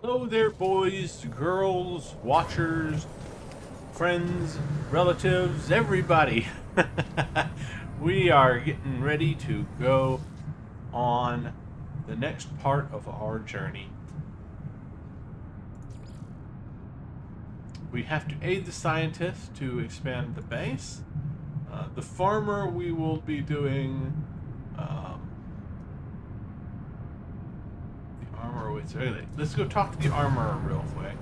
Hello there, boys, girls, watchers, friends, relatives, everybody. We are getting ready to go on the next part of our journey. We have to aid the scientists to expand the base. The farmer, we will be doing the armor. Let's go talk to the armorer real quick.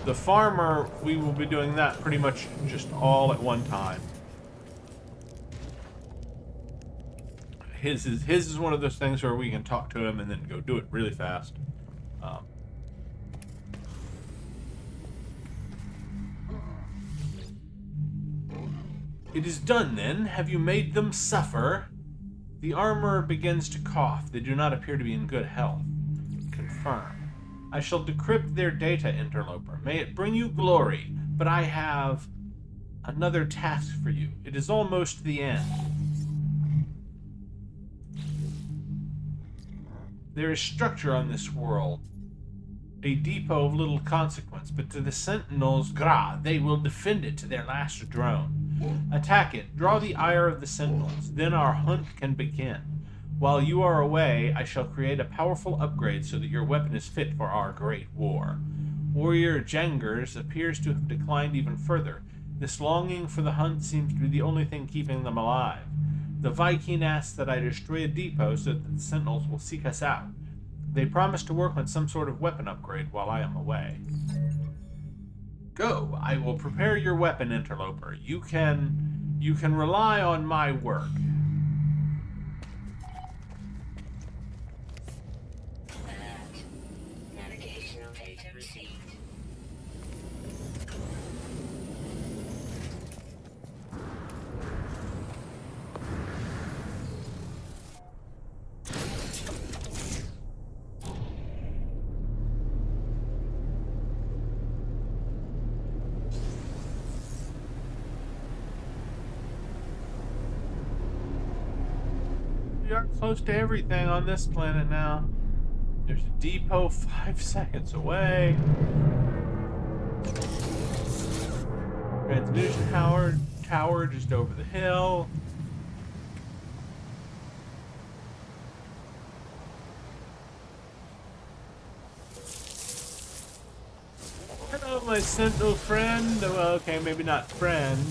The farmer, we will be doing that pretty much just all at one time. His is one of those things where we can talk to him and then go do it really fast. It is done then. Have you made them suffer? The armorer begins to cough. They do not appear to be in good health. Confirm. I shall decrypt their data, interloper. May it bring you glory, but I have another task for you. It is almost the end. There is structure on this world, a depot of little consequence, but to the Sentinels, they will defend it to their last drone. Attack it, draw the ire of the Sentinels, then our hunt can begin. While you are away, I shall create a powerful upgrade so that your weapon is fit for our great war. Warrior Jangers appears to have declined even further. This longing for the hunt seems to be the only thing keeping them alive. The Viking asks that I destroy a depot so that the Sentinels will seek us out. They promise to work on some sort of weapon upgrade while I am away. Go, I will prepare your weapon, interloper. You can rely on my work. Navigational data received. We are close to everything on this planet now. There's a depot 5 seconds away. Transmission tower just over the hill. Hello, my Sentinel friend. Well, okay, maybe not friend.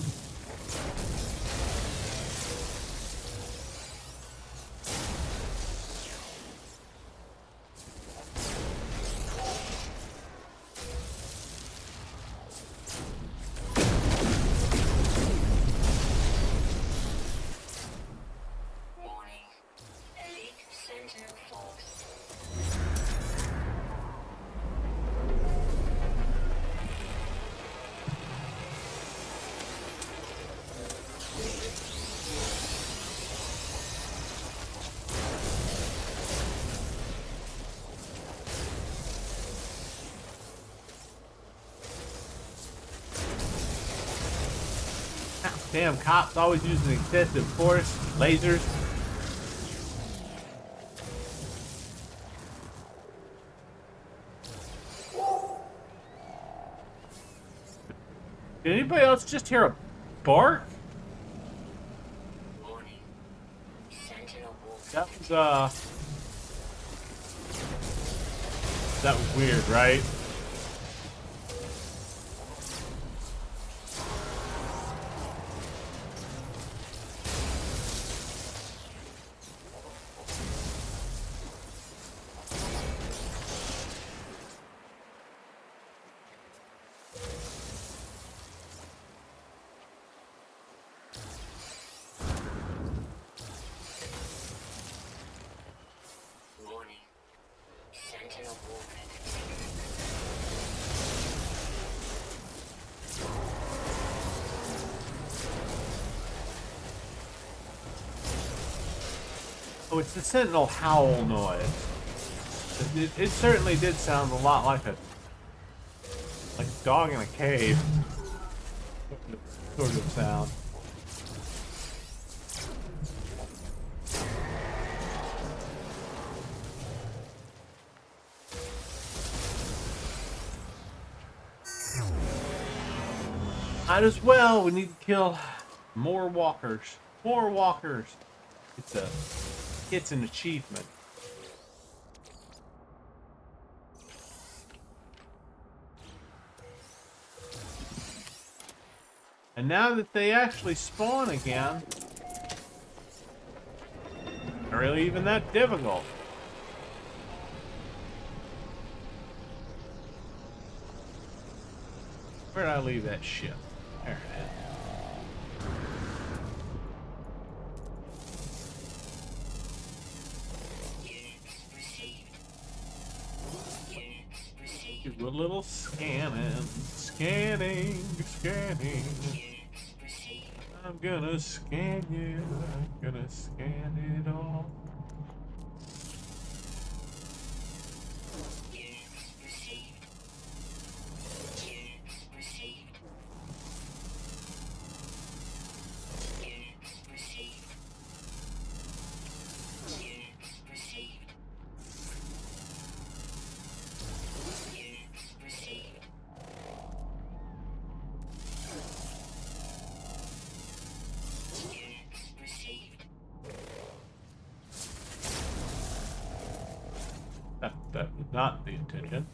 Damn, cops always using excessive force, lasers. Did anybody else just hear a bark? Warning. Sentinel wolf. That was weird, right? Warning. Sentinel wolf. Oh, it's the Sentinel howl noise. It certainly did sound a lot like a dog in a cave sort of sound. Might as well. We need to kill more walkers. More walkers. It's an achievement. And now that they actually spawn again, not really even that difficult. Where did I leave that ship? There it is. Do a little scanning, scanning. I'm gonna scan you. I'm gonna scan it all. That was not the intention.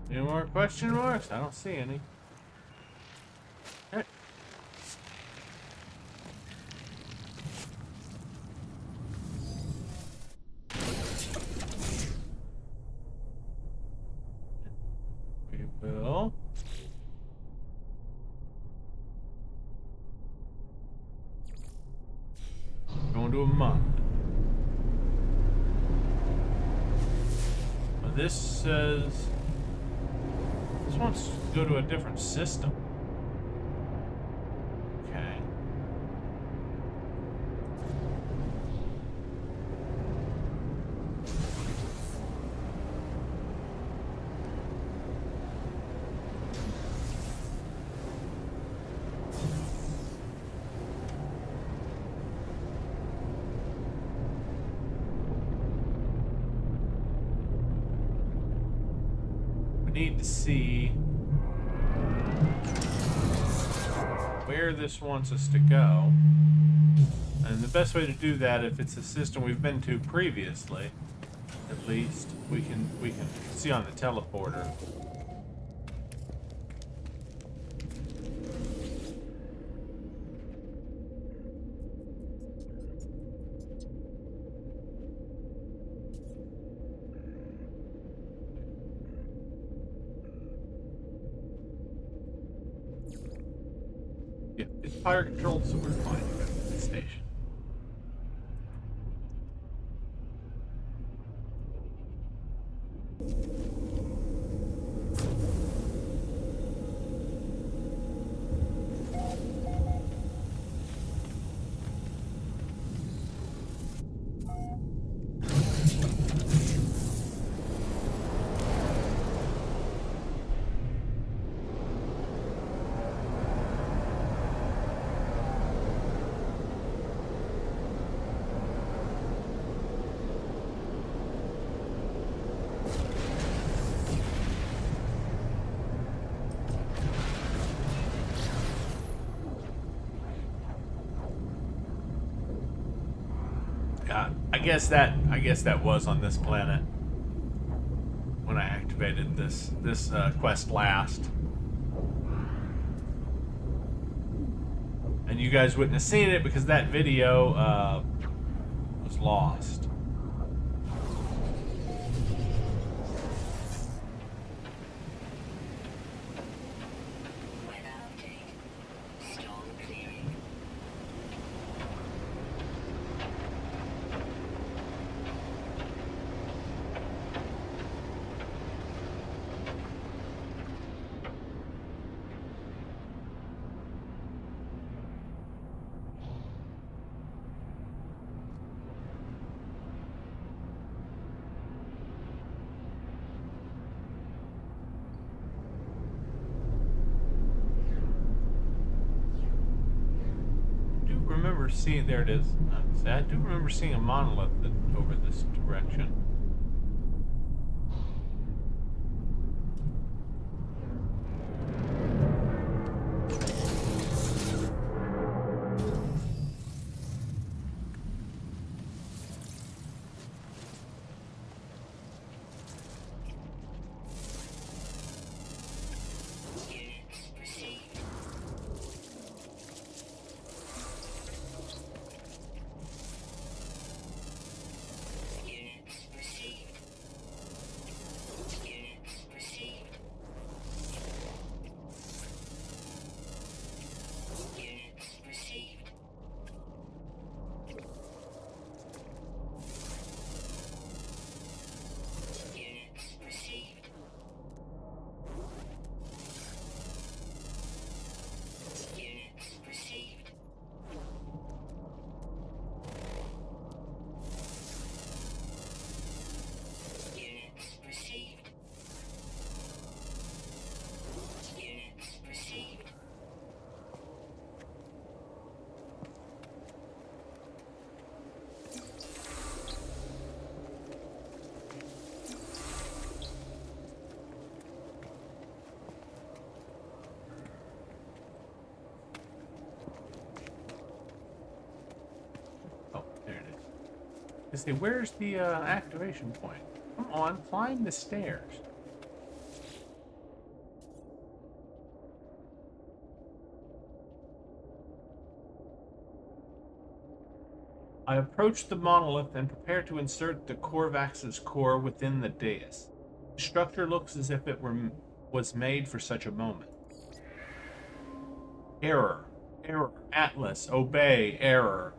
Any more question marks? I don't see any. Alright. We will. Going to a month. Well, this says. This wants to go to a different system. Okay. Need to see where this wants us to go, and the best way to do that, if it's a system we've been to previously, at least we can see on the teleporter. Yeah, it's pirate controlled, so we're fine at the station. I guess that was on this planet when I activated this quest last. And you guys wouldn't have seen it because that video was lost. Weather update. Storm clearing. I do remember seeing, there it is. I do remember seeing a monolith over this direction. Units received. Units received. Units received. Units received. Units received. Units received. Units received. Units received. Oh, there it is. I say, where's the activation point? Come on, climb the stairs. I approach the monolith and prepare to insert the Korvax's core within the dais. The structure looks as if it was made for such a moment. Error. Error. Atlas. Obey. Error.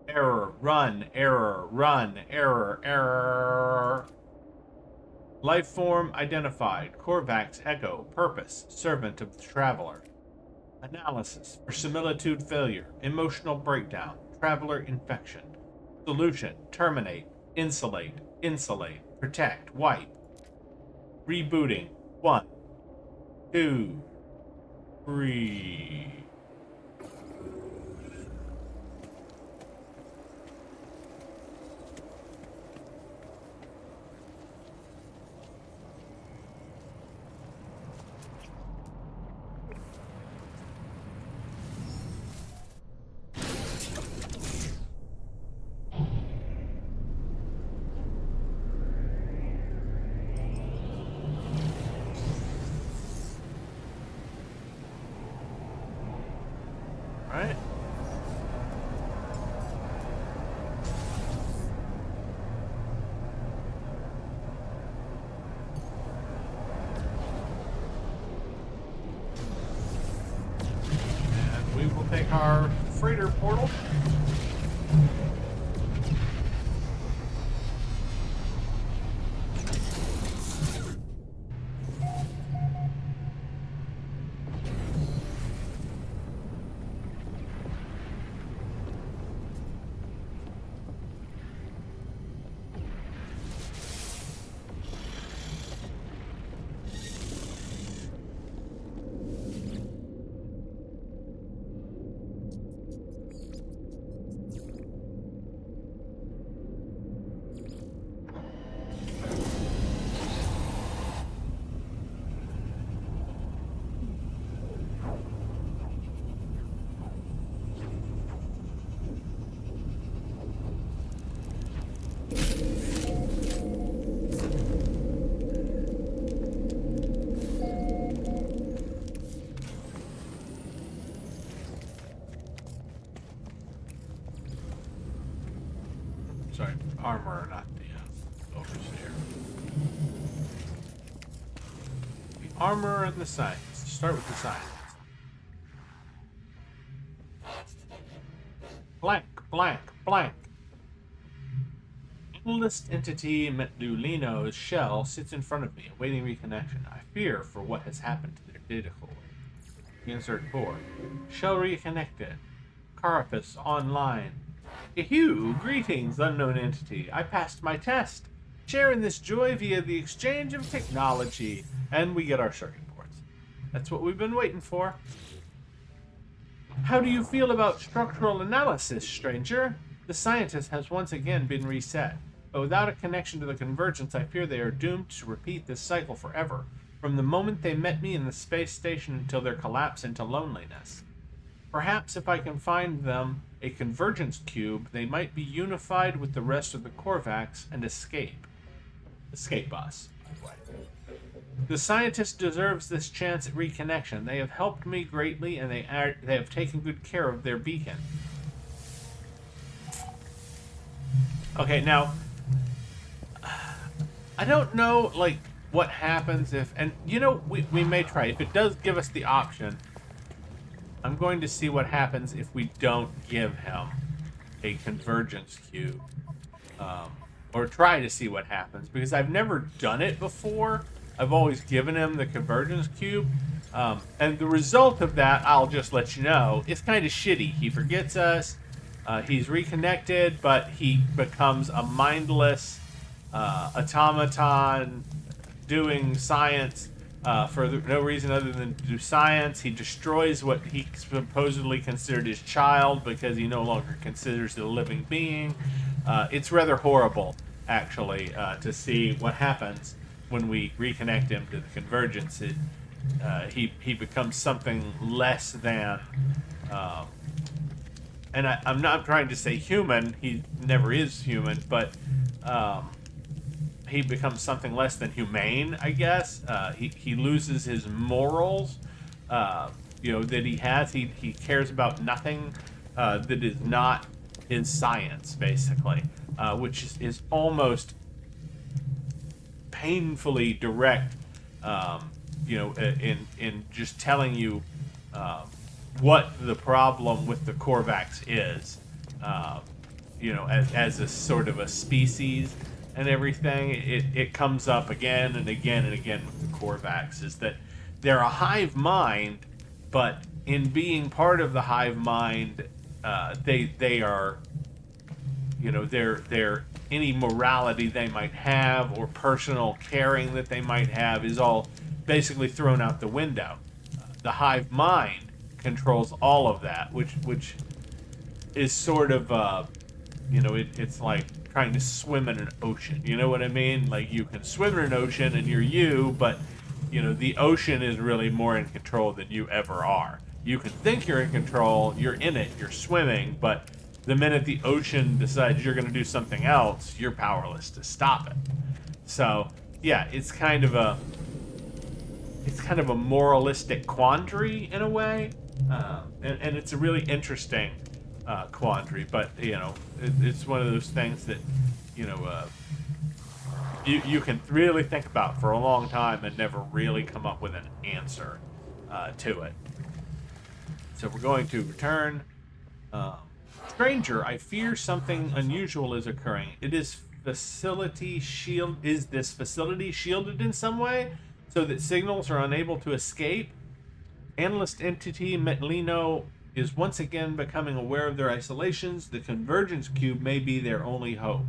Error. Run. Error. Run. Error. Error. Life form identified. Korvax Echo. Purpose. Servant of the Traveler. Analysis. Verisimilitude failure. Emotional breakdown. Traveler infection. Solution. Terminate. Insulate. Insulate. Protect. Wipe. Rebooting. 1, 2, 3. Right? And we will take our freighter portal. armor and the science. Start with the science. Blank, blank, blank. Analyst entity Metulino's shell sits in front of me, awaiting reconnection. I fear for what has happened to their data core. Insert board. Shell reconnected. Carapace online. Eheu, greetings, unknown entity. I passed my test. Sharing this joy via the exchange of technology. And we get our circuit boards. That's what we've been waiting for. How do you feel about structural analysis, stranger? The scientist has once again been reset. But without a connection to the convergence, I fear they are doomed to repeat this cycle forever. From the moment they met me in the space station until their collapse into loneliness. Perhaps if I can find them a convergence cube, they might be unified with the rest of the Korvax and escape. Escape us. The scientist deserves this chance at reconnection. They have helped me greatly, and they have taken good care of their beacon. Okay, now, I don't know, like, what happens if, and, you know, we may try. If it does give us the option, I'm going to see what happens if we don't give him a convergence cube. Or try to see what happens, because I've never done it before. I've always given him the convergence cube. And the result of that, I'll just let you know, it's kind of shitty. He forgets us. He's reconnected, but he becomes a mindless automaton doing science for no reason other than to do science. He destroys what he supposedly considered his child because he no longer considers it a living being. It's rather horrible, actually, to see what happens when we reconnect him to the convergence. He becomes something less than... and I'm not trying to say human. He never is human, but he becomes something less than humane, I guess. He loses his morals, that he has. He cares about nothing that is not his science, basically, which is almost painfully direct, in just telling you what the problem with the Korvax is, as a sort of a species and everything. It comes up again and again and again with the Korvax, is that they're a hive mind, but in being part of the hive mind, they are, they're any morality they might have or personal caring that they might have is all basically thrown out the window. The hive mind controls all of that, which is sort of, it's like trying to swim in an ocean. You know what I mean? Like, you can swim in an ocean and you're you, but, the ocean is really more in control than you ever are. You can think you're in control, you're in it, you're swimming, but the minute the ocean decides you're going to do something else, you're powerless to stop it. So, yeah, it's kind of a moralistic quandary in a way, and it's a really interesting quandary. But it's one of those things that you can really think about for a long time and never really come up with an answer to it. So we're going to return. Stranger, I fear something unusual is occurring. Is this facility shielded in some way so that signals are unable to escape? Analyst entity Metlino is once again becoming aware of their isolations. The convergence cube may be their only hope.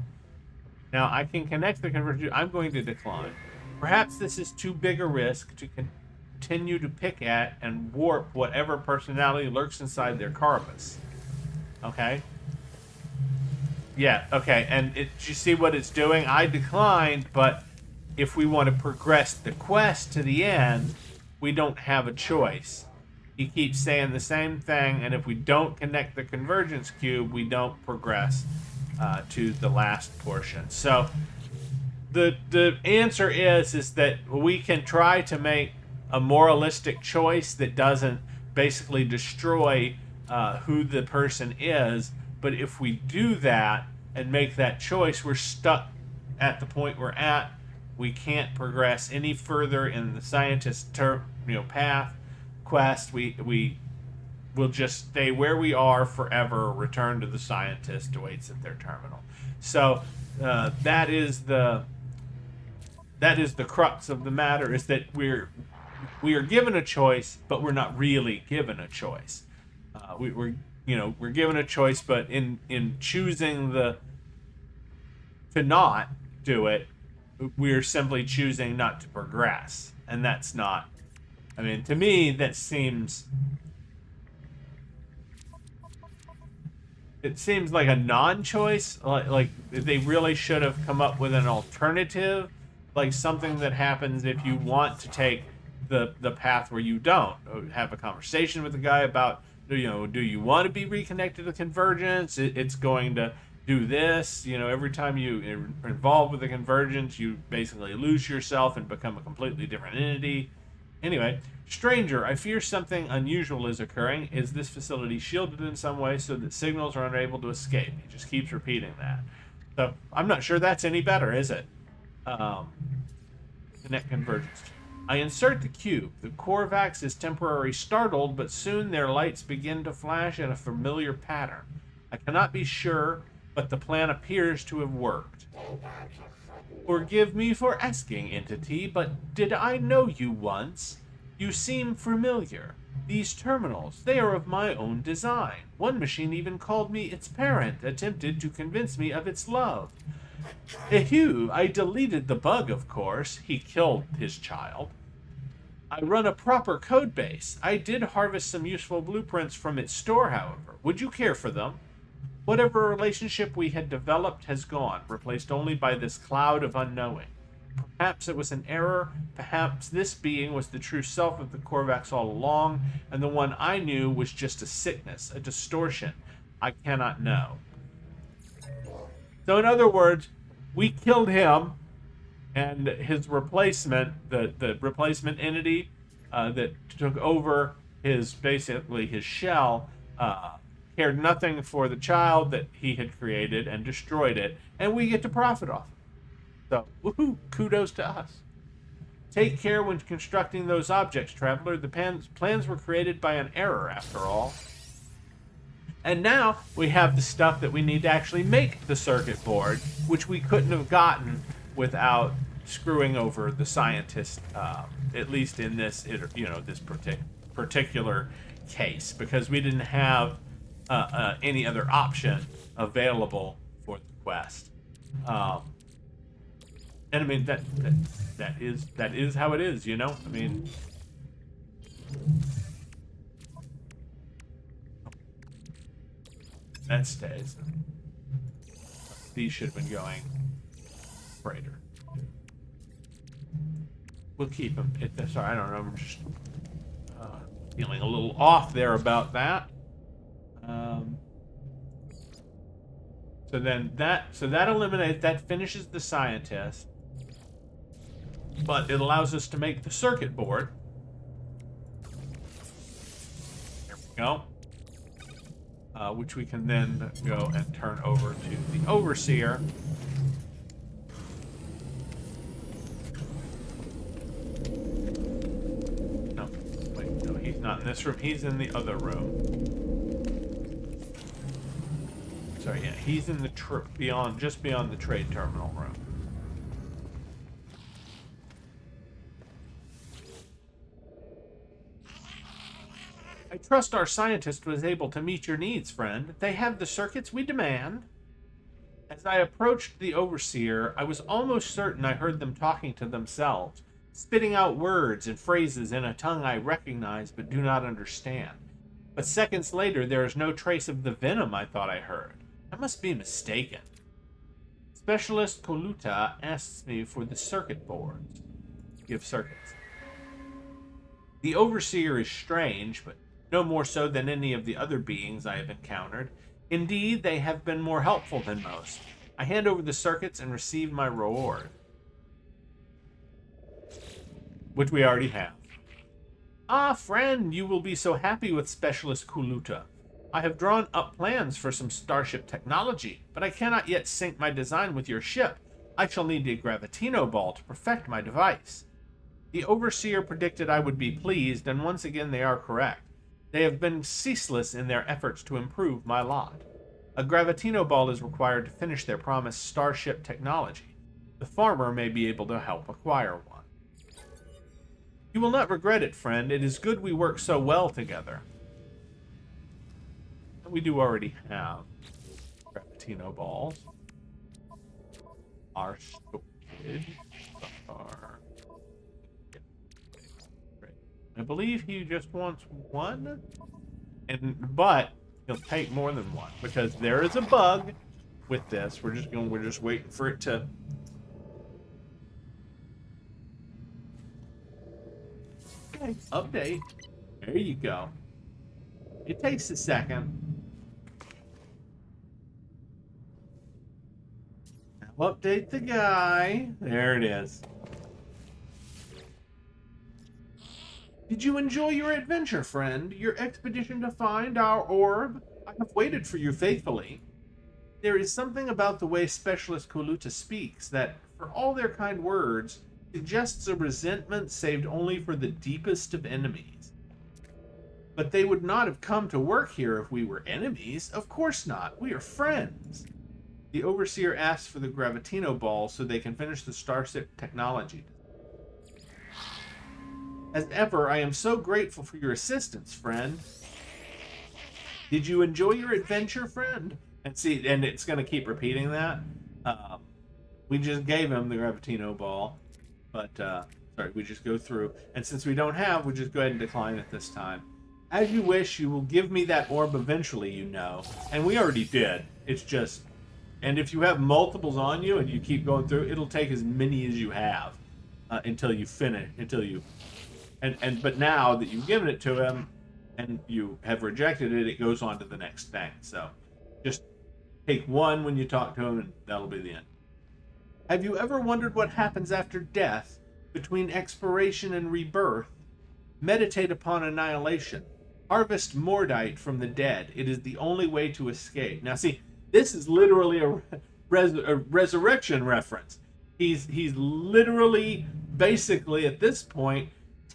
Now, I can connect the convergence. I'm going to decline. Perhaps this is too big a risk to continue to pick at and warp whatever personality lurks inside their carapace. Okay. Yeah, okay, and you see what it's doing? I declined, but if we want to progress the quest to the end, we don't have a choice. He keeps saying the same thing, and if we don't connect the convergence cube, we don't progress to the last portion. So the answer is that we can try to make a moralistic choice that doesn't basically destroy who the person is, but if we do that and make that choice, we're stuck at the point we're at, we can't progress any further in the scientist path quest. We will just stay where we are forever. Return to the scientist awaits at their terminal. So that is the crux of the matter, is that we are given a choice, but we're not really given a choice. We're given a choice, but in choosing to not do it, we're simply choosing not to progress, and that's not. I mean, to me, that seems. It seems like a non-choice. Like they really should have come up with an alternative, like something that happens if you want to take the path where you don't. Have a conversation with the guy about, do you want to be reconnected to convergence? It's going to do this. Every time you are involved with the convergence, you basically lose yourself and become a completely different entity. Anyway, stranger, I fear something unusual is occurring. Is this facility shielded in some way so that signals are unable to escape? He just keeps repeating that. So I'm not sure that's any better, is it? Connect convergence. I insert the cube. The Korvax is temporarily startled, but soon their lights begin to flash in a familiar pattern. I cannot be sure, but the plan appears to have worked. Forgive me for asking, entity, but did I know you once? You seem familiar. These terminals, they are of my own design. One machine even called me its parent, attempted to convince me of its love. Ehue, I deleted the bug, of course. He killed his child. I run a proper code base. I did harvest some useful blueprints from its store, however. Would you care for them? Whatever relationship we had developed has gone, replaced only by this cloud of unknowing. Perhaps it was an error. Perhaps this being was the true self of the Korvax all along, and the one I knew was just a sickness, a distortion. I cannot know. So in other words, we killed him, and his replacement, the replacement entity that took over his shell, cared nothing for the child that he had created and destroyed it, and we get to profit off it. So, woohoo, kudos to us. Take care when constructing those objects, Traveler. The plans were created by an error, after all. And now we have the stuff that we need to actually make the circuit board, which we couldn't have gotten without screwing over the scientist, at least in this, this particular case, because we didn't have any other option available for the quest. And I mean that is how it is, I mean, that stays. These should have been going freighter. We'll keep them. Sorry, I don't know. I'm just feeling a little off there about that. So that eliminates, that finishes the scientist, but it allows us to make the circuit board. There we go. Which we can then go and turn over to the overseer. No, wait, no, he's not in this room. He's in the other room. Sorry, yeah, he's in the just beyond the trade terminal room. I trust our scientist was able to meet your needs, friend. They have the circuits we demand. As I approached the overseer, I was almost certain I heard them talking to themselves, spitting out words and phrases in a tongue I recognize but do not understand. But seconds later, there is no trace of the venom I thought I heard. I must be mistaken. Specialist Coluta asks me for the circuit boards. Give circuits. The overseer is strange, but no more so than any of the other beings I have encountered. Indeed, they have been more helpful than most. I hand over the circuits and receive my reward, which we already have. Ah, friend, you will be so happy with Specialist Coluta. I have drawn up plans for some starship technology, but I cannot yet sync my design with your ship. I shall need a Gravitino ball to perfect my device. The Overseer predicted I would be pleased, and once again they are correct. They have been ceaseless in their efforts to improve my lot. A Gravitino ball is required to finish their promised starship technology. The farmer may be able to help acquire one. You will not regret it, friend. It is good we work so well together. We do already have Gravitino balls. Our storage are... I believe he just wants one, but he'll take more than one because there is a bug with this. We're just waiting for it to. Okay, update. There you go. It takes a second. Now update the guy. There it is. Did you enjoy your adventure, friend? Your expedition to find our orb? I have waited for you faithfully. There is something about the way Specialist Koluta speaks that, for all their kind words, suggests a resentment saved only for the deepest of enemies. But they would not have come to work here if we were enemies. Of course not. We are friends. The Overseer asks for the Gravitino ball so they can finish the starship technology. As ever, I am so grateful for your assistance, friend. Did you enjoy your adventure, friend? And see, and it's going to keep repeating that. We just gave him the Gravitino ball, but sorry, we just go through. And since we don't have, we just go ahead and decline it this time. As you wish, you will give me that orb eventually, you know. And we already did. It's just, and if you have multiples on you and you keep going through, it'll take as many as you have until you finish, until you. But now that you've given it to him and you have rejected it, it goes on to the next thing. So just take one when you talk to him and that'll be the end. Have you ever wondered what happens after death, between expiration and rebirth? Meditate upon annihilation. Harvest Mordite from the dead. It is the only way to escape. Now see, this is literally a resurrection reference. He's literally, basically at this point,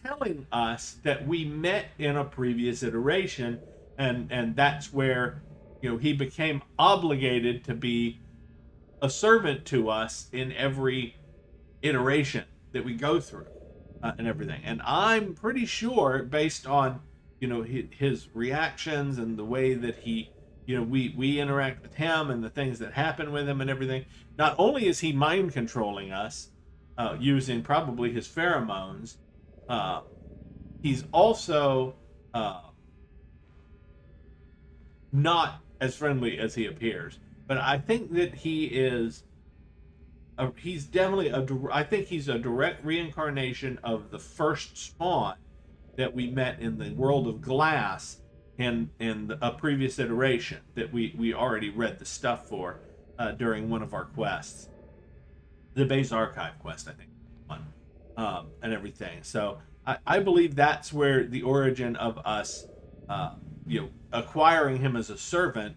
telling us that we met in a previous iteration, and that's where, you know, he became obligated to be a servant to us in every iteration that we go through and everything. And I'm pretty sure, based on, you know, his reactions and the way that he, you know, we interact with him and the things that happen with him and everything, not only is he mind controlling us using probably his pheromones, he's also not as friendly as he appears. But I think that he is. He's definitely I think he's a direct reincarnation of the first spawn that we met in the world of glass in a previous iteration that we already read the stuff for during one of our quests, the base archive quest, I think, one, and everything. So I believe that's where the origin of us, you know, acquiring him as a servant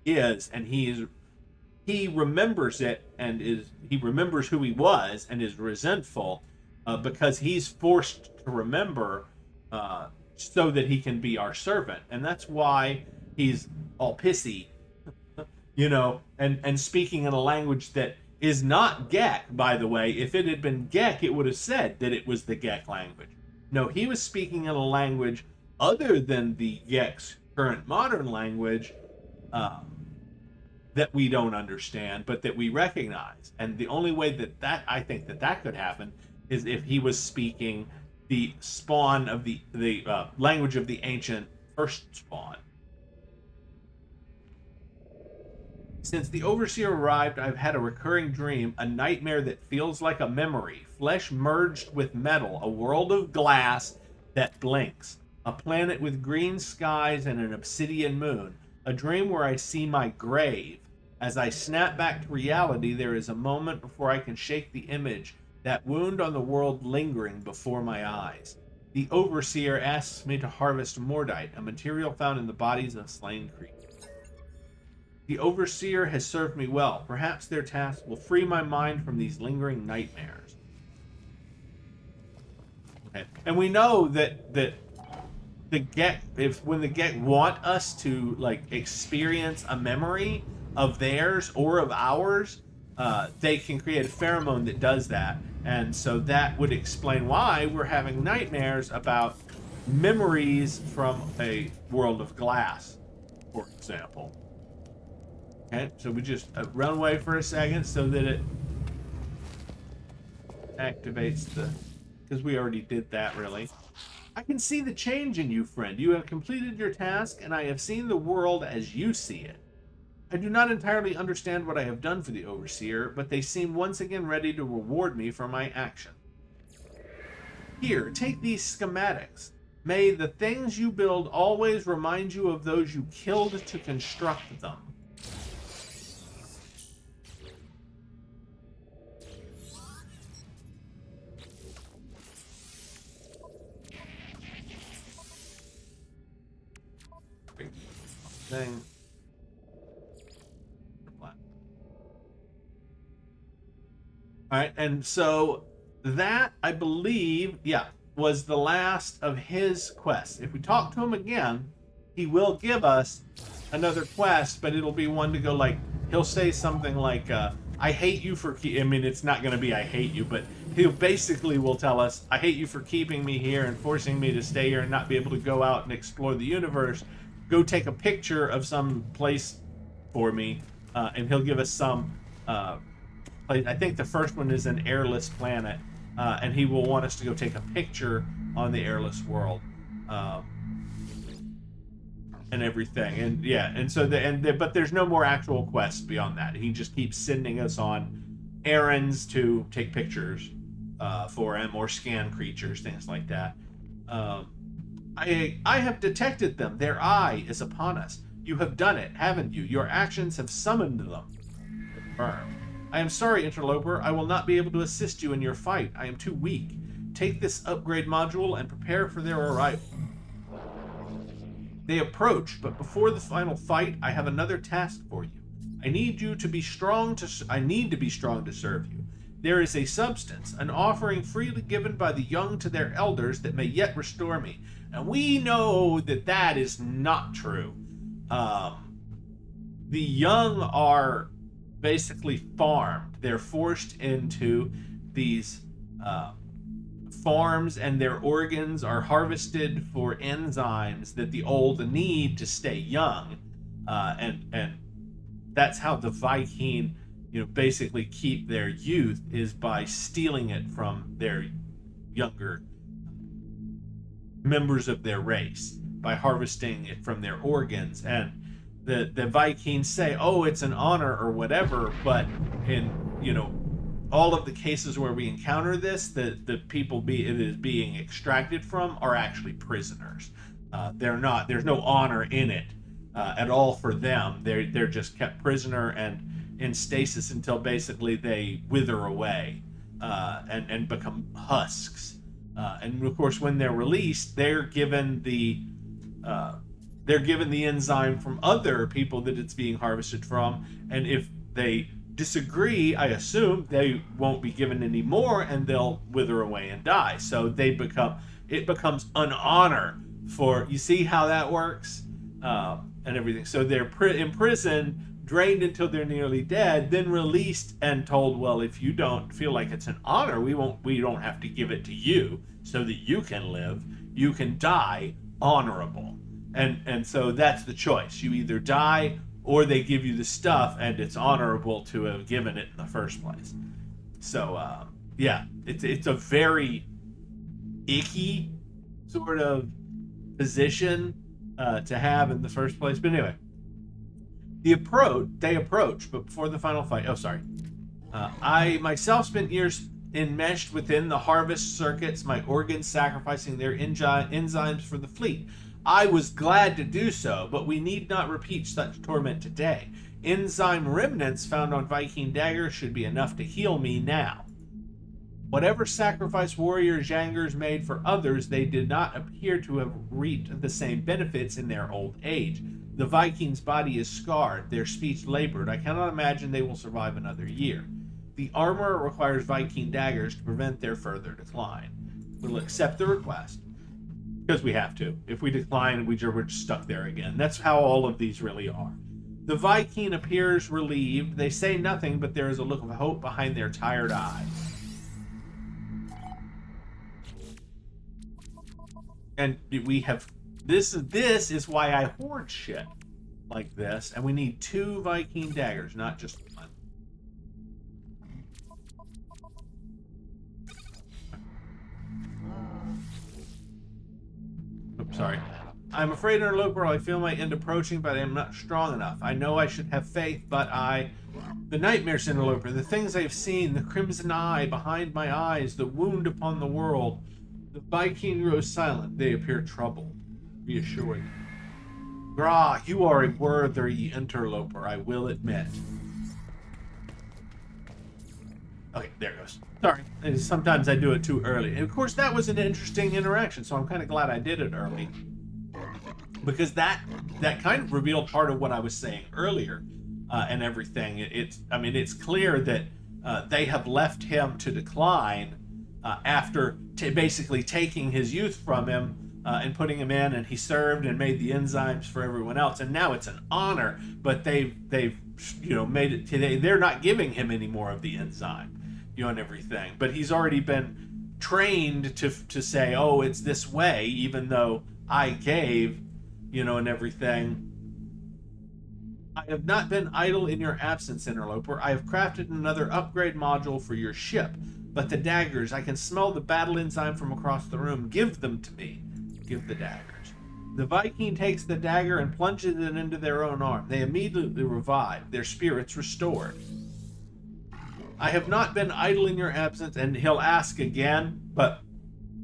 is, and he remembers it and he remembers who he was and is resentful because he's forced to remember so that he can be our servant, and that's why he's all pissy, you know, and speaking in a language that is not Gek, by the way. If it had been Gek, it would have said that it was the Gek language. No, he was speaking in a language other than the Gek's current modern language that we don't understand, but that we recognize. And the only way that I think that could happen is if he was speaking the spawn of the language of the ancient first spawn. Since the Overseer arrived, I've had a recurring dream, a nightmare that feels like a memory. Flesh merged with metal, a world of glass that blinks, a planet with green skies and an obsidian moon, a dream where I see my grave. As I snap back to reality, there is a moment before I can shake the image, that wound on the world lingering before my eyes. The Overseer asks me to harvest Mordite, a material found in the bodies of slain creatures. The Overseer has served me well. Perhaps their task will free my mind from these lingering nightmares. Okay. And we know that the Gek, if when the Gek want us to like experience a memory of theirs or of ours, they can create a pheromone that does that, and so that would explain why we're having nightmares about memories from a world of glass, for example. Okay, so we just run away for a second so that it activates the, because we already did that, really. I can see the change in you, friend. You have completed your task, and I have seen the world as you see it. I do not entirely understand what I have done for the Overseer, but they seem once again ready to reward me for my action. Here, take these schematics. May the things you build always remind you of those you killed to construct them. Thing. Alright, and so that, I believe, yeah, was the last of his quests. If we talk to him again, he will give us another quest, but it'll be one to go like, he'll say something like, I hate you for, I mean, it's not going to be I hate you, but he'll basically will tell us, I hate you for keeping me here and forcing me to stay here and not be able to go out and explore the universe. Go take a picture of some place for me, and he'll give us some place. I think the first one is an airless planet, and he will want us to go take a picture on the airless world, and everything. And yeah, and so but there's no more actual quests beyond that. He just keeps sending us on errands to take pictures for him or scan creatures, things like that. I have detected them. Their eye is upon us. You have done it, haven't you? Your actions have summoned them. Confirmed. I am sorry, interloper. I will not be able to assist you in your fight. I am too weak. Take this upgrade module and prepare for their arrival. They approach, but before the final fight, I have another task for you. I need to be strong to serve you. There is a substance, an offering freely given by the young to their elders that may yet restore me. And we know that that is not true. The young are basically farmed. They're forced into these farms, and their organs are harvested for enzymes that the old need to stay young. And that's how the Viking, basically keep their youth, is by stealing it from their younger members of their race, by harvesting it from their organs. And the Vikings say, oh, it's an honor or whatever, but in all of the cases where we encounter this, the people it is being extracted from are actually prisoners. There's no honor in it at all for them. They're just kept prisoner and in stasis until basically they wither away and become husks. And of course, when they're released, they're given the enzyme from other people that it's being harvested from. And if they disagree, I assume they won't be given any more, and they'll wither away and die. So it becomes an honor for, you see how that works, and everything. So they're imprisoned, drained until they're nearly dead, then released and told, well, if you don't feel like it's an honor, we don't have to give it to you so that you can live. You can die honorable. And so that's the choice. You either die, or they give you the stuff, and it's honorable to have given it in the first place. So yeah, it's a very icky sort of position to have in the first place. But anyway, they approach, but before the final fight. Oh, sorry. I myself spent years enmeshed within the harvest circuits, my organs sacrificing their enzymes for the fleet. I was glad to do so, but we need not repeat such torment today. Enzyme remnants found on Viking daggers should be enough to heal me now. Whatever sacrifice warrior Zhangers made for others, they did not appear to have reaped the same benefits in their old age. The Viking's body is scarred, their speech labored. I cannot imagine they will survive another year. The armor requires Viking daggers to prevent their further decline. We'll accept the request, because we have to. If we decline, we're just stuck there again. That's how all of these really are. The Viking appears relieved. They say nothing, but there is a look of hope behind their tired eyes. And we have... This is why I hoard shit like this. And we need 2 Viking daggers, not just 1. Oops, sorry. I'm afraid, Interloper, I feel my end approaching, but I am not strong enough. I know I should have faith, but the nightmares, Interloper, the things I have seen, the crimson eye behind my eyes, the wound upon the world. The Viking grows silent. They appear troubled. Reassuring. Gra, you are a worthy interloper, I will admit. Okay, there it goes. Sorry. Sometimes I do it too early. And of course, that was an interesting interaction, so I'm kind of glad I did it early. Because that kind of revealed part of what I was saying earlier and everything. It's clear that they have left him to decline after basically taking his youth from him and putting him in, and he served and made the enzymes for everyone else, and now it's an honor, but they've made it today. They're not giving him any more of the enzyme, and everything. But he's already been trained to say, oh, it's this way, even though I gave, and everything. I have not been idle in your absence, Interloper. I have crafted another upgrade module for your ship. But the daggers, I can smell the battle enzyme from across the room. Give them to me. Give the daggers. The Viking takes the dagger and plunges it into their own arm. They immediately revive, their spirits restored. I have not been idle in your absence, and he'll ask again, but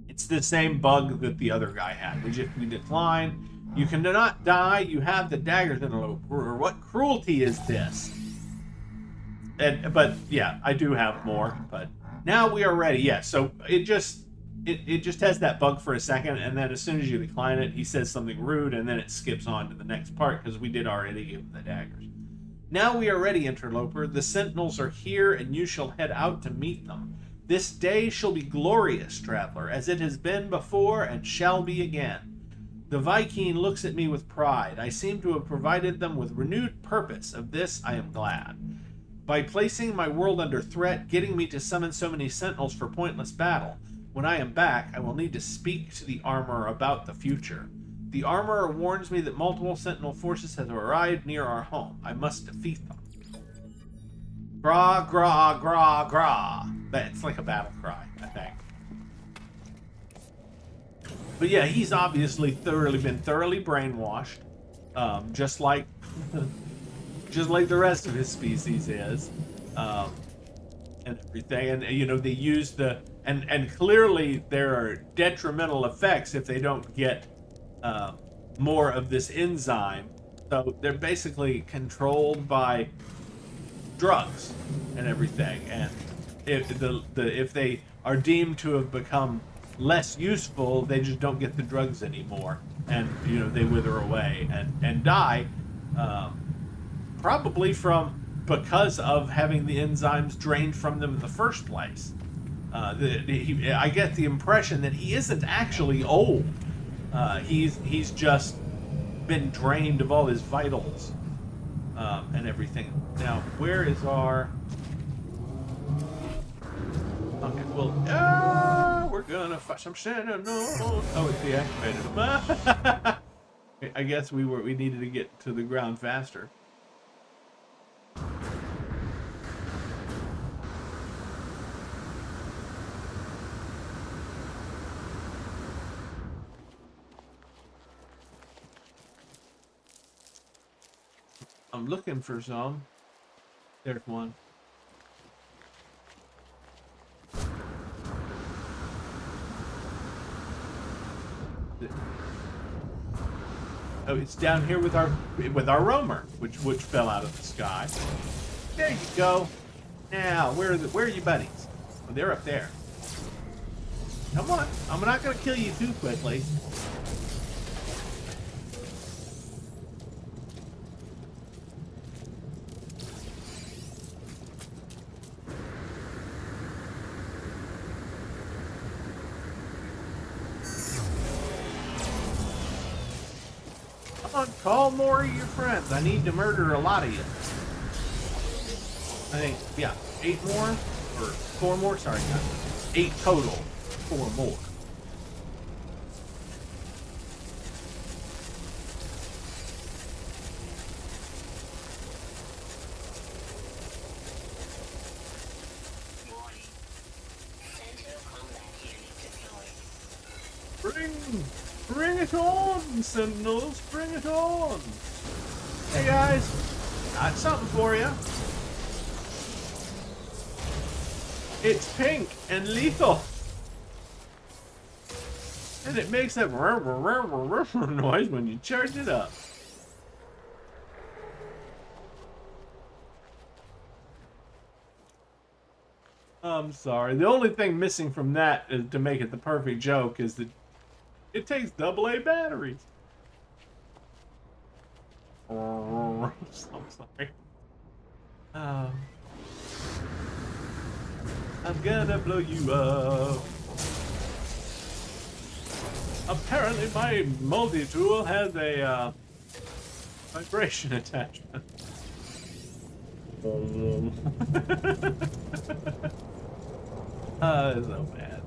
it's the same bug that the other guy had. We decline. You cannot die. You have the daggers, Interloper. What cruelty is this? But yeah, I do have more. But now we are ready. Yeah. So it just has that bug for a second, and then as soon as you decline it, he says something rude, and then it skips on to the next part because we did already give him the daggers. Now we are ready, Interloper. The sentinels are here, and you shall head out to meet them. This day shall be glorious, traveler, as it has been before and shall be again. The Viking looks at me with pride. I seem to have provided them with renewed purpose. Of this I am glad. By placing my world under threat, getting me to summon so many sentinels for pointless battle, when I am back, I will need to speak to the armorer about the future. The armorer warns me that multiple sentinel forces have arrived near our home. I must defeat them. Gra, gra, gra, gra. It's like a battle cry, I think. But yeah, he's obviously been thoroughly brainwashed, just like the rest of his species is, and everything. And they use and clearly there are detrimental effects if they don't get more of this enzyme. So they're basically controlled by drugs and everything. And if they are deemed to have become less useful, they just don't get the drugs anymore, and they wither away and die, probably because of having the enzymes drained from them in the first place. I get the impression that he isn't actually old. He's just been drained of all his vitals and everything. Now, where is our... Okay, well, we're gonna fight some sentinels. Oh, it's deactivated. I guess we needed to get to the ground faster. I'm looking for some. There's one. Oh, it's down here with our roamer, which fell out of the sky. There you go. Now, where are you buddies? Oh, they're up there. Come on, I'm not gonna kill you too quickly. Come on, call more of your friends. I need to murder a lot of you. I think, yeah, 8 more? Or 4 more? Sorry, guys. 8 total. 4 more. Warning. Sentinel combat unit deployed. Bring it on, Sentinels. Bring it on. Hey, guys. Got something for you. It's pink and lethal. And it makes that noise when you charge it up. I'm sorry. The only thing missing from that is, to make it the perfect joke, is that it takes AA batteries. I'm sorry. I'm gonna blow you up. Apparently my multi-tool has a vibration attachment. It's so bad.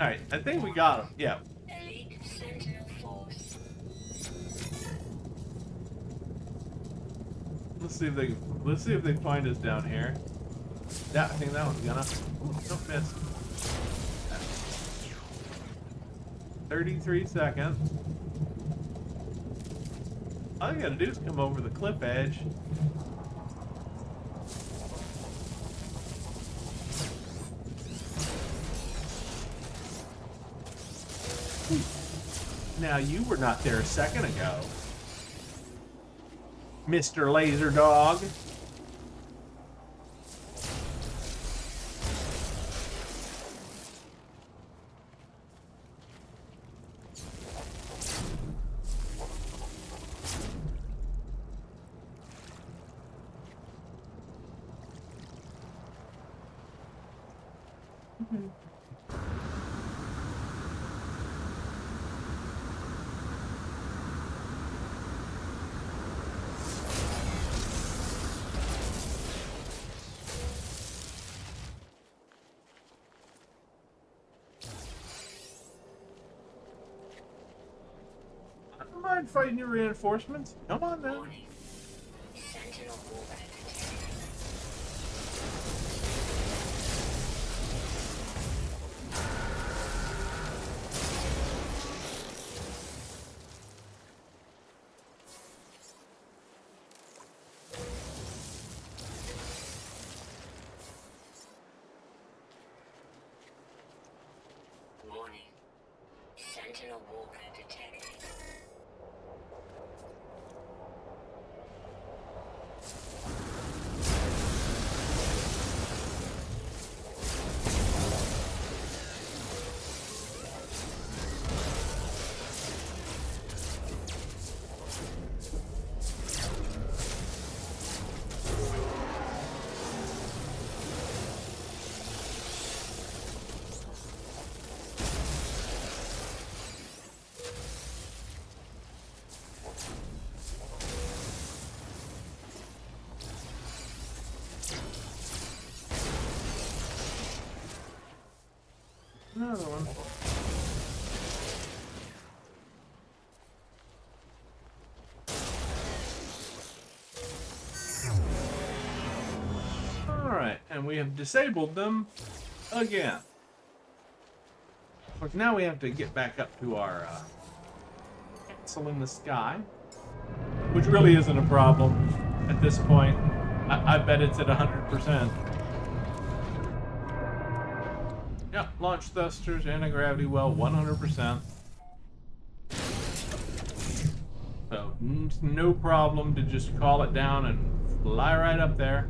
Alright, I think we got him. Yeah. Elite Sentinel force. Let's see if they find us down here. Yeah, I think that one's gonna. Ooh, don't miss. 33 seconds. All you gotta do is come over the cliff edge. Now you were not there a second ago, Mr. Laser Dog. I don't mind fighting your reinforcements. Come on now. Warning. Sentinel warhead detected. Warning. Sentinel walker detected. Another one. Alright, and we have disabled them again. Of course, now we have to get back up to our castle in the sky, which really isn't a problem at this point. I bet it's at 100%. Yep, launch thrusters, anti-gravity well, 100%. So, no problem to just call it down and fly right up there.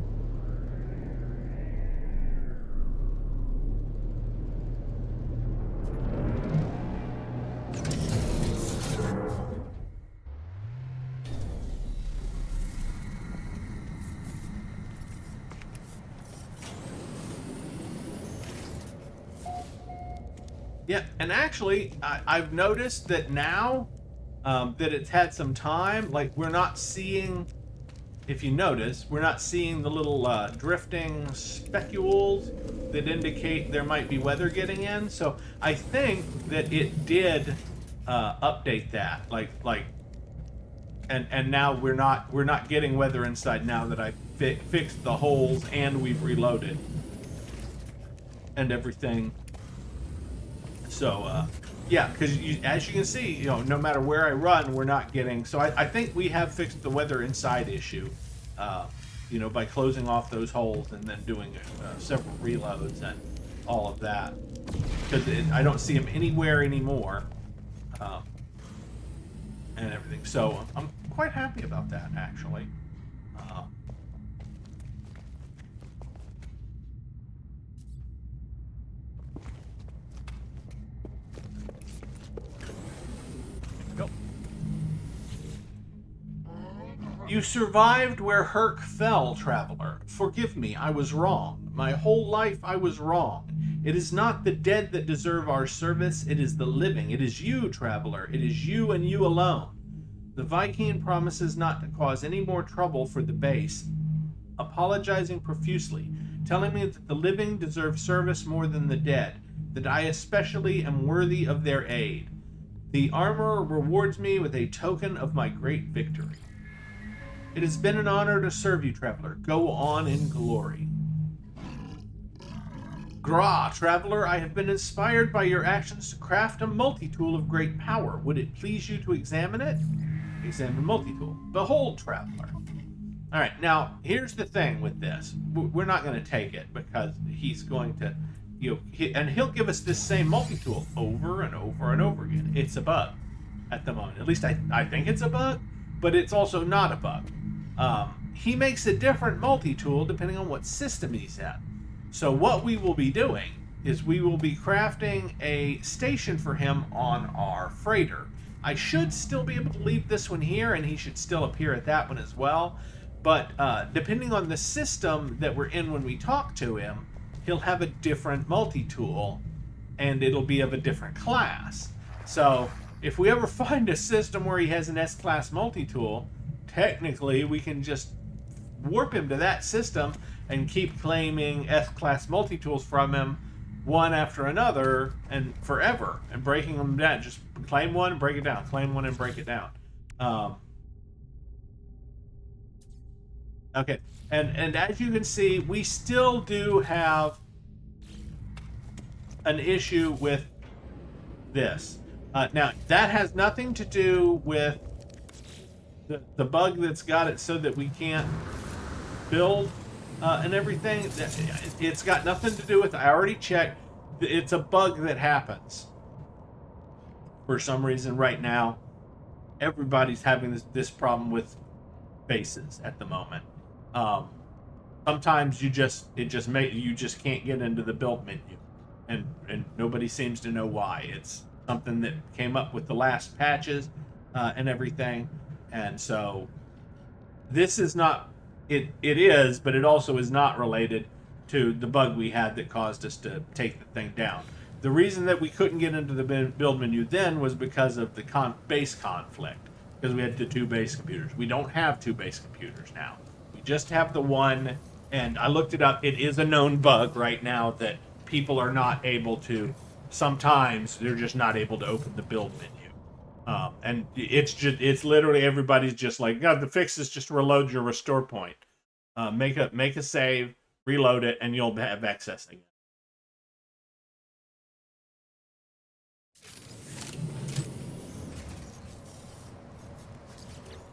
Yeah, and actually, I've noticed that now that it's had some time. Like, we're not seeing, if you notice, we're not seeing the little drifting specules that indicate there might be weather getting in. So I think that it did update that. And now we're not getting weather inside now that I fixed the holes and we've reloaded and everything. So yeah, because as you can see, no matter where I run, we're not getting. So I think we have fixed the weather inside issue, by closing off those holes and then doing several reloads and all of that. Because I don't see them anywhere anymore, and everything. So I'm quite happy about that, actually. Go. You survived where Herc fell, traveler. Forgive me, I was wrong. My whole life I was wrong. It is not the dead that deserve our service, it is the living. It is you, traveler. It is you and you alone. The Viking promises not to cause any more trouble for the base, apologizing profusely, telling me that the living deserve service more than the dead, that I especially am worthy of their aid. The armorer rewards me with a token of my great victory. It has been an honor to serve you, traveler. Go on in glory. Gra, traveler, I have been inspired by your actions to craft a multi-tool of great power. Would it please you to examine it? Examine multi-tool. Behold, traveler. All right, now here's the thing with this. We're not going to take it because he's going to, and he'll give us this same multi-tool over and over and over again. It's a bug at the moment. At least I think it's a bug, but it's also not a bug. He makes a different multi-tool depending on what system he's at. So what we will be doing is we will be crafting a station for him on our freighter. I should still be able to leave this one here, and he should still appear at that one as well. But depending on the system that we're in when we talk to him, he'll have a different multi-tool, and it'll be of a different class. So if we ever find a system where he has an S-class multi-tool, technically we can just warp him to that system and keep claiming S-class multi-tools from him one after another and forever, and breaking them down. Just claim one and break it down. Claim one and break it down. Okay, and as you can see, we still do have an issue with this. Now, that has nothing to do with the bug that's got it so that we can't build and everything. It's got nothing to do with, I already checked, it's a bug that happens. For some reason right now, everybody's having this problem with bases at the moment. Sometimes you just can't get into the build menu, and nobody seems to know why. It's something that came up with the last patches and everything, and so this is not it is, but it also is not related to the bug we had that caused us to take the thing down. The reason that we couldn't get into the build menu then was because of the base conflict, because we had the two base computers. We don't have two base computers now. We just have the one, and I looked it up. It is a known bug right now that people are not able to, sometimes they're just not able to open the build menu. And it's literally everybody's just like, God, the fix is just reload your restore point. Make a save, reload it, and you'll have access again.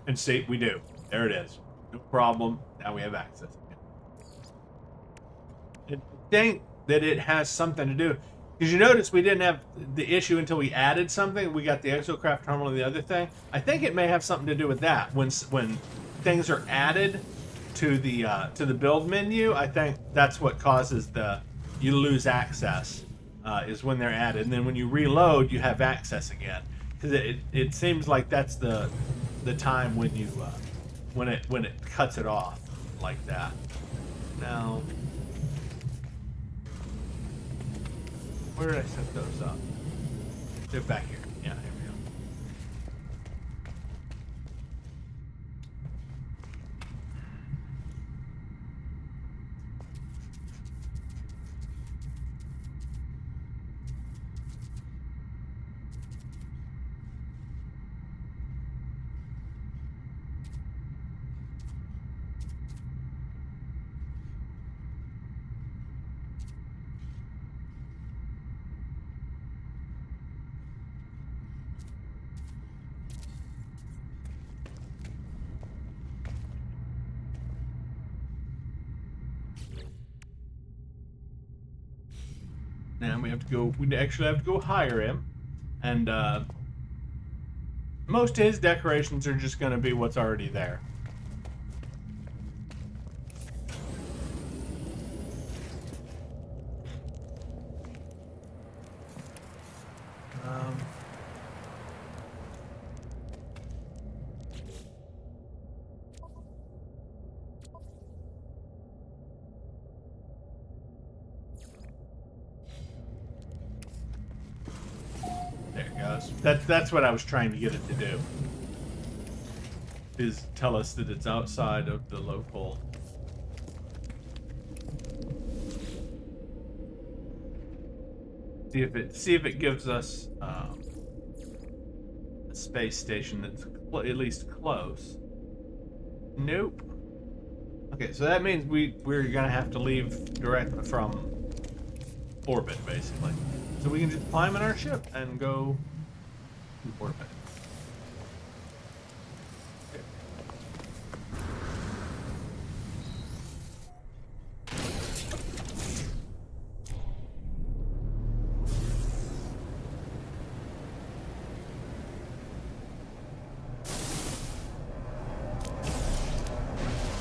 And see, we do. There it is. No problem. Now we have access again. I think that it has something to do, because you notice we didn't have the issue until we added something. We got the Exocraft terminal and the other thing. I think it may have something to do with that. When things are added to the build menu, I think that's what causes you lose access, is when they're added. And then when you reload, you have access again. Because it seems like that's the time when you when it cuts it off like that. Now, where did I set those up? They're back here. Yeah, here we go. Now we have to go. We actually have to go hire him, and most of his decorations are just going to be what's already there. There it goes. That's what I was trying to get it to do. Is tell us that it's outside of the local. See if it gives us a space station that's at least close. Nope. Okay, so that means we're gonna have to leave directly from orbit, basically. So we can just climb in our ship and go to orbit.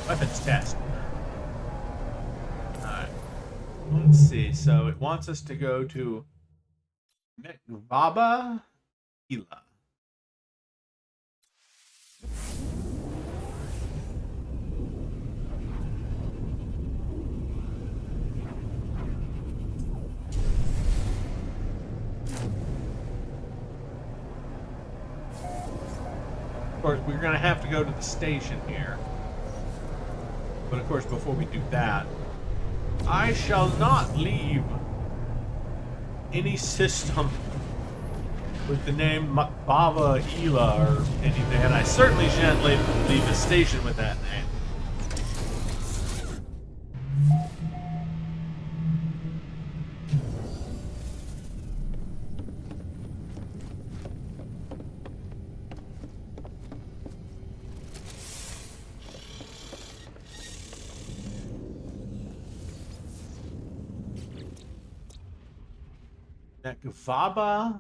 Weapons test. Alright. Let's see. So it wants us to go to Mekvaba Ila. Of course, we're going to have to go to the station here. But of course, before we do that, I shall not leave any system with the name Makbava Ila or anything, and I certainly shan't leave a station with that name. Nakvaba.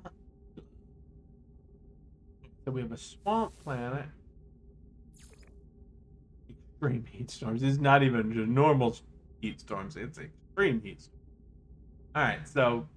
So we have a swamp planet. Extreme heat storms. It's not even just normal heat storms. It's extreme heat storms. All right, so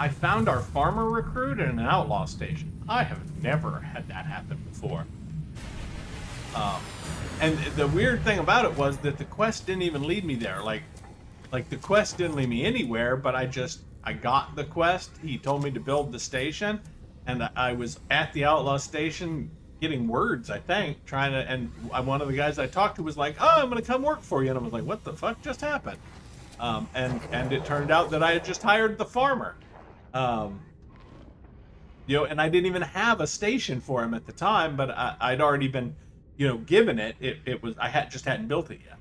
I found our farmer recruit in an outlaw station. I have never had that happen before. And the weird thing about it was that the quest didn't even lead me there. Like the quest didn't lead me anywhere, but I got the quest. He told me to build the station, and I was at the outlaw station getting words, I think, trying to, and one of the guys I talked to was like, "Oh, I'm gonna come work for you," and I was like, "What the fuck just happened?" And it turned out that I had just hired the farmer. You know, and I didn't even have a station for him at the time, but I'd already been, you know, given it. It was, just hadn't built it yet.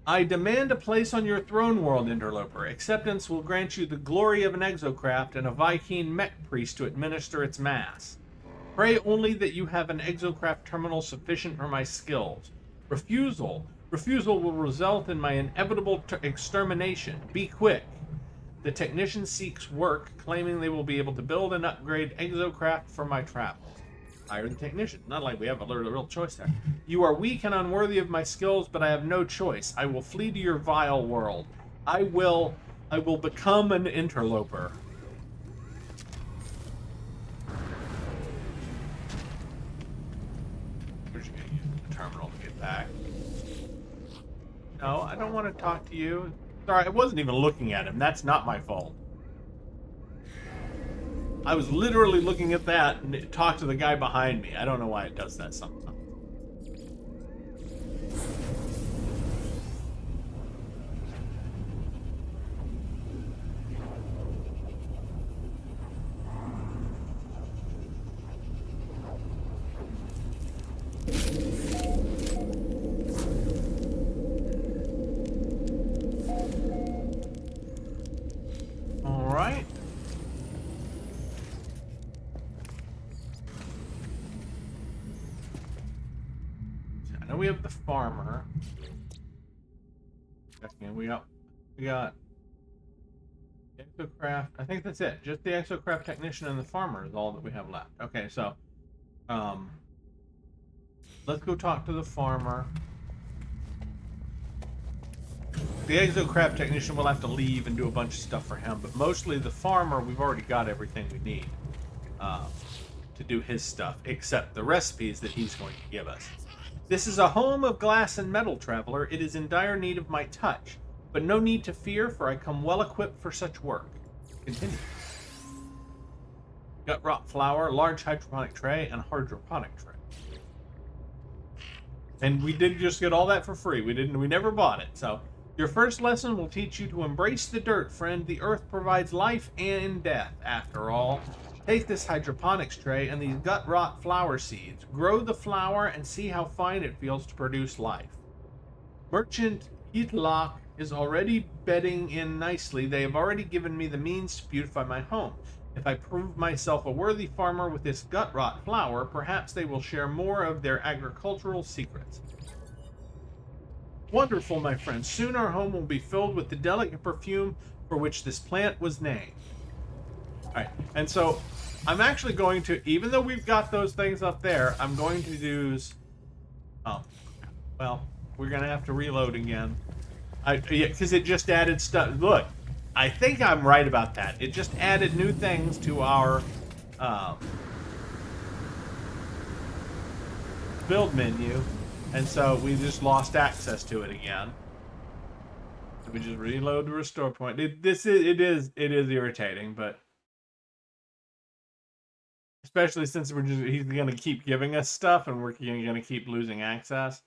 I demand a place on your throne world, interloper. Acceptance will grant you the glory of an exocraft and a Viking mech priest to administer its mass. Pray only that you have an exocraft terminal sufficient for my skills. Refusal will result in my inevitable extermination. Be quick. The technician seeks work, claiming they will be able to build and upgrade exocraft for my travels. Hire the technician. Not like we have a real choice there. You are weak and unworthy of my skills, but I have no choice. I will flee to your vile world. I will become an interloper. We're just gonna use the terminal to get back. No, I don't want to talk to you. Sorry, I wasn't even looking at him. That's not my fault. I was literally looking at that and talked to the guy behind me. I don't know why it does that sometimes. All right. I know we have the farmer. Checking. We got exocraft. I think that's it. Just the exocraft technician and the farmer is all that we have left. Okay, so let's go talk to the farmer. The exocraft technician will have to leave and do a bunch of stuff for him, but mostly the farmer, we've already got everything we need to do his stuff, except the recipes that he's going to give us. This is a home of glass and metal, traveler. It is in dire need of my touch, but no need to fear, for I come well equipped for such work. Continue. Gut rot flour, large hydroponic tray, and hydroponic tray. And we did just get all that for free. We never bought it. So your first lesson will teach you to embrace the dirt, friend. The earth provides life and death, after all. Take this hydroponics tray and these gut rot flower seeds. Grow the flower and see how fine it feels to produce life. Merchant Hitlock is already bedding in nicely. They have already given me the means to beautify my home. If I prove myself a worthy farmer with this gut rot flower, perhaps they will share more of their agricultural secrets. Wonderful, my friend. Soon our home will be filled with the delicate perfume for which this plant was named. Alright, and so I'm actually going to, even though we've got those things up there, I'm going to use... Oh, well, we're going to have to reload again. Yeah, because it just added stuff. Look, I think I'm right about that. It just added new things to our build menu, and so we just lost access to it again. So we just reload the restore point. It is irritating, but especially since he's gonna keep giving us stuff, and we're gonna keep losing access.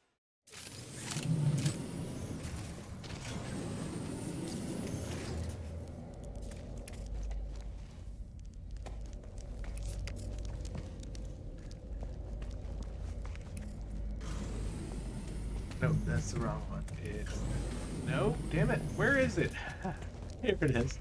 Nope, that's the wrong one. No, damn it. Where is it? Here it is.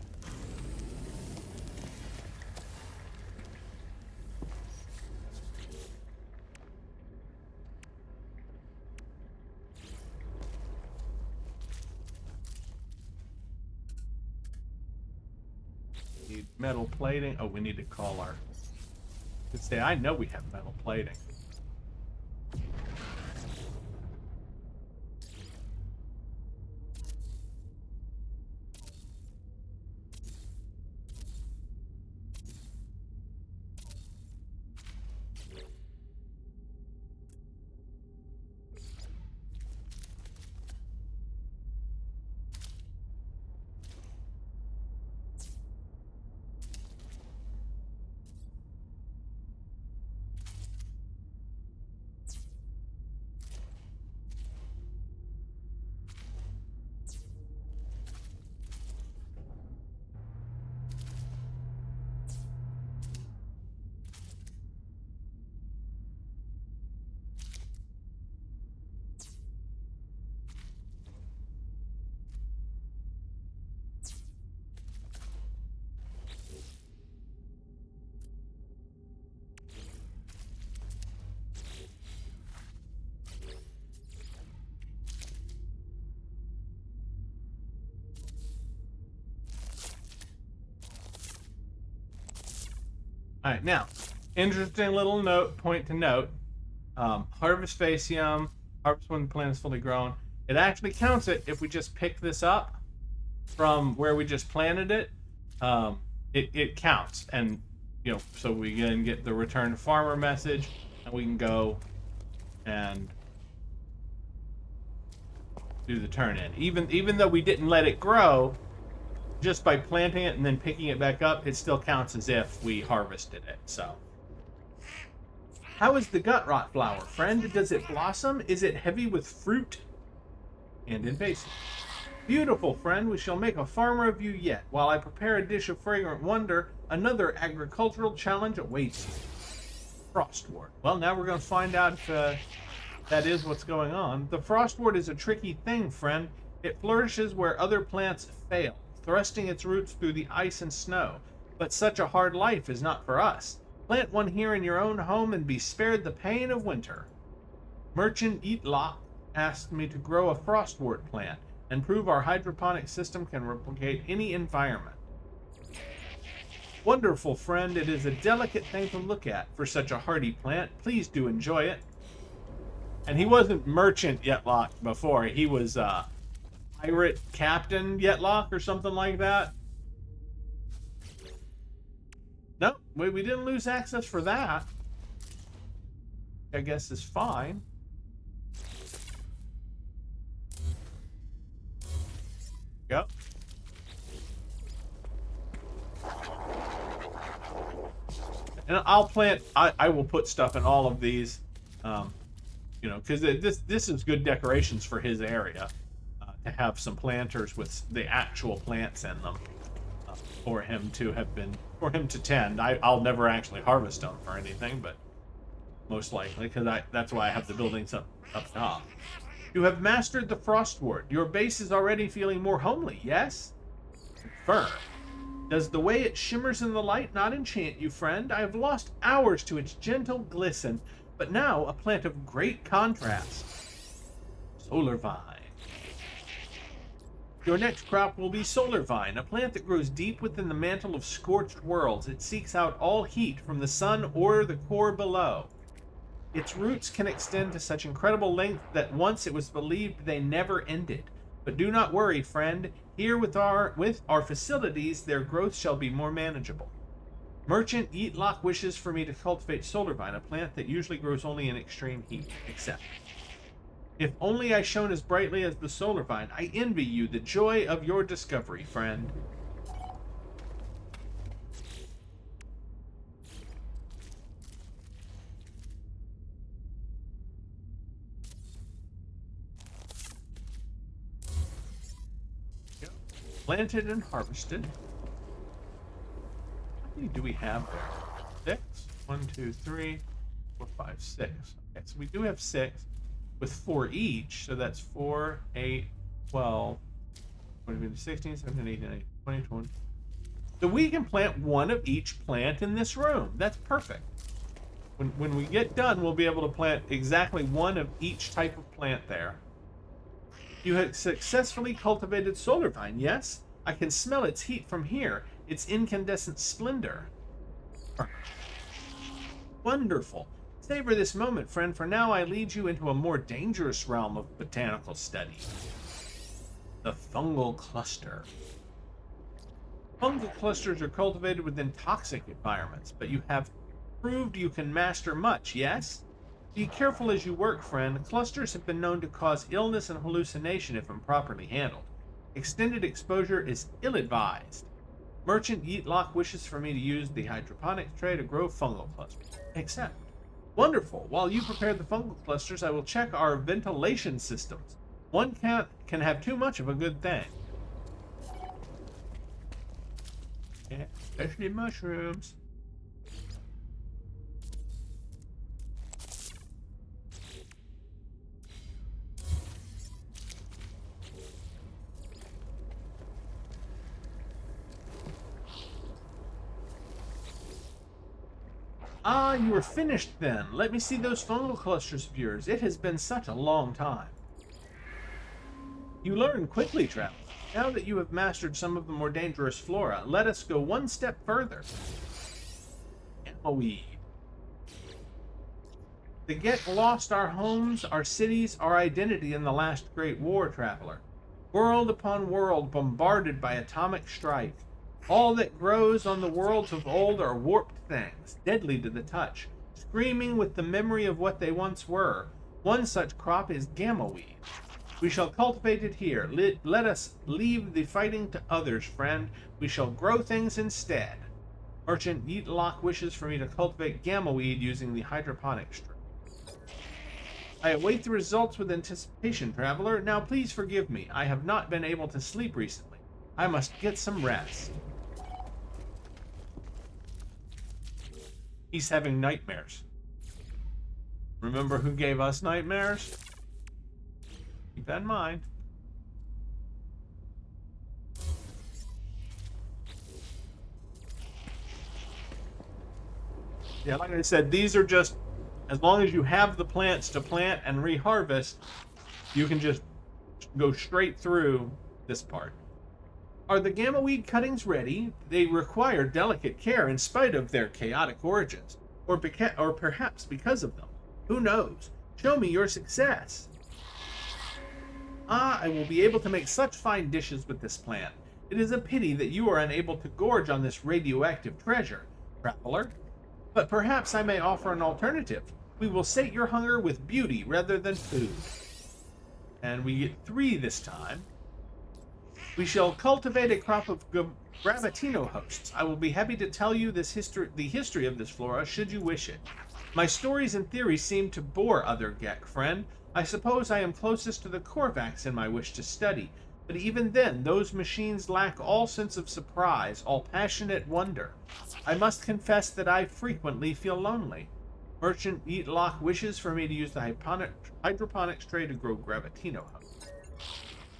Need metal plating. Oh, we need to call our... Let's say, I know we have metal plating. All right, now, interesting little point to note. Harvest Facium, harvest when the plant is fully grown. It actually counts it if we just pick this up from where we just planted it. It counts, and so we can get the return to farmer message, and we can go and do the turn in. Even though we didn't let it grow, just by planting it and then picking it back up, it still counts as if we harvested it. So, how is the gut rot flower, friend? Does it blossom? Is it heavy with fruit and invasive? Beautiful, friend. We shall make a farmer of you yet. While I prepare a dish of fragrant wonder, another agricultural challenge awaits you. Frostwort. Well, now we're going to find out if that is what's going on. The frostwort is a tricky thing, friend. It flourishes where other plants fail, thrusting its roots through the ice and snow. But such a hard life is not for us. Plant one here in your own home and be spared the pain of winter. Merchant Outlaw asked me to grow a frostwort plant and prove our hydroponic system can replicate any environment. Wonderful, friend. It is a delicate thing to look at for such a hardy plant. Please do enjoy it. And he wasn't Merchant Yetlock before. He was Pirate Captain Yetlock or something like that. No, we didn't lose access for that. I guess is fine. Go. And I'll plant. I will put stuff in all of these, because this is good decorations for his area, to have some planters with the actual plants in them, for him to tend. I'll never actually harvest them for anything, but most likely because that's why I have the buildings up top. You have mastered the frostwort. Your base is already feeling more homely, yes? Confirm. Does the way it shimmers in the light not enchant you, friend? I have lost hours to its gentle glisten, but now a plant of great contrast. Solar vine. Your next crop will be solar vine, a plant that grows deep within the mantle of scorched worlds. It seeks out all heat from the sun or the core below. Its roots can extend to such incredible length that once it was believed they never ended. But do not worry, friend. Here with our facilities, their growth shall be more manageable. Merchant Yeatlock wishes for me to cultivate solar vine, a plant that usually grows only in extreme heat. Except, if only I shone as brightly as the solar vine. I envy you the joy of your discovery, friend. Planted and harvested. How many do we have there? 6? 1, 2, 3, 4, 5, 6. Okay, so we do have 6 with 4 each. So that's 4, 8, 12, 16, 17, 18, 19, 20, 20. So we can plant one of each plant in this room. That's perfect. When we get done, we'll be able to plant exactly one of each type of plant there. You have successfully cultivated solar vine, yes? I can smell its heat from here, its incandescent splendor. Wonderful. Savor this moment, friend, for now I lead you into a more dangerous realm of botanical study. The fungal cluster. Fungal clusters are cultivated within toxic environments, but you have proved you can master much, yes? Be careful as you work, friend. Clusters have been known to cause illness and hallucination if improperly handled. Extended exposure is ill-advised. Merchant Yeatlock wishes for me to use the hydroponics tray to grow fungal clusters. Accept. Wonderful. While you prepare the fungal clusters, I will check our ventilation systems. One can have too much of a good thing. Yeah, especially mushrooms. Ah, you are finished then. Let me see those fungal clusters of yours. It has been such a long time. You learn quickly, traveler. Now that you have mastered some of the more dangerous flora, let us go one step further. Yeah. Weed. The Get lost our homes, our cities, our identity in the last great war, traveler. World upon world bombarded by atomic strife. All that grows on the worlds of old are warped things, deadly to the touch, screaming with the memory of what they once were. One such crop is gamma weed. We shall cultivate it here. Let us leave the fighting to others, friend. We shall grow things instead. Merchant Yeetlock wishes for me to cultivate gamma weed using the hydroponic strain. I await the results with anticipation, traveler. Now please forgive me. I have not been able to sleep recently. I must get some rest. He's having nightmares. Remember who gave us nightmares? Keep that in mind. Yeah, like I said, these are just, as long as you have the plants to plant and reharvest, you can just go straight through this part. Are the gamma weed cuttings ready? They require delicate care in spite of their chaotic origins, or perhaps because of them. Who knows? Show me your success. Ah, I will be able to make such fine dishes with this plant. It is a pity that you are unable to gorge on this radioactive treasure, traveler. But perhaps I may offer an alternative. We will sate your hunger with beauty rather than food. And we get 3 this time. We shall cultivate a crop of Gravitino hosts. I will be happy to tell you the history of this flora, should you wish it. My stories and theories seem to bore other Gek, friend. I suppose I am closest to the Korvax in my wish to study, but even then, those machines lack all sense of surprise, all passionate wonder. I must confess that I frequently feel lonely. Merchant Yeetlock wishes for me to use the hydroponics tray to grow Gravitino hosts.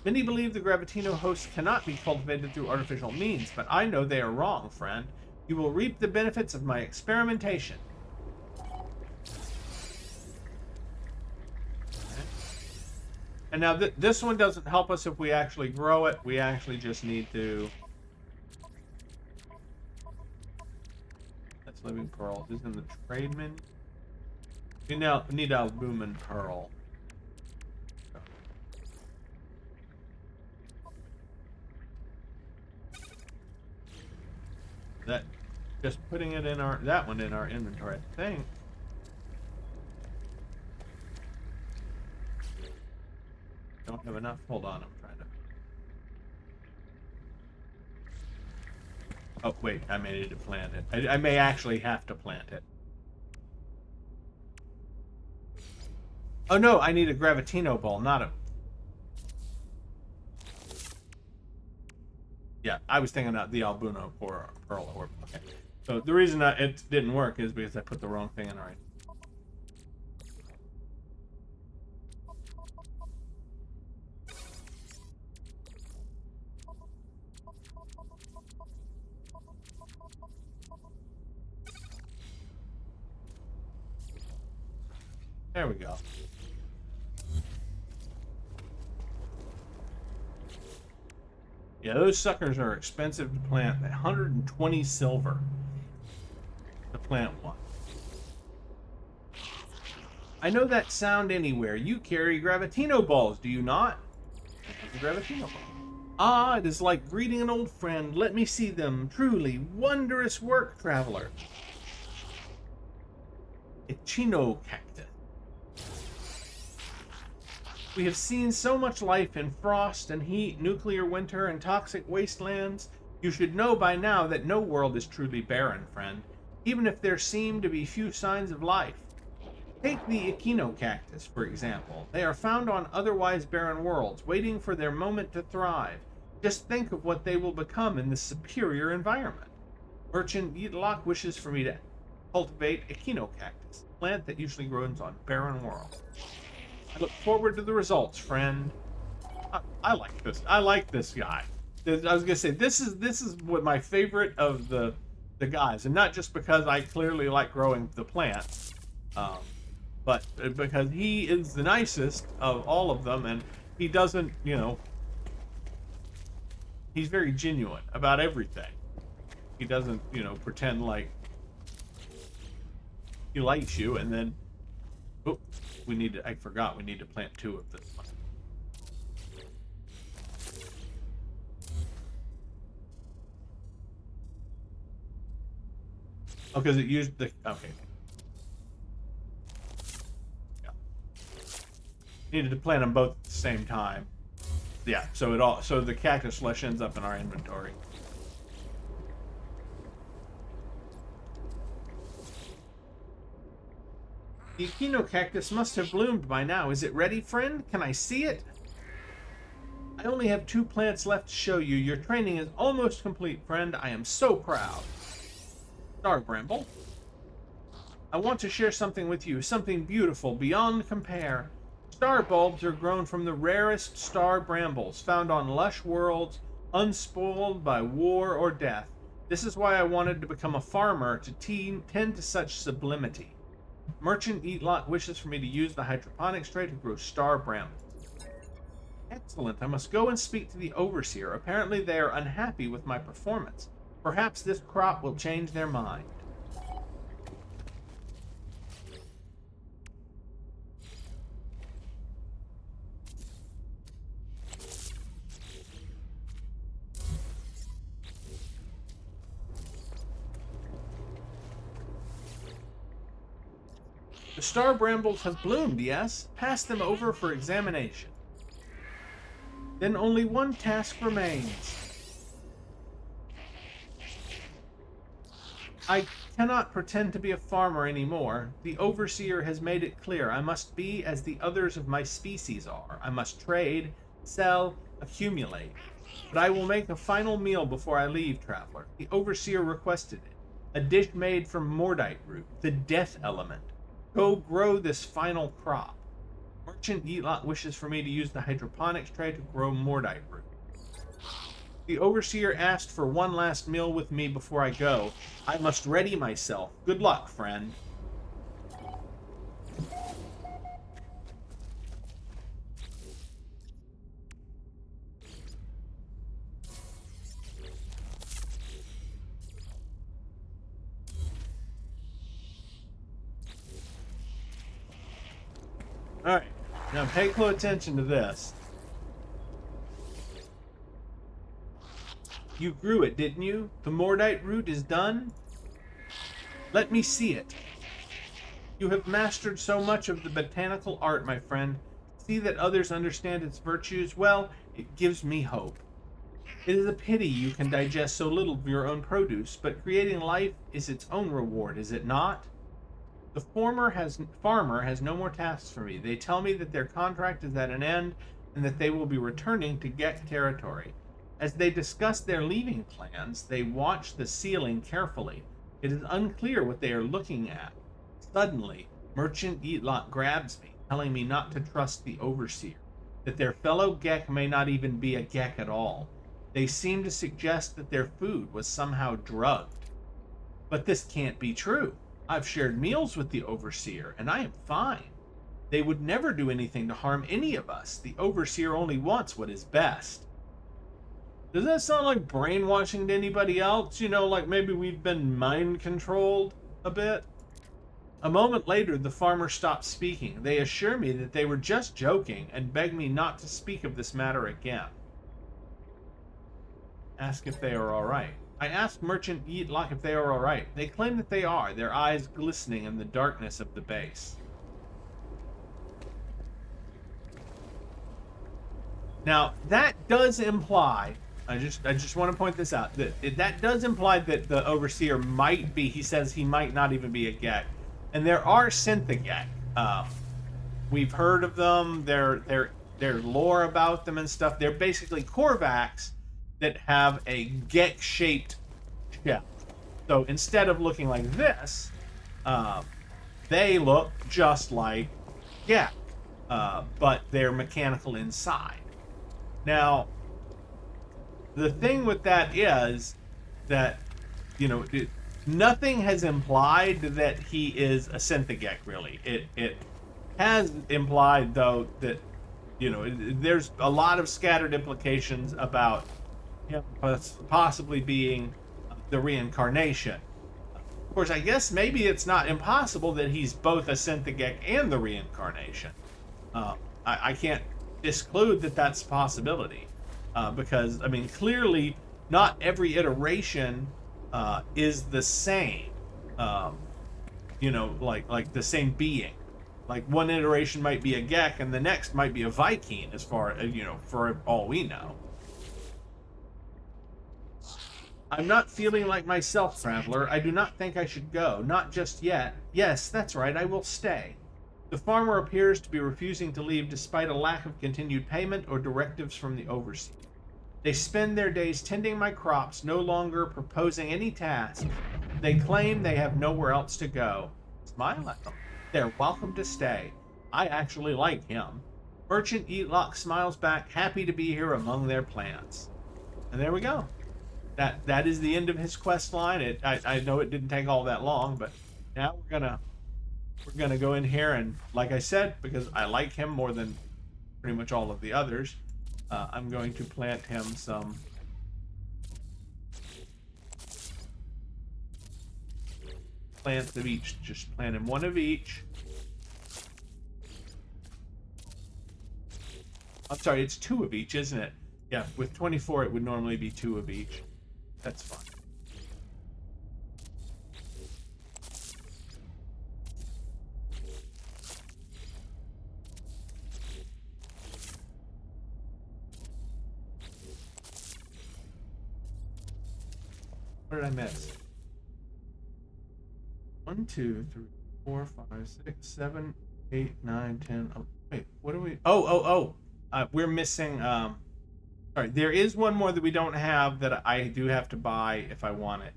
Many believe the Gravitino hosts cannot be cultivated through artificial means, but I know they are wrong, friend. You will reap the benefits of my experimentation. And now this one doesn't help us if we actually grow it. We actually just need to... That's living pearls. This is in the trade menu. We now need albumin pearl. That just putting it in that one in our inventory, I think. Don't have enough. Hold on, I'm trying to. Oh wait, I may need to plant it. I may actually have to plant it. Oh no, I need a Gravitino ball, not a. Yeah, I was thinking about the Albuno or Pearl Orb. Okay. So the reason it didn't work is because I put the wrong thing in our. There we go. Yeah, those suckers are expensive to plant. 120 silver to plant one. I know that sound anywhere. You carry Gravitino balls, do you not? Gravitino ball. Ah, it is like greeting an old friend. Let me see them. Truly wondrous work, traveler. Echino cactus. We have seen so much life in frost and heat, nuclear winter, and toxic wastelands. You should know by now that no world is truly barren, friend, even if there seem to be few signs of life. Take the echinocactus, for example. They are found on otherwise barren worlds, waiting for their moment to thrive. Just think of what they will become in this superior environment. Merchant Yeetlock wishes for me to cultivate echinocactus, a plant that usually grows on barren worlds. I look forward to the results, friend. I like this. I like this guy. I was gonna say this is what my favorite of the guys, and not just because I clearly like growing the plants, but because he is the nicest of all of them, and he doesn't, he's very genuine about everything. He doesn't, pretend like he likes you, and then, oh, I forgot we need to plant 2 of this one. Oh, because it used the, okay. Yeah. Needed to plant them both at the same time. Yeah, so the cactus flesh ends up in our inventory. The echinocactus must have bloomed by now. Is it ready, friend? Can I see it? I only have 2 plants left to show you. Your training is almost complete, friend. I am so proud. Star Bramble. I want to share something with you, something beautiful beyond compare. Star bulbs are grown from the rarest star brambles found on lush worlds, unspoiled by war or death. This is why I wanted to become a farmer, to tend to such sublimity. Merchant Eatlot wishes for me to use the hydroponics tray to grow star brambles. Excellent. I must go and speak to the overseer. Apparently they are unhappy with my performance. Perhaps this crop will change their mind. The star brambles have bloomed, yes? Pass them over for examination. Then only one task remains. I cannot pretend to be a farmer anymore. The overseer has made it clear I must be as the others of my species are. I must trade, sell, accumulate. But I will make a final meal before I leave, traveler. The overseer requested it. A dish made from mordite root, the death element. Go grow this final crop. Merchant Eatlot wishes for me to use the hydroponics tray to grow mordite root. The overseer asked for one last meal with me before I go. I must ready myself. Good luck, friend. Alright, now pay close attention to this. You grew it, didn't you? The mordite root is done? Let me see it. You have mastered so much of the botanical art, my friend. See that others understand its virtues? Well, it gives me hope. It is a pity you can digest so little of your own produce, but creating life is its own reward, is it not? The farmer has no more tasks for me. They tell me that their contract is at an end and that they will be returning to Gek territory. As they discuss their leaving plans, they watch the ceiling carefully. It is unclear what they are looking at. Suddenly, Merchant Eatlot grabs me, telling me not to trust the overseer, that their fellow Gek may not even be a Gek at all. They seem to suggest that their food was somehow drugged. But this can't be true. I've shared meals with the overseer, and I am fine. They would never do anything to harm any of us. The overseer only wants what is best. Does that sound like brainwashing to anybody else? You know, like maybe we've been mind controlled a bit? A moment later, the farmer stopped speaking. They assure me that they were just joking and beg me not to speak of this matter again. Ask if they are all right. I asked Merchant Eatlot if they are all right. They claim that they are, their eyes glistening in the darkness of the base. Now, that does imply, I just want to point this out, that does imply that the overseer might be, he says he might not even be a Gek. And there are Synthagek. We've heard of them, their lore about them and stuff. They're basically Korvax that have a Gek-shaped shell. So instead of looking like this, they look just like Gek, but they're mechanical inside. Now, the thing with that is that, you know, nothing has implied that he is a Synthagek, really. It has implied, though, that, you know, there's a lot of scattered implications about him possibly being the reincarnation Of course, I guess maybe it's not impossible that he's both a Synthagek and the reincarnation. Uh, I can't disclude that that's a possibility. Because, I mean, clearly not every iteration is the same. Um, like the same being. Like one iteration might be a Gek and the next might be a Viking, as far as, for all we know. I'm not feeling like myself, Traveler. I do not think I should go. Not just yet. Yes, that's right, I will stay. The farmer appears to be refusing to leave despite a lack of continued payment or directives from the overseer. They spend their days tending my crops, no longer proposing any task. They claim they have nowhere else to go. Smile at them. They're welcome to stay. I actually like him. Merchant Eatlock smiles back, happy to be here among their plants. And there we go. That is the end of his quest line. I know it didn't take all that long, but now we're gonna go in here and, like I said, because I like him more than pretty much all of the others, I'm going to plant him some plants of each. Just plant him one of each. I'm sorry, it's two of each, isn't it? Yeah, with 24 it would normally be two of each. That's fine. What did I miss? 1, 2, 3, 4, 5, 6, 7, 8, 9, 10. Oh, wait, what are we? We're missing. Sorry, there is one more that we don't have that I do have to buy if I want it.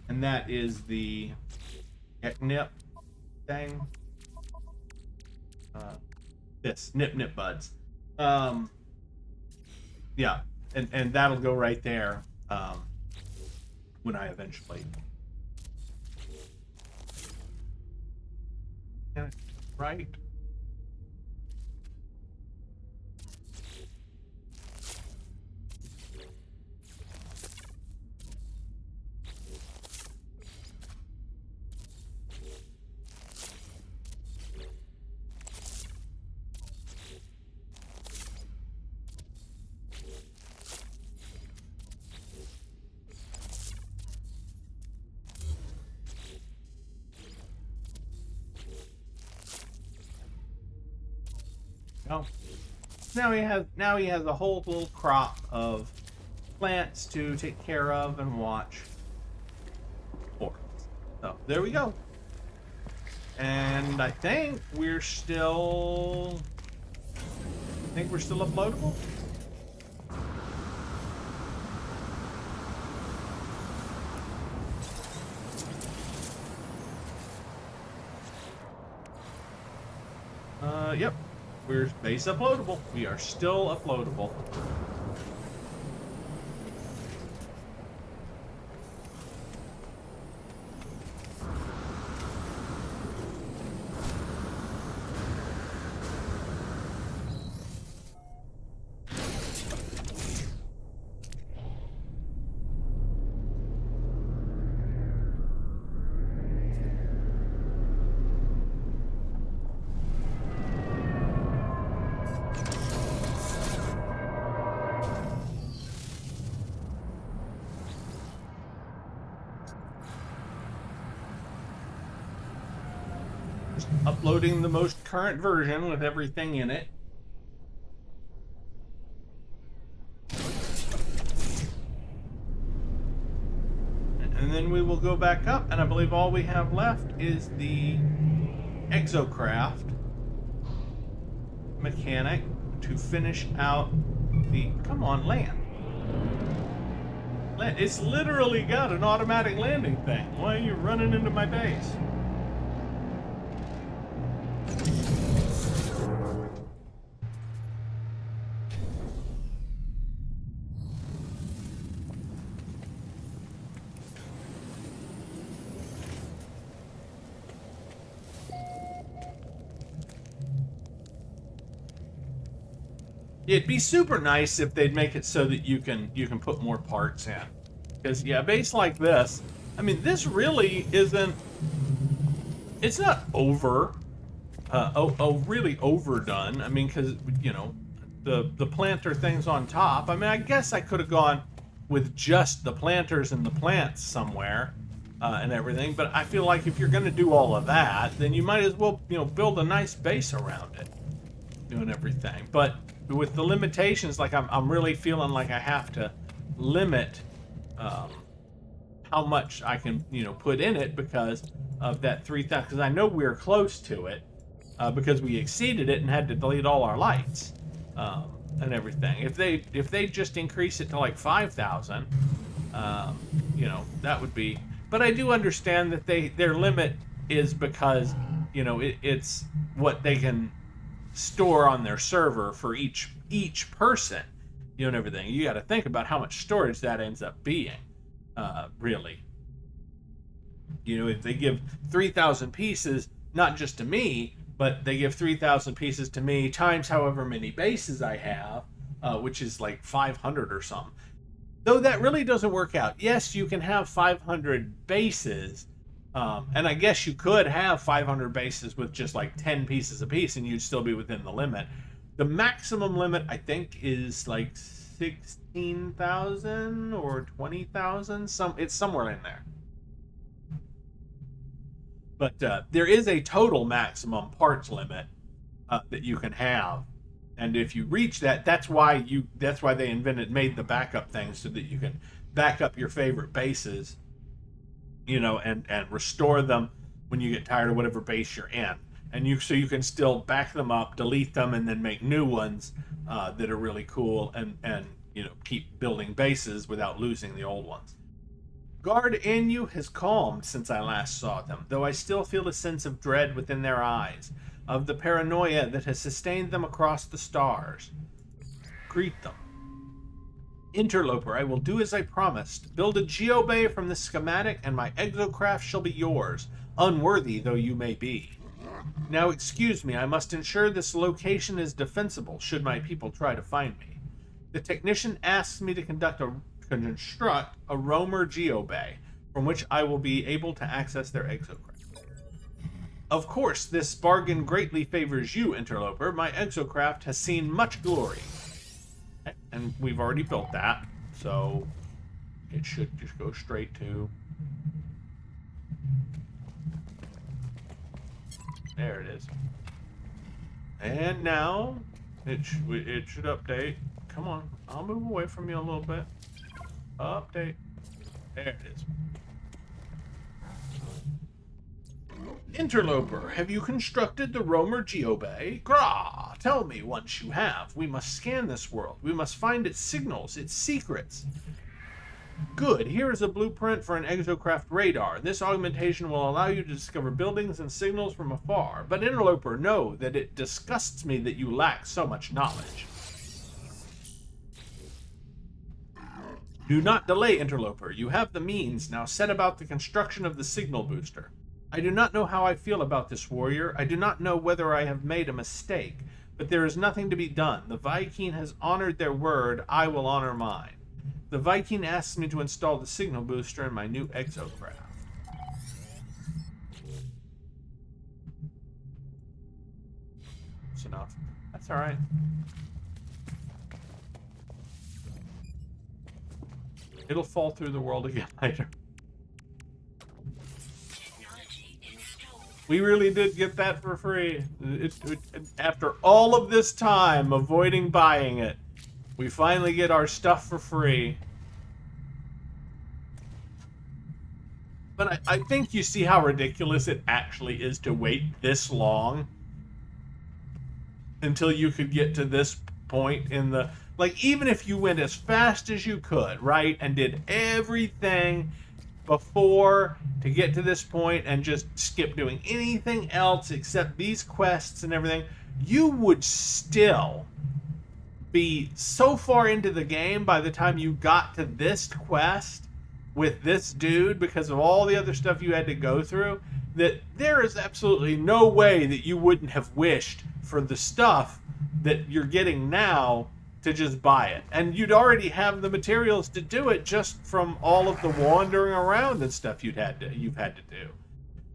And that is the Nip thing. This Nip Buds. Yeah, and that'll go right there. When I eventually. Right. No. Now he has a whole little crop of plants to take care of and watch for. So there we go. And I think we're still uploadable. Yep. We're base uploadable. We are still uploadable. Uploading the most current version with everything in it. And then we will go back up, and I believe all we have left is the exocraft mechanic to finish out the... Come on, land. It's literally got an automatic landing thing. Why are you running into my base? It'd be super nice if they'd make it so that you can put more parts in. Because yeah, a base like this, I mean, this really isn't. It's not really overdone. I mean, because the planter things on top. I mean, I guess I could have gone with just the planters and the plants somewhere and everything. But I feel like if you're going to do all of that, then you might as well build a nice base around it, doing everything. But with the limitations, like I'm really feeling like I have to limit how much I can put in it because of that 3,000. Because I know we're close to it because we exceeded it and had to delete all our lights and everything. If they just increase it to like 5,000, that would be. But I do understand that their limit is because it's what they can store on their server for each person, and everything. You got to think about how much storage that ends up being, really. If they give 3,000 pieces, not just to me, but they give 3,000 pieces to me times however many bases I have, which is like 500 or something. Though that really doesn't work out. Yes, you can have 500 bases, and I guess you could have 500 bases with just like 10 pieces apiece, and you'd still be within the limit. The maximum limit, I think, is like 16,000 or 20,000. It's somewhere in there. But there is a total maximum parts limit that you can have, and if you reach that, that's why they made the backup thing so that you can back up your favorite bases, and restore them when you get tired of whatever base you're in, and so you can still back them up, delete them, and then make new ones that are really cool, and keep building bases without losing the old ones. Guard in you has calmed since I last saw them, though I still feel a sense of dread within their eyes, of the paranoia that has sustained them across the stars. Greet them. Interloper, I will do as I promised. Build a geobay from the schematic, and my exocraft shall be yours, unworthy though you may be. Now excuse me, I must ensure this location is defensible, should my people try to find me. The technician asks me to construct a roamer geobay, from which I will be able to access their exocraft. Of course, this bargain greatly favors you, Interloper. My exocraft has seen much glory. And we've already built that, so it should just go straight to... There it is. And now, it should update. Come on, I'll move away from you a little bit. Update. There it is. Interloper, have you constructed the roamer geobay? Gra! Tell me once you have. We must scan this world. We must find its signals, its secrets. Good. Here is a blueprint for an exocraft radar. This augmentation will allow you to discover buildings and signals from afar. But Interloper, know that it disgusts me that you lack so much knowledge. Do not delay, Interloper. You have the means. Now set about the construction of the signal booster. I do not know how I feel about this, warrior. I do not know whether I have made a mistake, but there is nothing to be done. The Viking has honored their word. I will honor mine. The Viking asks me to install the signal booster in my new exocraft. That's enough. That's all right. It'll fall through the world again later. We really did get that for free. After all of this time avoiding buying it, we finally get our stuff for free. But I think you see how ridiculous it actually is to wait this long until you could get to this point in the... Like, even if you went as fast as you could, right, and did everything before to get to this point and just skip doing anything else except these quests and everything, you would still be so far into the game by the time you got to this quest with this dude, because of all the other stuff you had to go through, that there is absolutely no way that you wouldn't have wished for the stuff that you're getting now to just buy it. And you'd already have the materials to do it just from all of the wandering around and stuff you've had to do.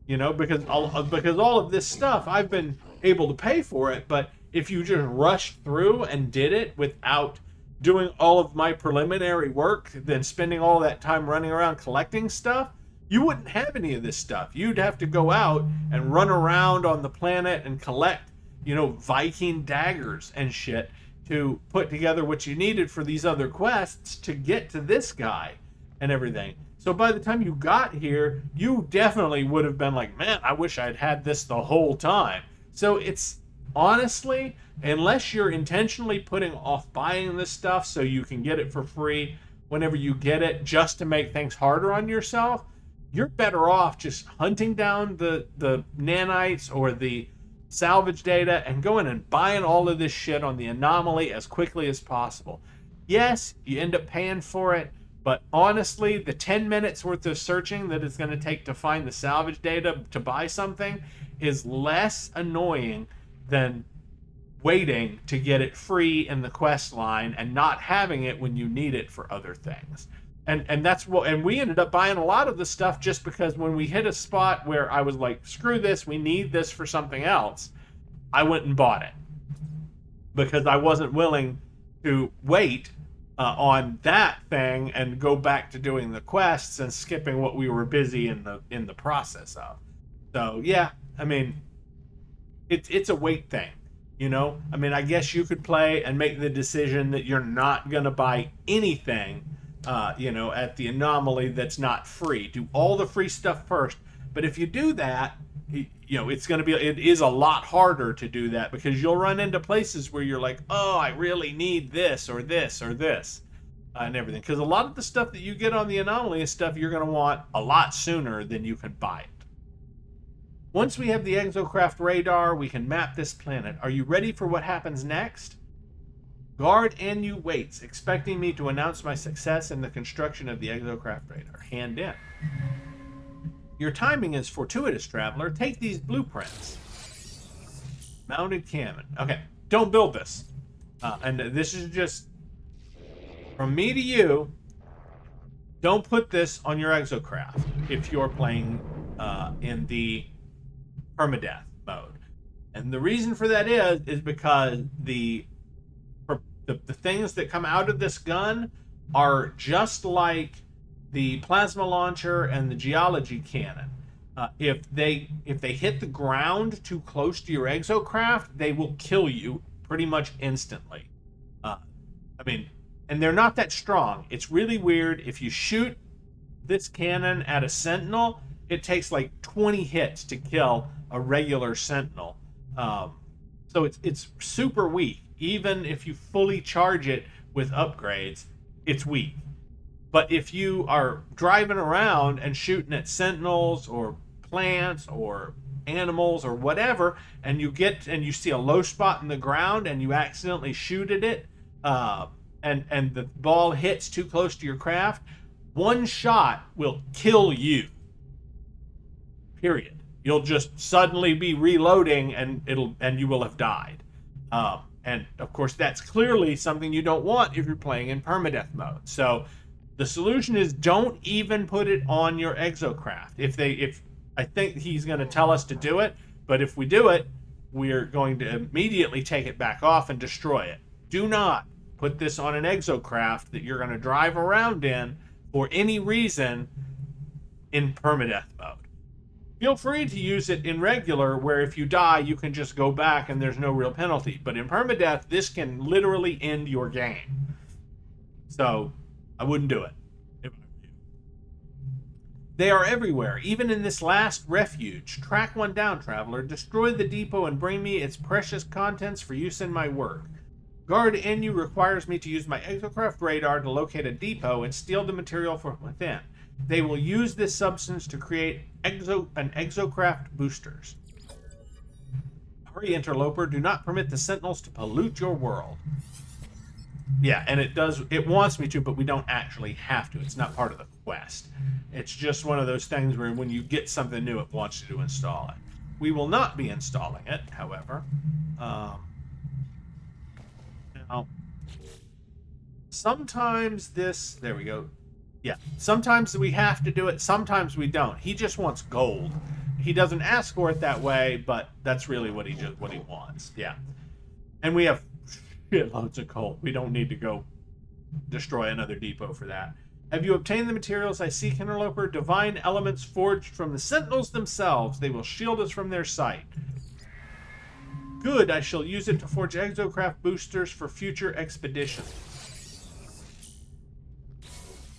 You know, because all of this stuff I've been able to pay for it, but if you just rushed through and did it without doing all of my preliminary work, then spending all that time running around collecting stuff, you wouldn't have any of this stuff. You'd have to go out and run around on the planet and collect, you know, Viking daggers and shit to put together what you needed for these other quests to get to this guy and everything. So by the time you got here, you definitely would have been like, man, I wish I'd had this the whole time. So it's honestly, unless you're intentionally putting off buying this stuff so you can get it for free whenever you get it just to make things harder on yourself, you're better off just hunting down the nanites or the salvage data and going and buying all of this shit on the Anomaly as quickly as possible. Yes, you end up paying for it, but honestly, the 10 minutes worth of searching that it's going to take to find the salvage data to buy something is less annoying than waiting to get it free in the quest line and not having it when you need it for other things. And that's what, and we ended up buying a lot of the stuff just because when we hit a spot where I was like, screw this, we need this for something else, I went and bought it because I wasn't willing to wait on that thing and go back to doing the quests and skipping what we were busy in the process of. So yeah, I mean, it's a weight thing, you know. I mean, I guess you could play and make the decision that you're not gonna buy anything, you know, at the Anomaly that's not free. Do all the free stuff first. But if you do that, you know, it is a lot harder to do that because you'll run into places where you're like, oh, I really need this or this or this and everything. Because a lot of the stuff that you get on the Anomaly is stuff you're going to want a lot sooner than you can buy it. Once we have the Exocraft radar, we can map this planet. Are you ready for what happens next? Guard Anu waits, expecting me to announce my success in the construction of the Exocraft radar. Hand in. Your timing is fortuitous, traveler. Take these blueprints. Mounted cannon. Okay, don't build this. And this is just from me to you. Don't put this on your Exocraft if you're playing in the Permadeath mode. And the reason for that is because the things that come out of this gun are just like the plasma launcher and the geology cannon. If they hit the ground too close to your Exocraft, they will kill you pretty much instantly. I mean, and they're not that strong. It's really weird. If you shoot this cannon at a sentinel, it takes like 20 hits to kill a regular sentinel. So it's super weak. Even if you fully charge it with upgrades, it's weak. But if you are driving around and shooting at sentinels or plants or animals or whatever, and you see a low spot in the ground and you accidentally shoot at it, and the ball hits too close to your craft, one shot will kill you. Period. You'll just suddenly be reloading and you will have died. And of course, that's clearly something you don't want if you're playing in permadeath mode. So the solution is don't even put it on your Exocraft. If I think he's going to tell us to do it, but if we do it, we're going to immediately take it back off and destroy it. Do not put this on an Exocraft that you're going to drive around in for any reason in permadeath mode. Feel free to use it in regular, where if you die, you can just go back and there's no real penalty. But in permadeath, this can literally end your game. So I wouldn't do it. They are everywhere, even in this last refuge. Track one down, traveler. Destroy the depot and bring me its precious contents for use in my work. Guard Inu requires me to use my Exocraft radar to locate a depot and steal the material from within. They will use this substance to create Exocraft boosters. Hurry, interloper. Do not permit the sentinels to pollute your world. Yeah, and it wants me to, but we don't actually have to. It's not part of the quest. It's just one of those things where when you get something new, it wants you to install it. We will not be installing it, however. Now, sometimes this, there we go. Yeah, sometimes we have to do it, sometimes we don't. He just wants gold. He doesn't ask for it that way, but that's really what he wants. Yeah. And we have shitloads of coal. We don't need to go destroy another depot for that. Have you obtained the materials I seek, Interloper? Divine elements forged from the Sentinels themselves. They will shield us from their sight. Good, I shall use it to forge exocraft boosters for future expeditions.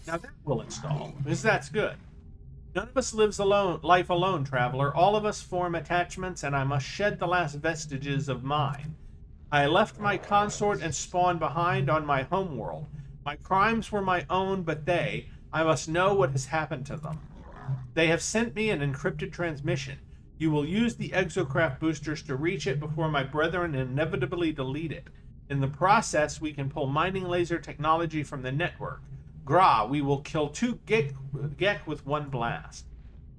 Now that will install, because that's good. None of us lives alone, life alone, traveler. All of us form attachments, and I must shed the last vestiges of mine. I left my consort and spawn behind on my homeworld. My crimes were my own, but I must know what has happened to them. They have sent me an encrypted transmission. You will use the exocraft boosters to reach it before my brethren inevitably delete it. In the process, we can pull mining laser technology from the network. Gra, we will kill 2 Gek with 1 blast.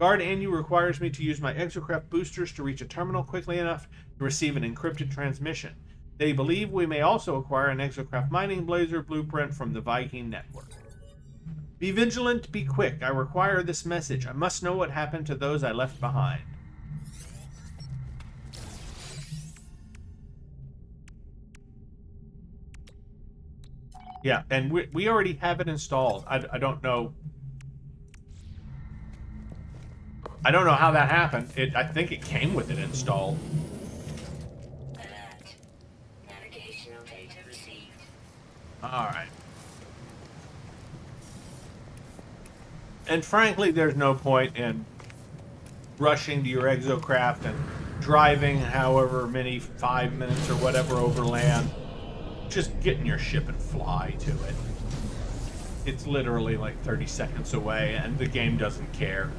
Guard Anu requires me to use my exocraft boosters to reach a terminal quickly enough to receive an encrypted transmission. They believe we may also acquire an exocraft mining blazer blueprint from the Viking network. Be vigilant, be quick. I require this message. I must know what happened to those I left behind. Yeah, and we already have it installed. I don't know. I don't know how that happened. I think it came with it installed. Alert. Navigational data received. All right. And frankly, there's no point in rushing to your exocraft and driving however many 5 minutes or whatever overland. Just get in your ship and fly to it. It's literally like 30 seconds away, and the game doesn't care.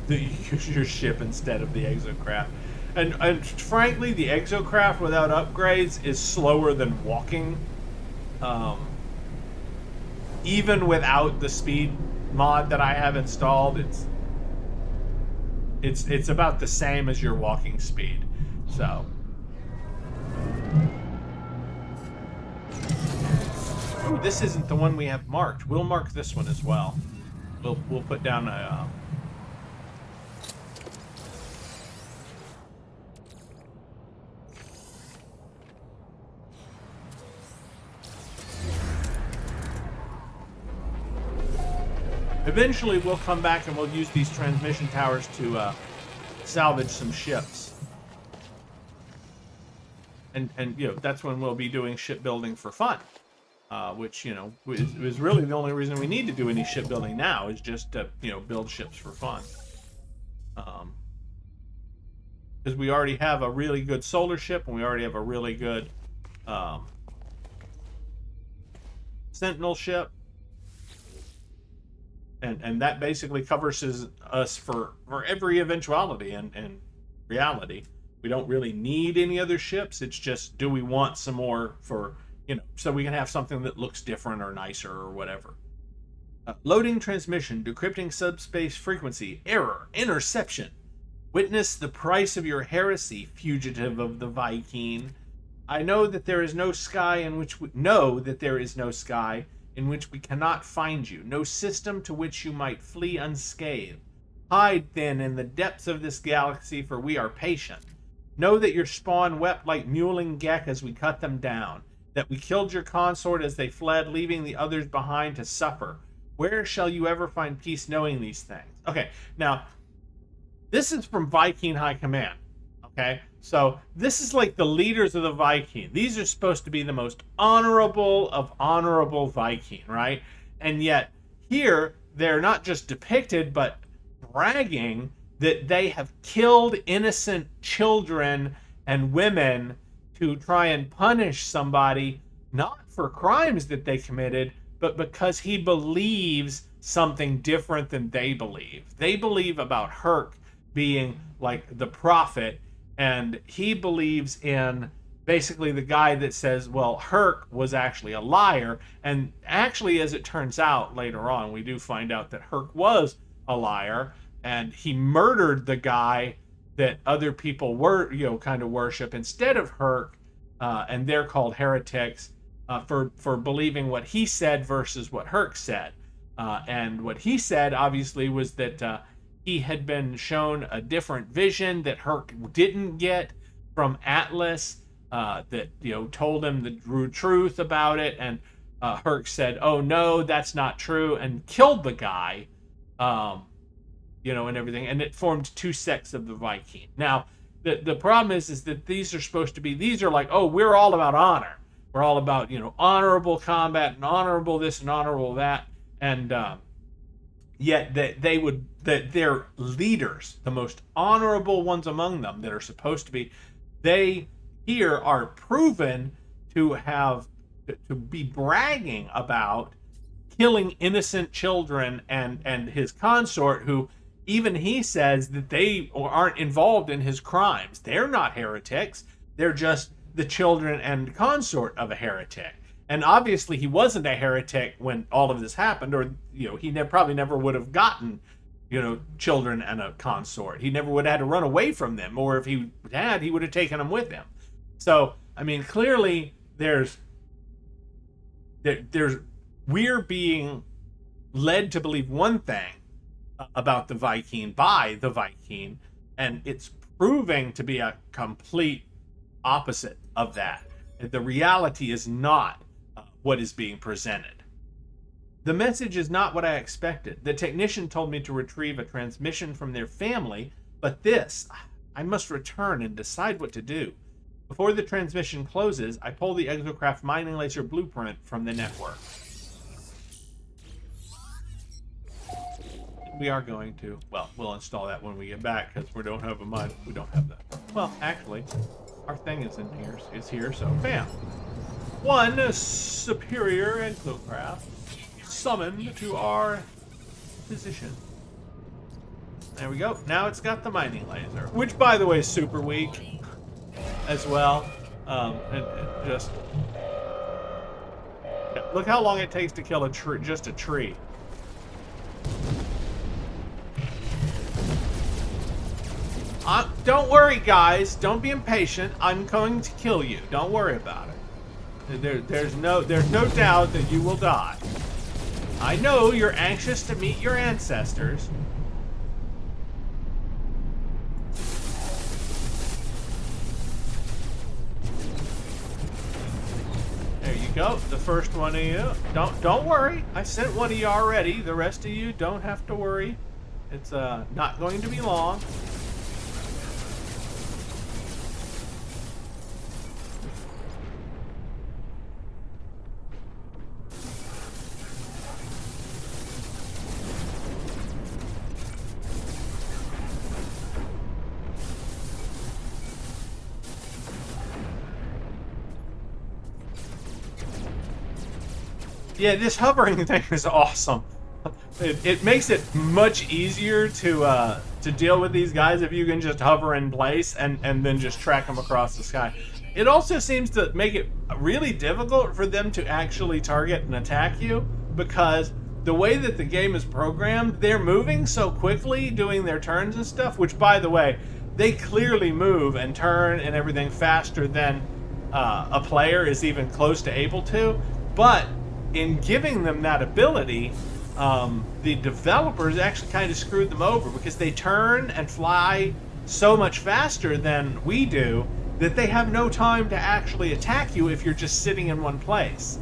You use your ship instead of the exocraft. And frankly, the exocraft without upgrades is slower than walking. Even without the speed mod that I have installed, it's about the same as your walking speed. So. Ooh, this isn't the one we have marked. We'll mark this one as well. We'll put down a. Eventually, we'll come back and we'll use these transmission towers to salvage some ships. And you know, that's when we'll be doing shipbuilding for fun. Which, you know, is really the only reason we need to do any shipbuilding now, is just to, you know, build ships for fun. Because we already have a really good solar ship, and we already have a really good Sentinel ship. And that basically covers us for every eventuality and reality. We don't really need any other ships. It's just, do we want some more for, you know, so we can have something that looks different or nicer or whatever. Loading transmission, decrypting subspace frequency, error, interception. Witness the price of your heresy, fugitive of the Viking. I know that there is no sky in which we cannot find you, no system to which you might flee unscathed. Hide then in the depths of this galaxy, for we are patient. Know that your spawn wept like mewling Gek as we cut them down, that we killed your consort as they fled, leaving the others behind to suffer. Where shall you ever find peace knowing these things? Okay, now, this is from Viking High Command, okay? So, this is like the leaders of the Viking. These are supposed to be the most honorable of honorable Viking, right? And yet, here, they're not just depicted, but bragging that they have killed innocent children and women to try and punish somebody, not for crimes that they committed, but because he believes something different than they believe. They believe about Herc being like the prophet, and he believes in basically the guy that says, well, Herc was actually a liar. And actually, as it turns out later on, we do find out that Herc was a liar, and he murdered the guy that other people were, you know, kind of worship instead of Herc, and they're called heretics. for believing what he said versus what Herc said. And what he said, obviously, was that he had been shown a different vision that Herc didn't get from Atlas, that, told him the truth about it. And Herc said, "Oh no, that's not true," and killed the guy, and everything. And it formed two sects of the Viking. Now, the problem is that these are like, oh, we're all about honor. We're all about, honorable combat and honorable this and honorable that. And yet that their leaders, the most honorable ones among them that are supposed to be, they here are proven to be bragging about killing innocent children and his consort, who even he says that they aren't involved in his crimes. They're not heretics. They're just the children and consort of a heretic. And obviously he wasn't a heretic when all of this happened, or he probably never would have gotten children and a consort. He never would have had to run away from them, or if he had, he would have taken them with him. So I mean, clearly we're being led to believe one thing about the Viking by the Viking, and it's proving to be a complete opposite of that. The reality is not what is being presented. The message is not what I expected. The technician told me to retrieve a transmission from their family, but I must return and decide what to do. Before the transmission closes, I pull the exocraft mining laser blueprint from the network. We are going to, we'll install that when we get back, because we don't have that. Well, actually, our thing is here, so bam. One superior exocraft summoned to our position. There we go. Now it's got the mining laser, which, by the way, is super weak as well. And just look how long it takes to kill just a tree. Don't worry, guys. Don't be impatient. I'm going to kill you. Don't worry about it. There's no doubt that you will die. I know you're anxious to meet your ancestors. There you go. The first one of you. Don't worry. I sent one of you already. The rest of you don't have to worry. It's not going to be long. Yeah, this hovering thing is awesome. It makes it much easier to deal with these guys if you can just hover in place and then just track them across the sky. It also seems to make it really difficult for them to actually target and attack you, because the way that the game is programmed, they're moving so quickly doing their turns and stuff, which, by the way, they clearly move and turn and everything faster than a player is even close to able to. But in giving them that ability, the developers actually kind of screwed them over, because they turn and fly so much faster than we do that they have no time to actually attack you if you're just sitting in one place.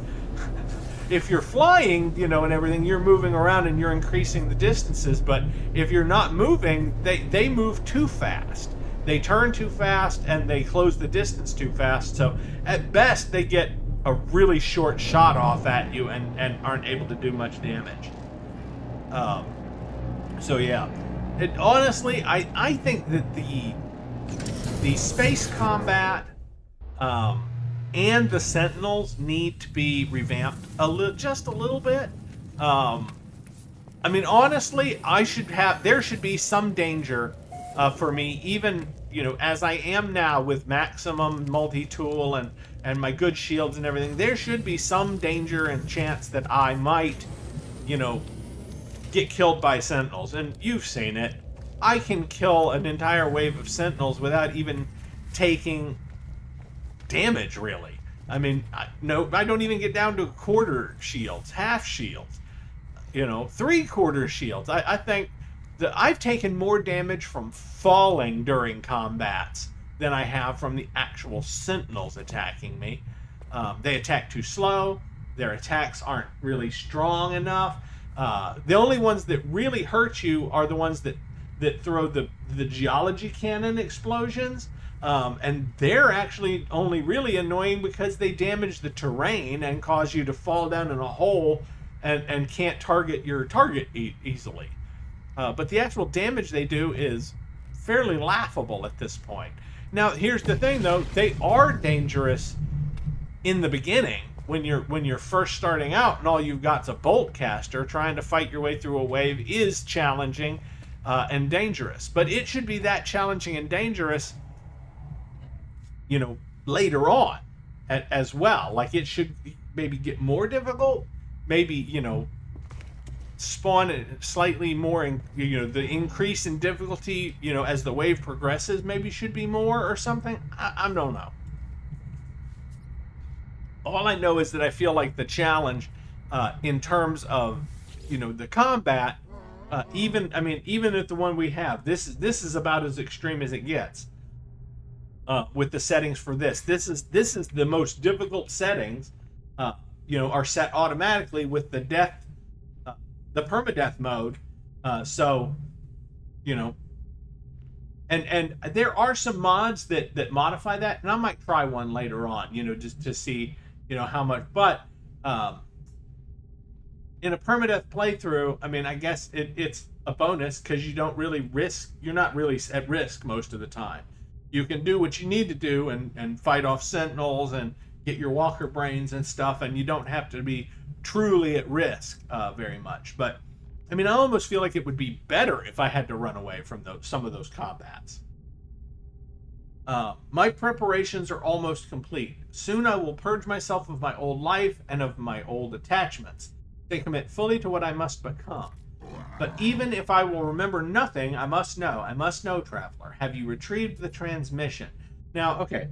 If you're flying, and everything, you're moving around and you're increasing the distances, but if you're not moving, they move too fast. They turn too fast and they close the distance too fast, so at best they get a really short shot off at you and aren't able to do much damage. So yeah, honestly, I think that the space combat and the Sentinels need to be revamped just a little bit. I mean, honestly, there should be some danger for me, even as I am now with maximum multi-tool and my good shields and everything. There should be some danger and chance that I might, get killed by Sentinels. And you've seen it. I can kill an entire wave of Sentinels without even taking damage, really. No, I don't even get down to quarter shields, half shields, 3/4 shields. I think that I've taken more damage from falling during combats than I have from the actual sentinels attacking me. They attack too slow. Their attacks aren't really strong enough. The only ones that really hurt you are the ones that throw the geology cannon explosions. And they're actually only really annoying because they damage the terrain and cause you to fall down in a hole and can't target your target easily. But the actual damage they do is fairly laughable at this point. Now, here's the thing, though. They are dangerous in the beginning when you're first starting out and all you've got's a bolt caster. Trying to fight your way through a wave is challenging and dangerous. But it should be that challenging and dangerous, later on as well. Like, it should maybe get more difficult. Maybe, spawn slightly more, and the increase in difficulty, as the wave progresses, maybe should be more or something. I don't know. All I know is that I feel like the challenge, in terms of, the combat, even at the one we have, this is about as extreme as it gets. With the settings for this is the most difficult settings. Are set automatically with the permadeath mode. And there are some mods that modify that, and I might try one later on, just to see, how much. But in a permadeath playthrough, I guess it's a bonus because you're not really at risk most of the time. You can do what you need to do and fight off sentinels and get your walker brains and stuff, and you don't have to be truly at risk very much. But I almost feel like it would be better if I had to run away from some of those combats. My preparations are almost complete. Soon I will purge myself of my old life and of my old attachments, to commit fully to what I must become. But even if I will remember nothing, I must know, traveler. Have you retrieved the transmission? Now, okay.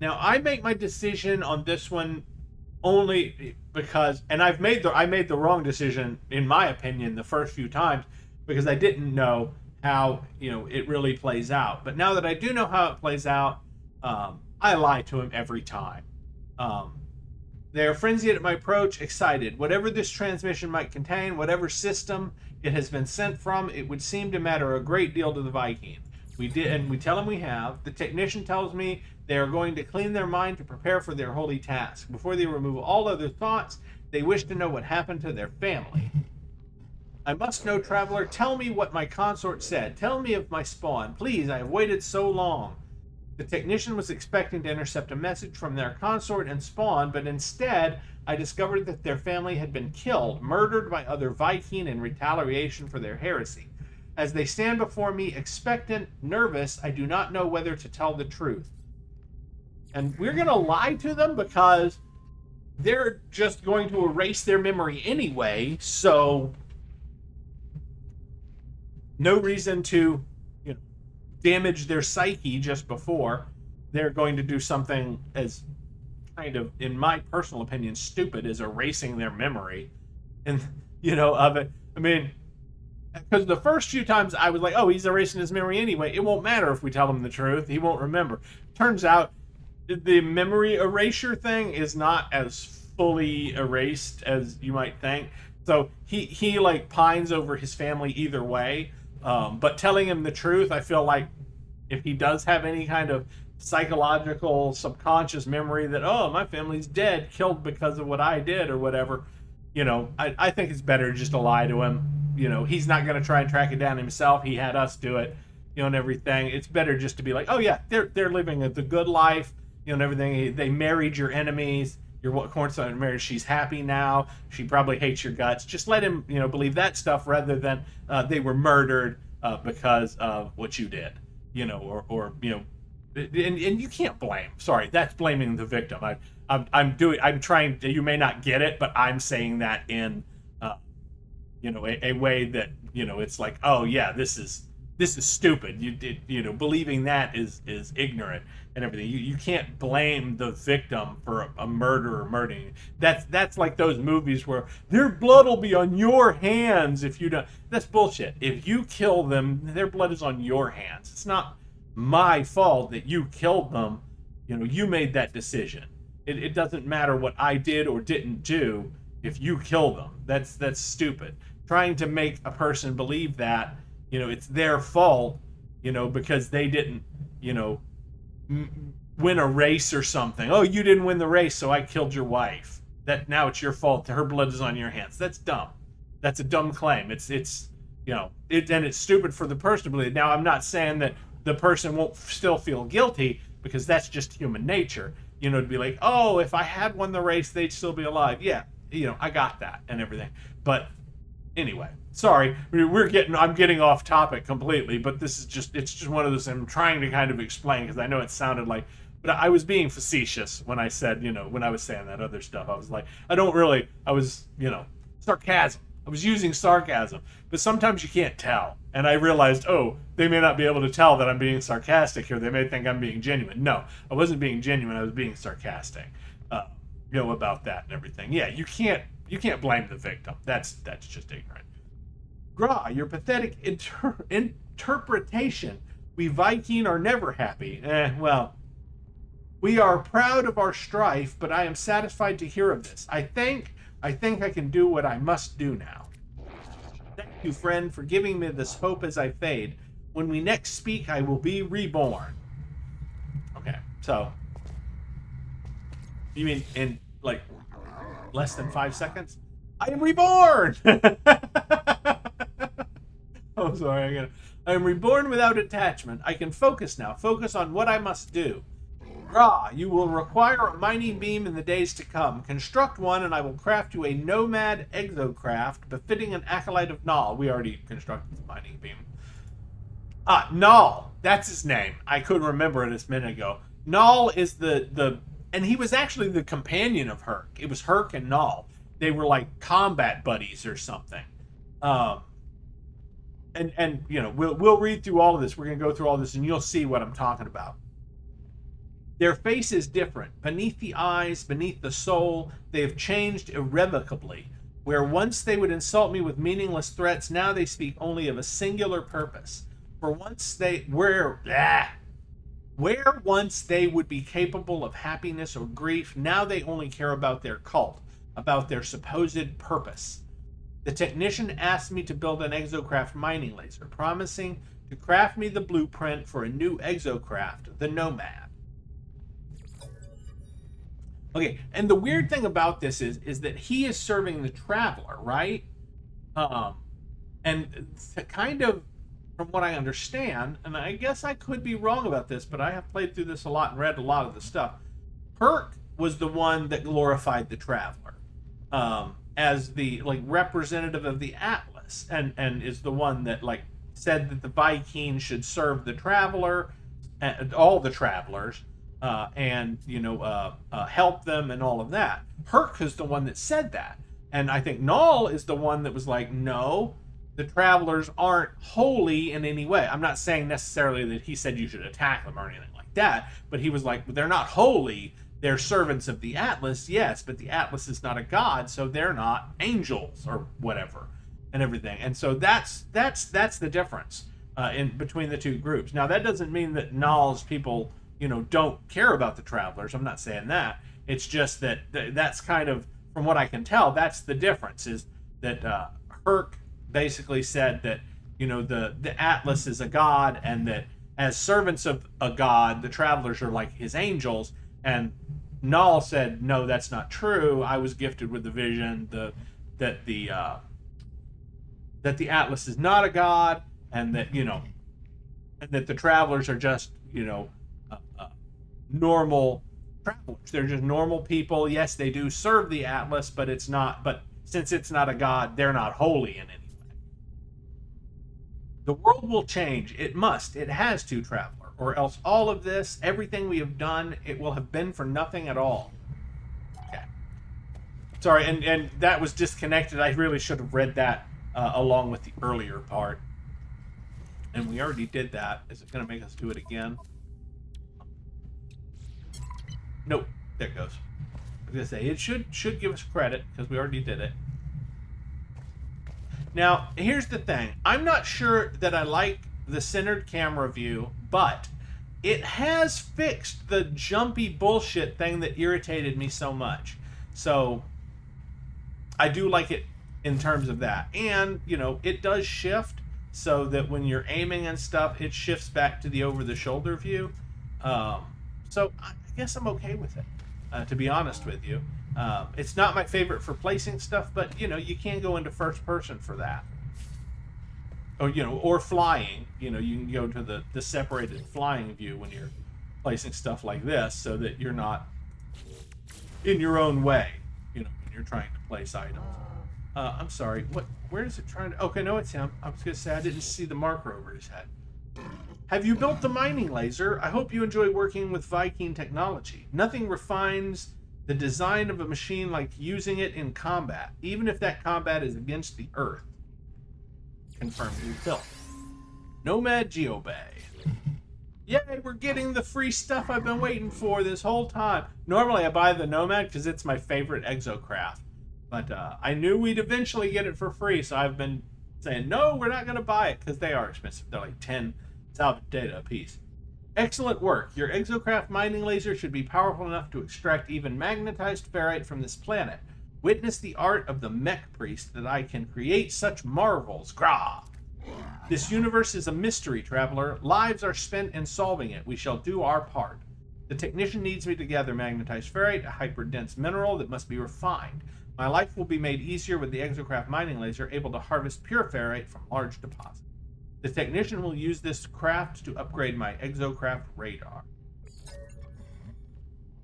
Now, I make my decision on this one only because, and I made the wrong decision, in my opinion, the first few times, because I didn't know how, it really plays out. But now that I do know how it plays out, I lie to him every time. They are frenzied at my approach, excited. Whatever this transmission might contain, whatever system it has been sent from, it would seem to matter a great deal to the Viking. We tell them we have. The technician tells me they are going to clean their mind to prepare for their holy task. Before they remove all other thoughts, they wish to know what happened to their family. I must know, traveler. Tell me what my consort said. Tell me of my spawn. Please, I have waited so long. The technician was expecting to intercept a message from their consort and spawn, but instead, I discovered that their family had been killed, murdered by other Viking in retaliation for their heresy. As they stand before me, expectant, nervous, I do not know whether to tell the truth. And we're going to lie to them because they're just going to erase their memory anyway, so no reason to damage their psyche just before. They're going to do something as kind of, in my personal opinion, stupid as erasing their memory and of it. Because the first few times I was like, oh, he's erasing his memory anyway, it won't matter if we tell him the truth, he won't remember. Turns out the memory erasure thing is not as fully erased as you might think. So he like pines over his family either way. But telling him the truth, I feel like if he does have any kind of psychological subconscious memory that, oh, my family's dead, killed because of what I did or whatever, I think it's better just to lie to him. He's not going to try and track it down himself. He had us do it, and everything. It's better just to be like, oh yeah, they're living the good life, and everything. They married your enemies. Your cornerstone marriage, she's happy now. She probably hates your guts. Just let him, believe that stuff rather than they were murdered because of what you did, or and you can't blame. Sorry, that's blaming the victim. I'm trying. You may not get it, but I'm saying that in, a way that it's like, oh yeah, this is this is stupid. You did, believing that is ignorant and everything. You can't blame the victim for a murder or murdering. That's like those movies where their blood will be on your hands if you don't. That's bullshit. If you kill them, their blood is on your hands. It's not my fault that you killed them. You made that decision. It doesn't matter what I did or didn't do if you kill them. That's stupid. Trying to make a person believe that it's their fault, because they didn't, win a race or something. Oh, you didn't win the race, so I killed your wife. That now it's your fault. Her blood is on your hands. That's dumb. That's a dumb claim. And it's stupid for the person to believe it. Now, I'm not saying that the person won't still feel guilty, because that's just human nature. To be like, oh, if I had won the race, they'd still be alive. Yeah, I got that and everything. But anyway, sorry, I'm getting off topic completely, but it's just one of those I'm trying to kind of explain, because I know it sounded like, but I was being facetious when I said, when I was saying that other stuff. I was like, I was, sarcasm. I was using sarcasm, but sometimes you can't tell. And I realized, oh, they may not be able to tell that I'm being sarcastic here. They may think I'm being genuine. No, I wasn't being genuine. I was being sarcastic, about that and everything. Yeah, you can't blame the victim. That's just ignorant. Gra, your pathetic interpretation. We Viking are never happy. Well, we are proud of our strife, but I am satisfied to hear of this. I think I can do what I must do now. Thank you, friend, for giving me this hope as I fade. When we next speak, I will be reborn. Okay, so you mean in like less than 5 seconds? I am reborn! Oh, sorry. I am reborn without attachment. I can focus now. Focus on what I must do. Ra, you will require a mining beam in the days to come. Construct one, and I will craft you a nomad exocraft befitting an acolyte of Null. We already constructed the mining beam. Null. That's his name. I couldn't remember it a minute ago. Null is and he was actually the companion of Herc. It was Herc and Null. They were like combat buddies or something. And we'll read through all of this. We're gonna go through all this, and you'll see what I'm talking about. Their face is different. Beneath the eyes, beneath the soul, they have changed irrevocably. Where once they would insult me with meaningless threats, now they speak only of a singular purpose. For once where once they would be capable of happiness or grief, now they only care about their cult, about their supposed purpose. The technician asked me to build an exocraft mining laser, promising to craft me the blueprint for a new exocraft, the Nomad. Okay, and the weird thing about this is that he is serving the Traveler, right? And kind of, from what I understand, and I guess I could be wrong about this, but I have played through this a lot and read a lot of the stuff. Herc was the one that glorified the Traveler, as the representative of the Atlas, and is the one that said that the Vikings should serve the Traveler, all the Travelers. Help them and all of that. Herc is the one that said that. And I think Null is the one that was like, no, the Travelers aren't holy in any way. I'm not saying necessarily that he said you should attack them or anything like that, but he was like, they're not holy. They're servants of the Atlas, yes, but the Atlas is not a god, so they're not angels or whatever and everything. And so that's the difference in between the two groups. Now, that doesn't mean that Null's people don't care about the Travelers. I'm not saying that. It's just that that's kind of, from what I can tell, that's the difference, is that Herc basically said that, the Atlas is a god, and that as servants of a god, the Travelers are like his angels, and Null said, no, that's not true. I was gifted with the vision that the Atlas is not a god, and that, and that the Travelers are just, normal travelers. They're just normal people. Yes, they do serve the Atlas, but since it's not a god, they're not holy in any way. The world will change. It must. It has to, Traveler, or else all of this, everything we have done, it will have been for nothing at all. Okay. Sorry, and that was disconnected. I really should have read that along with the earlier part. And we already did that. Is it going to make us do it again? Nope. There it goes. I was going to say, it should give us credit because we already did it. Now, here's the thing. I'm not sure that I like the centered camera view, but it has fixed the jumpy bullshit thing that irritated me so much. So, I do like it in terms of that. And, you know, it does shift so that when you're aiming and stuff, it shifts back to the over-the-shoulder view. So, I guess I'm okay with it, to be honest with you. It's not my favorite for placing stuff, but, you know, you can go into first person for that. Or, you know, or flying. You know, you can go to the separated flying view when you're placing stuff like this so that you're not in your own way, you know, when you're trying to place items. I'm sorry, where is it trying to... Okay, no, it's him. I was going to say I didn't see the marker over his head. Have you built the mining laser? I hope you enjoy working with Viking technology. Nothing refines the design of a machine like using it in combat, even if that combat is against the Earth. Confirmed you built. Nomad Geobay. Yay, we're getting the free stuff I've been waiting for this whole time. Normally I buy the Nomad because it's my favorite exocraft. But I knew we'd eventually get it for free, so I've been saying, no, we're not going to buy it because they are expensive. They're like 10 salvage data a piece. Excellent work. Your exocraft mining laser should be powerful enough to extract even magnetized ferrite from this planet. Witness the art of the mech priest that I can create such marvels. Grah! This universe is a mystery, traveler. Lives are spent in solving it. We shall do our part. The technician needs me to gather magnetized ferrite, a hyper-dense mineral that must be refined. My life will be made easier with the exocraft mining laser, able to harvest pure ferrite from large deposits. The technician will use this craft to upgrade my exocraft radar.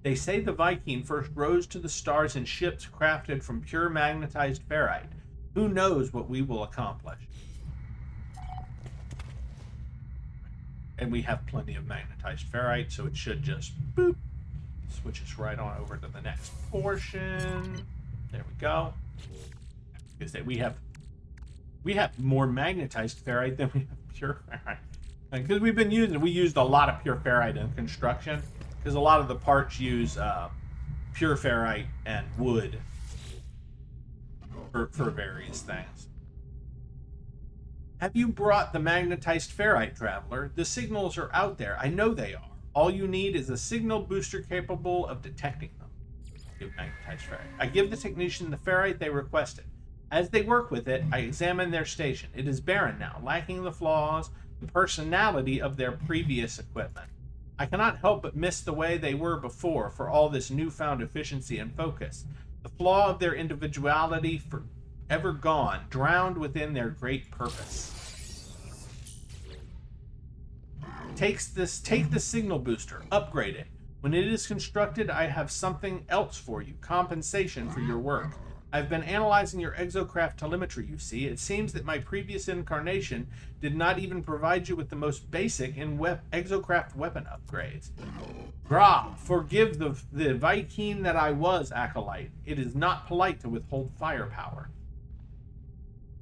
They say the Viking first rose to the stars in ships crafted from pure magnetized ferrite. Who knows what we will accomplish? And we have plenty of magnetized ferrite, so it should just boop, switch us right on over to the next portion. There we go. Because we have more magnetized ferrite than we have pure ferrite. Because we used a lot of pure ferrite in construction. Because a lot of the parts use pure ferrite and wood for various things. Have you brought the magnetized ferrite, traveler? The signals are out there. I know they are. All you need is a signal booster capable of detecting them. Give magnetized ferrite. I give the technician the ferrite they requested. As they work with it, I examine their station. It is barren now, lacking the flaws, the personality of their previous equipment. I cannot help but miss the way they were before for all this newfound efficiency and focus. The flaw of their individuality forever gone, drowned within their great purpose. Take the signal booster, upgrade it. When it is constructed, I have something else for you, compensation for your work. I've been analyzing your exocraft telemetry, you see. It seems that my previous incarnation did not even provide you with the most basic in exocraft weapon upgrades. Grah, forgive the Viking that I was, Acolyte. It is not polite to withhold firepower.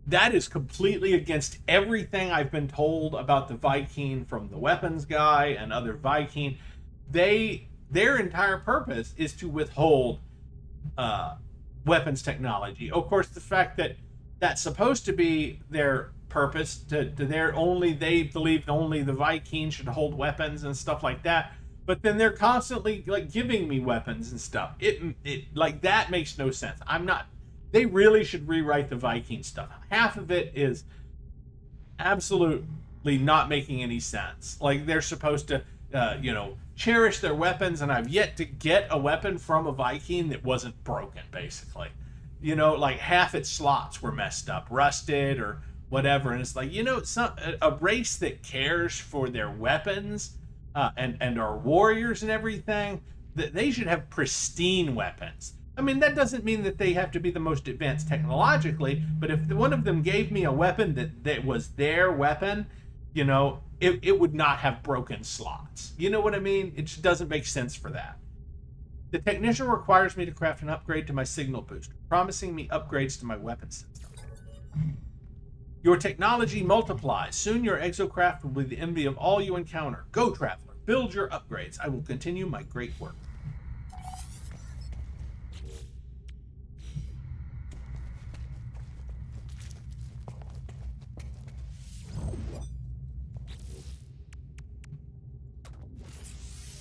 That is completely against everything I've been told about the Viking from the weapons guy and other Viking. Their entire purpose is to withhold weapons technology. Of course, the fact that that's supposed to be their purpose, they believe only the Vikings should hold weapons and stuff like that. But then they're constantly like giving me weapons and stuff. It like that makes no sense. They really should rewrite the Viking stuff. Half of it is absolutely not making any sense. Like they're supposed to, cherish their weapons, and I've yet to get a weapon from a Viking that wasn't broken, basically. Like half its slots were messed up, rusted, or whatever. And it's like, a race that cares for their weapons and are warriors and everything, that they should have pristine weapons. I mean, that doesn't mean that they have to be the most advanced technologically, but if one of them gave me a weapon that was their weapon, it would not have broken slots. You know what I mean? It just doesn't make sense for that. The technician requires me to craft an upgrade to my signal booster, promising me upgrades to my weapon system. Your technology multiplies. Soon your exocraft will be the envy of all you encounter. Go, traveler. Build your upgrades. I will continue my great work.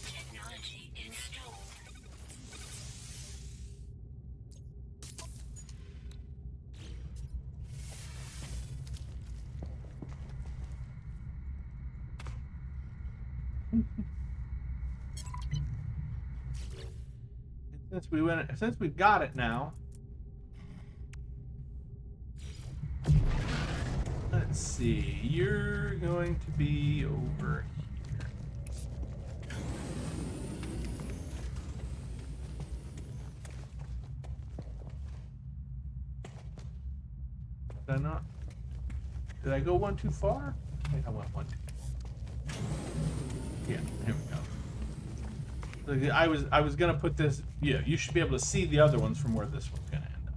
Technology installed. Since we've got it now, let's see. You're going to be over here. Did I not? Did I go one too far? I think I went one too far. Yeah, here we go. I was gonna put this. Yeah, you should be able to see the other ones from where this one's gonna end up.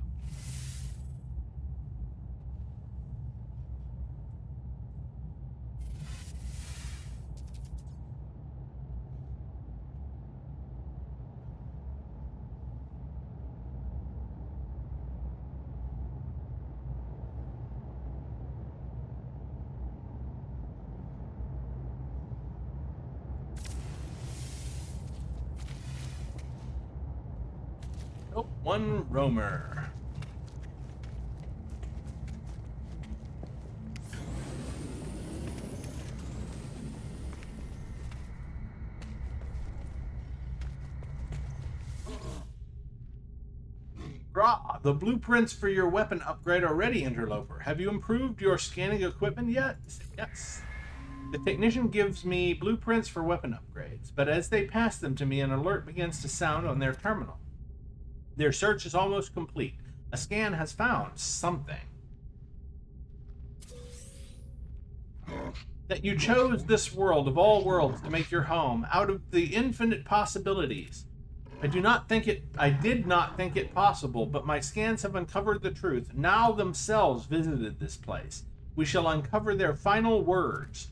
Oh, one roamer. Rah, the blueprints for your weapon upgrade are ready, interloper. Have you improved your scanning equipment yet? Yes. The technician gives me blueprints for weapon upgrades, but as they pass them to me, an alert begins to sound on their terminal. Their search is almost complete. A scan has found something. That you chose this world of all worlds to make your home out of the infinite possibilities. I did not think it possible, but my scans have uncovered the truth. Now themselves visited this place. We shall uncover their final words.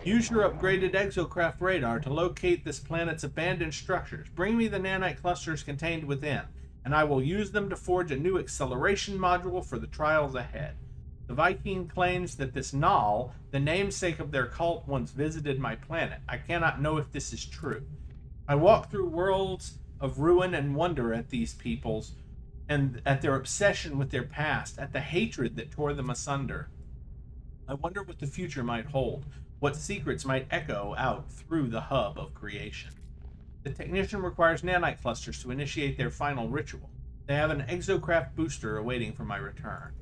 Use your upgraded exocraft radar to locate this planet's abandoned structures. Bring me the nanite clusters contained within, and I will use them to forge a new acceleration module for the trials ahead. The Viking claims that this Null, the namesake of their cult, once visited my planet. I cannot know if this is true. I walk through worlds of ruin and wonder at these peoples, and at their obsession with their past, at the hatred that tore them asunder. I wonder what the future might hold, what secrets might echo out through the hub of creation. The technician requires nanite clusters to initiate their final ritual. They have an exocraft booster awaiting for my return.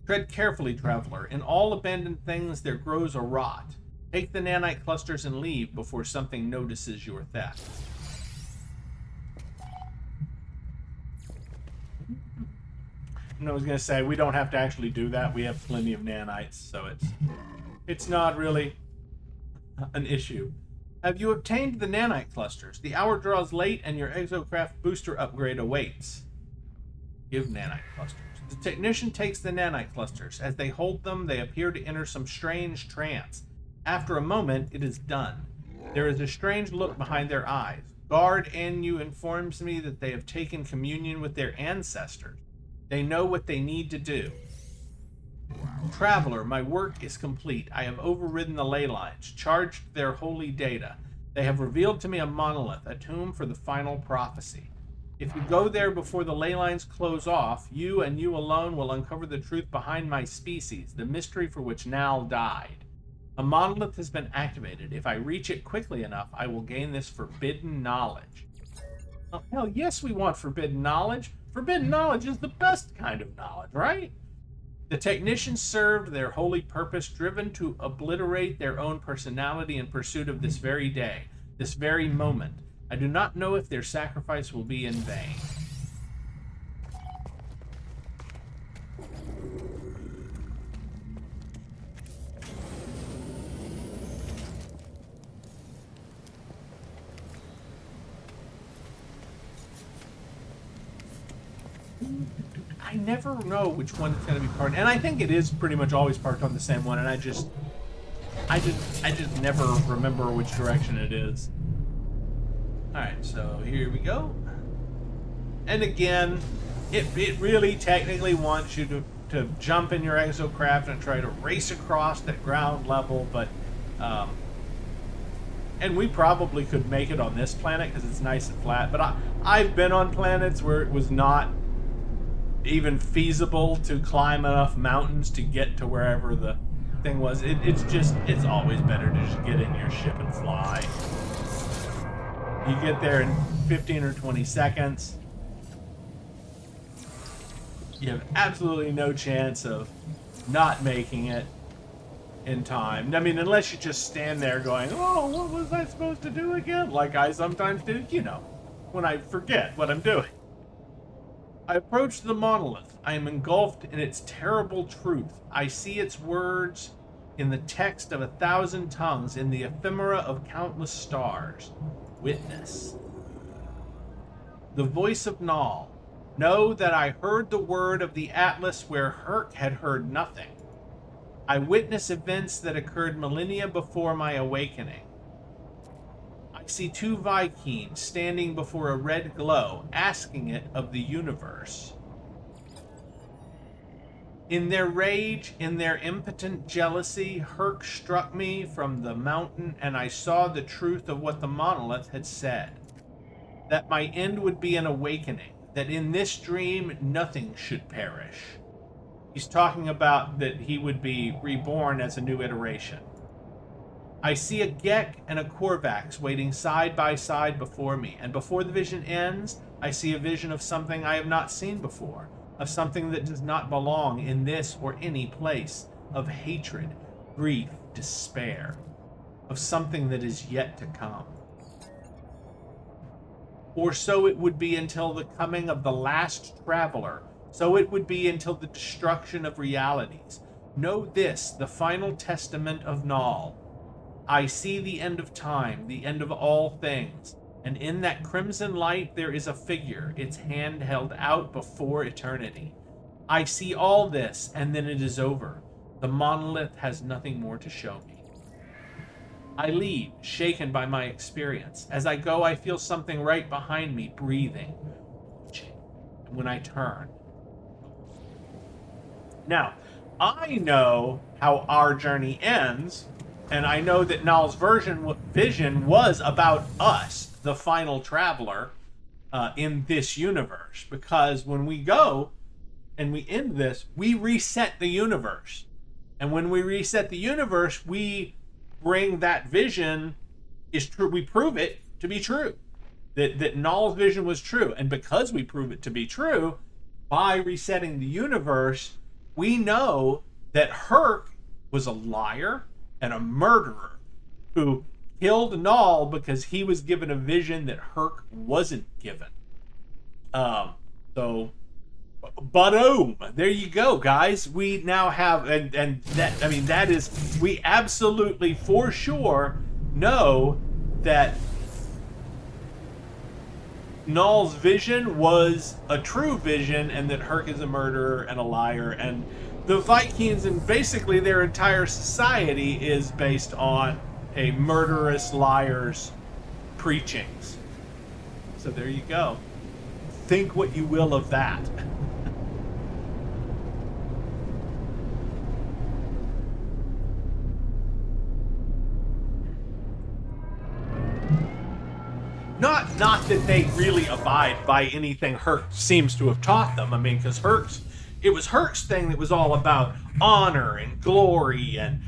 Tread carefully, traveler. In all abandoned things there grows a rot. Take the nanite clusters and leave before something notices your theft. And I was going to say, we don't have to actually do that. We have plenty of nanites, so it's not really an issue. Have you obtained the nanite clusters? The hour draws late and your exocraft booster upgrade awaits. Give nanite clusters. The technician takes the nanite clusters. As they hold them, they appear to enter some strange trance. After a moment, it is done. There is a strange look behind their eyes. Guard Anu informs me that they have taken communion with their ancestors. They know what they need to do. Traveler, my work is complete. I have overridden the ley lines, charged their holy data. They have revealed to me a monolith, a tomb for the final prophecy. If you go there before the ley lines close off, you and you alone will uncover the truth behind my species, the mystery for which Nal died. A monolith has been activated. If I reach it quickly enough, I will gain this forbidden knowledge. Oh, hell yes, we want forbidden knowledge. Forbidden knowledge is the best kind of knowledge, right? The technicians served their holy purpose, driven to obliterate their own personality in pursuit of this very day, this very moment. I do not know if their sacrifice will be in vain. I never know which one it's going to be parked, and I think it is pretty much always parked on the same one, and I just never remember which direction it is. All right, so here we go. And again, it really technically wants you to jump in your exocraft and try to race across that ground level, but and we probably could make it on this planet because it's nice and flat. But I've been on planets where it was not even feasible to climb enough mountains to get to wherever the thing was. It's always better to just get in your ship and fly. You get there in 15 or 20 seconds. You have absolutely no chance of not making it in time. I mean, unless you just stand there going, oh, what was I supposed to do again? Like I sometimes do, you know, when I forget what I'm doing. I approach the monolith. I am engulfed in its terrible truth. I see its words in the text of 1,000 tongues, in the ephemera of countless stars. Witness. The voice of Null. Know that I heard the word of the Atlas where Herc had heard nothing. I witness events that occurred millennia before my awakening. I see two Vikings standing before a red glow, asking it of the universe. In their rage, in their impotent jealousy, Herc struck me from the mountain, and I saw the truth of what the monolith had said. That my end would be an awakening, that in this dream nothing should perish. He's talking about that he would be reborn as a new iteration. I see a Gek and a Korvax waiting side by side before me, and before the vision ends, I see a vision of something I have not seen before, of something that does not belong in this or any place, of hatred, grief, despair, of something that is yet to come. Or so it would be until the coming of the last traveler. So it would be until the destruction of realities. Know this, the final testament of Null. I see the end of time, the end of all things, and in that crimson light there is a figure, its hand held out before eternity. I see all this, and then it is over. The monolith has nothing more to show me. I leave, shaken by my experience. As I go, I feel something right behind me, breathing. And when I turn... Now, I know how our journey ends, and I know that Null's vision was about us, the final traveler, in this universe. Because when we go and we end this, we reset the universe. And when we reset the universe, we bring that vision is true. We prove it to be true. That Null's vision was true. And because we prove it to be true, by resetting the universe, we know that Herc was a liar and a murderer who killed Null because he was given a vision that Herc wasn't given. So, boom! There you go, guys. We now have, and that, I mean, that is, we absolutely for sure know that Null's vision was a true vision, and that Herc is a murderer and a liar, and the Vikings and basically their entire society is based on a murderous liar's preachings. So there you go. Think what you will of that. Not that they really abide by anything Herc seems to have taught them. I mean, because it was Herc's thing that was all about honor and glory and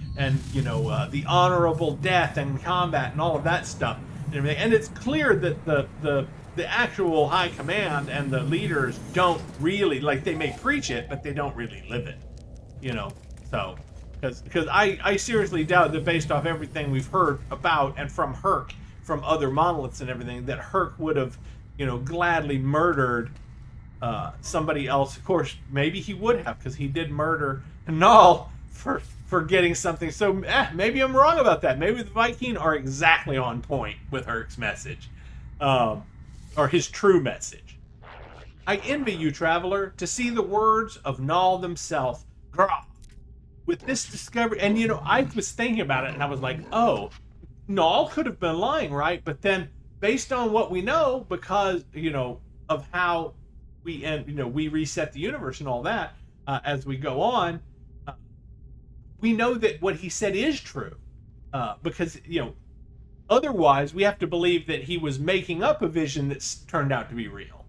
you know, the honorable death and combat and all of that stuff and everything. And it's clear that the actual high command and the leaders don't really, like, they may preach it, but they don't really live it, you know. So because I seriously doubt that, based off everything we've heard about and from Herc, from other monoliths and everything, that Herc would have, you know, gladly murdered somebody else. Of course, maybe he would have, because he did murder Null for getting something. So maybe I'm wrong about that. Maybe the Viking are exactly on point with Herc's message, or his true message. I envy you, traveler, to see the words of Null themselves. Grah. With this discovery, and you know, I was thinking about it and I was like, oh, Null could have been lying, right? But then, based on what we know, because, you know, of how we, and you know, we reset the universe and all that, as we go on, uh, we know that what he said is true. Because, you know, otherwise we have to believe that he was making up a vision that's turned out to be real.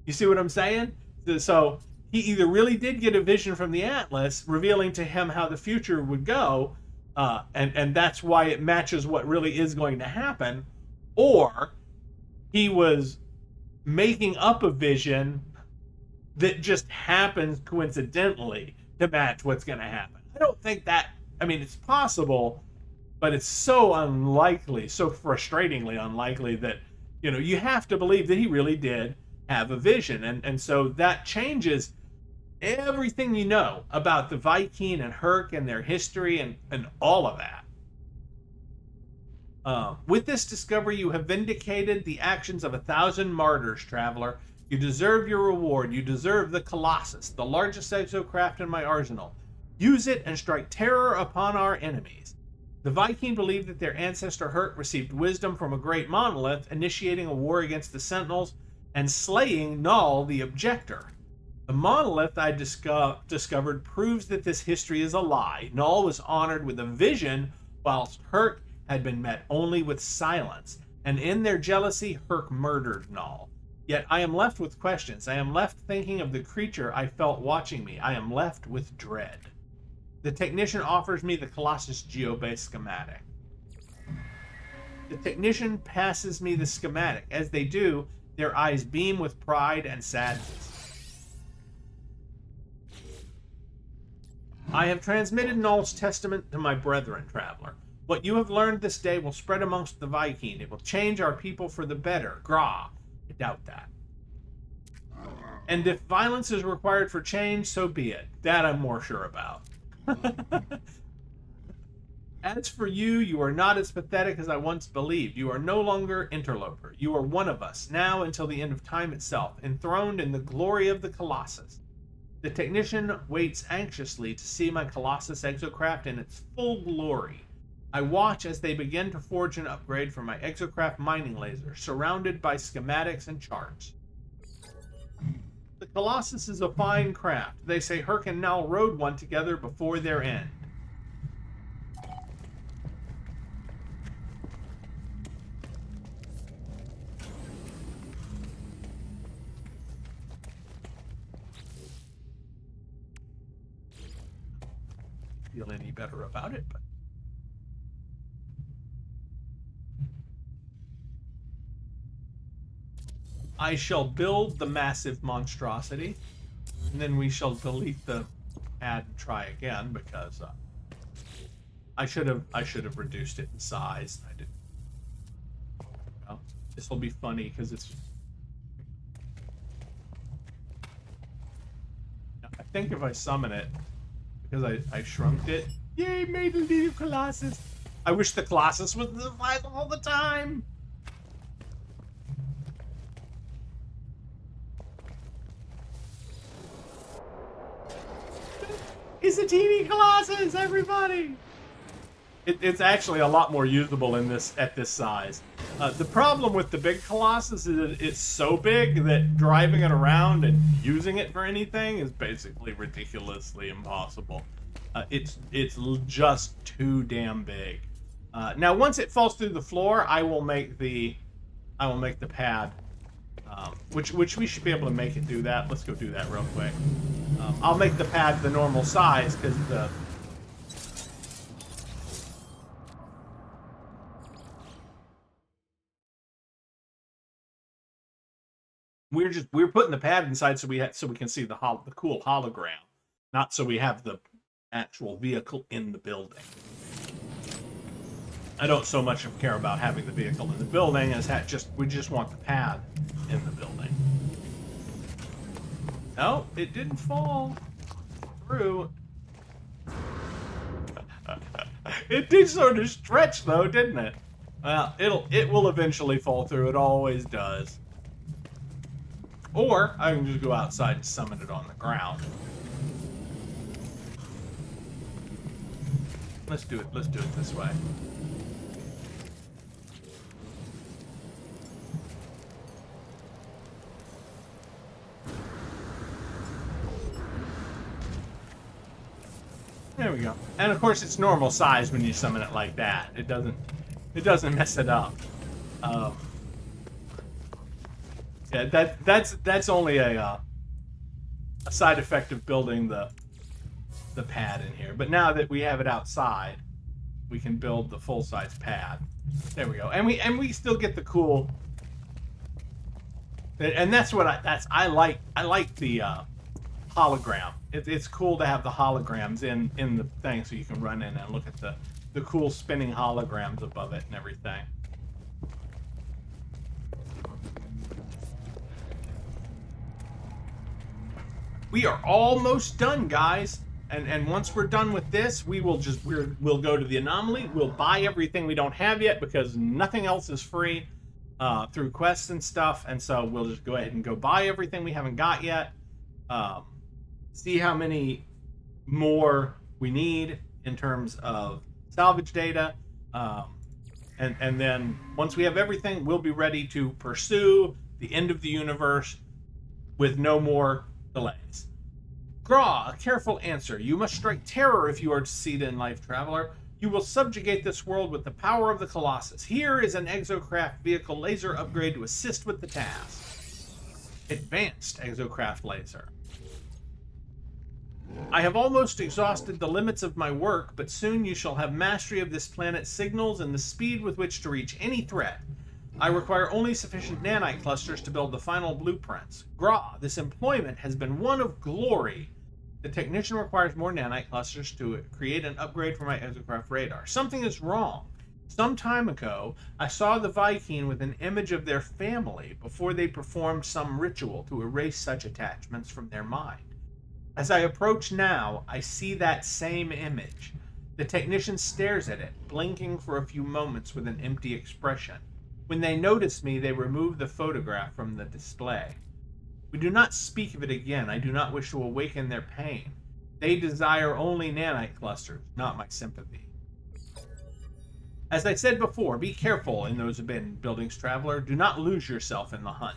You see what I'm saying? So he either really did get a vision from the Atlas, revealing to him how the future would go, and that's why it matches what really is going to happen, or he was making up a vision that just happens coincidentally to match what's going to happen. I don't think that. I mean, it's possible, but it's so unlikely, so frustratingly unlikely that, you know, you have to believe that he really did have a vision, and so that changes everything you know about the Viking and Herc and their history and all of that. With this discovery, you have vindicated the actions of 1,000 martyrs, traveler. You deserve your reward. You deserve the Colossus, the largest exocraft in my arsenal. Use it and strike terror upon our enemies. The Viking believed that their ancestor Herc received wisdom from a great monolith, initiating a war against the Sentinels and slaying Null the Objector. The monolith I discovered proves that this history is a lie. Null was honored with a vision, whilst Herc had been met only with silence. And in their jealousy, Herc murdered Null. Yet I am left with questions. I am left thinking of the creature I felt watching me. I am left with dread. The technician offers me the Colossus geobase schematic. The technician passes me the schematic. As they do, their eyes beam with pride and sadness. I have transmitted Null's testament to my brethren, traveler. What you have learned this day will spread amongst the Viking. It will change our people for the better. Grah. I doubt that. And if violence is required for change, so be it. That I'm more sure about. As for you, you are not as pathetic as I once believed. You are no longer interloper. You are one of us, now until the end of time itself, enthroned in the glory of the Colossus. The technician waits anxiously to see my Colossus exocraft in its full glory. I watch as they begin to forge an upgrade for my exocraft mining laser, surrounded by schematics and charts. The Colossus is a fine craft. They say Herc and Null rode one together before their end. Feel any better about it, but I shall build the massive monstrosity, and then we shall delete the ad and try again, because I should have reduced it in size. I didn't. Well, this will be funny because it's. I think if I summon it, because I shrunk it. Yay, made a little Colossus. I wish the Colossus was the size all the time. It's a teeny Colossus, everybody! It's actually a lot more usable in this at this size. The problem with the big Colossus is that it's so big that driving it around and using it for anything is basically ridiculously impossible. It's just too damn big. Now, once it falls through the floor, I will make the pad, which we should be able to make it do that. Let's go do that real quick. I'll make the pad the normal size because the we're putting the pad inside so we can see the cool hologram, not so we have the actual vehicle in the building. I don't so much care about having the vehicle in the building as we just want the pad in the building. No, it didn't fall through. It did sort of stretch though, didn't it? Well, it will eventually fall through. It always does. Or I can just go outside and summon it on the ground. Let's do it this way. There we go. And of course it's normal size when you summon it like that. It doesn't mess it up. Yeah, that's only a side effect of building the pad in here. But now that we have it outside, we can build the full-size pad. There we go. And we still get the cool. And that's what I like the hologram. It's cool to have the holograms in the thing, so you can run in and look at the cool spinning holograms above it and everything. We are almost done, guys. And once we're done with this, we'll go to the Anomaly. We'll buy everything we don't have yet, because nothing else is free through quests and stuff. And so we'll just go ahead and go buy everything we haven't got yet. See how many more we need in terms of salvage data. And then once we have everything, we'll be ready to pursue the end of the universe with no more delays. Graw, a careful answer. You must strike terror if you are to succeed in life, traveler. You will subjugate this world with the power of the Colossus. Here is an exocraft vehicle laser upgrade to assist with the task. Advanced exocraft laser. I have almost exhausted the limits of my work, but soon you shall have mastery of this planet's signals and the speed with which to reach any threat. I require only sufficient nanite clusters to build the final blueprints. Graw, this employment has been one of glory. The technician requires more nanite clusters to create an upgrade for my exocraft radar. Something is wrong. Some time ago, I saw the Viking with an image of their family before they performed some ritual to erase such attachments from their mind. As I approach now, I see that same image. The technician stares at it, blinking for a few moments with an empty expression. When they notice me, they remove the photograph from the display. We do not speak of it again. I do not wish to awaken their pain. They desire only nanite clusters, not my sympathy. As I said before, be careful in those abandoned buildings, traveler. Do not lose yourself in the hunt.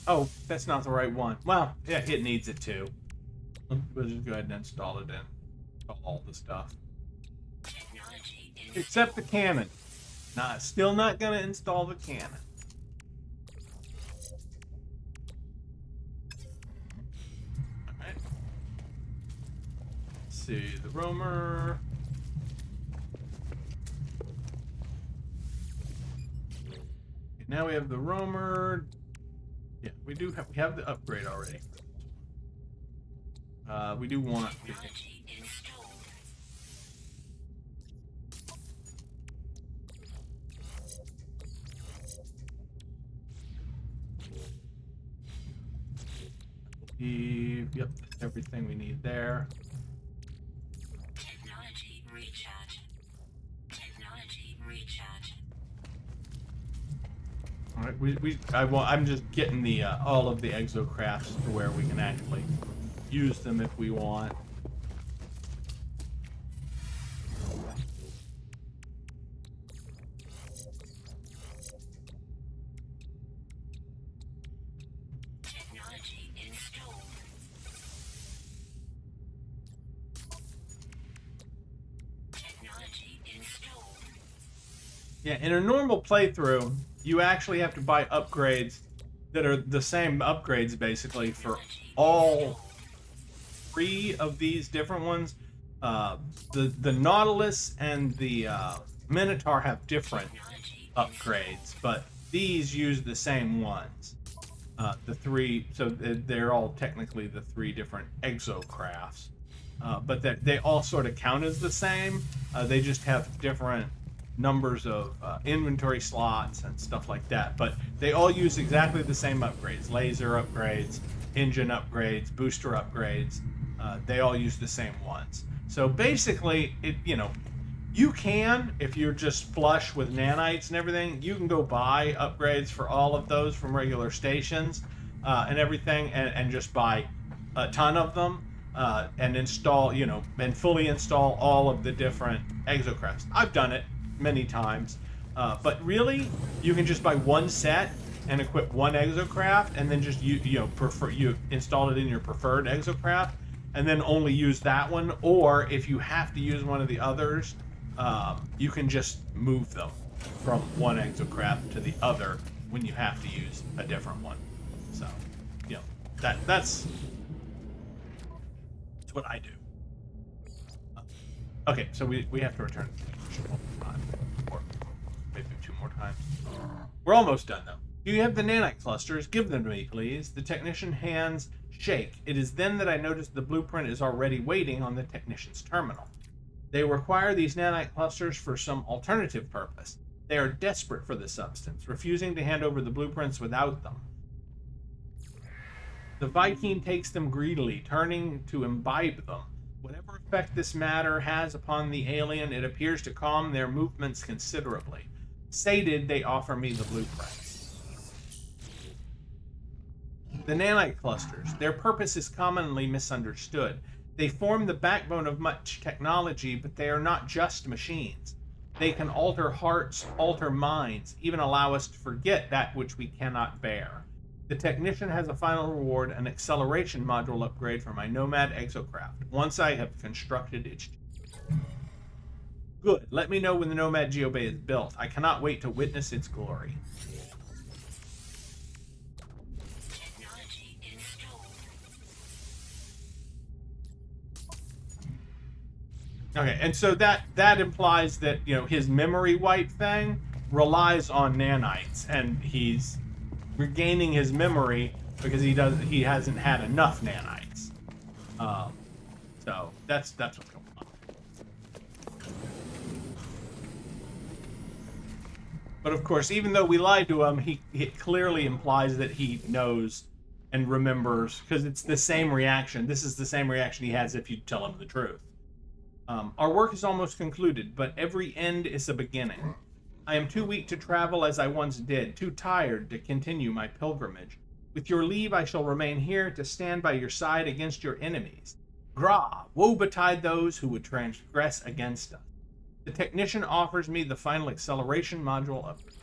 Oh, that's not the right one. Well, yeah, it needs it too. We'll just go ahead and install it in. All the stuff. Except the cannon. Nah, still not gonna install the cannon. Alright. Let's see, the roamer. Okay, now we have the roamer. Yeah, we have the upgrade already. We do want yep, everything we need there. Technology recharge. Technology recharge. All right, I'm just getting the all of the exocrafts to where we can actually use them if we want. Technology installed. Technology installed. Yeah, in a normal playthrough, you actually have to buy upgrades that are the same upgrades basically for all 3 of these different ones. The Nautilus and the Minotaur have different upgrades, but these use the same ones. The three, so they're all technically the three different exocrafts, but they all sort of count as the same. They just have different numbers of inventory slots and stuff like that. But they all use exactly the same upgrades: laser upgrades, engine upgrades, booster upgrades. They all use the same ones. So basically, you can, if you're just flush with nanites and everything, you can go buy upgrades for all of those from regular stations and everything, and just buy a ton of them and install, and fully install all of the different exocrafts. I've done it many times, but really, you can just buy one set and equip one exocraft, and then just you install it in your preferred exocraft, and then only use that one. Or if you have to use one of the others, you can just move them from one exocraft to the other when you have to use a different one. So, that's what I do. Okay, so we have to return one more time, or maybe 2 more times. We're almost done though. Do you have the nanite clusters? Give them to me, please. The technician hands shake. It is then that I notice the blueprint is already waiting on the technician's terminal. They require these nanite clusters for some alternative purpose. They are desperate for the substance, refusing to hand over the blueprints without them. The Viking takes them greedily, turning to imbibe them. Whatever effect this matter has upon the alien, it appears to calm their movements considerably. Sated, they offer me the blueprints. The nanite clusters. Their purpose is commonly misunderstood. They form the backbone of much technology, but they are not just machines. They can alter hearts, alter minds, even allow us to forget that which we cannot bear. The technician has a final reward, an acceleration module upgrade for my Nomad exocraft, once I have constructed its... Good. Let me know when the Nomad Geobay is built. I cannot wait to witness its glory. Technology installed. Okay, and so that implies that, his memory wipe thing relies on nanites, and he's regaining his memory because he hasn't had enough nanites. So that's what's going on. But of course, even though we lied to him, it clearly implies that he knows and remembers, because it's the same reaction. This is the same reaction he has if you tell him the truth. Our work is almost concluded, but every end is a beginning. I am too weak to travel as I once did, too tired to continue my pilgrimage. With your leave, I shall remain here to stand by your side against your enemies. Gra, woe betide those who would transgress against us. The technician offers me the final acceleration module upgrade.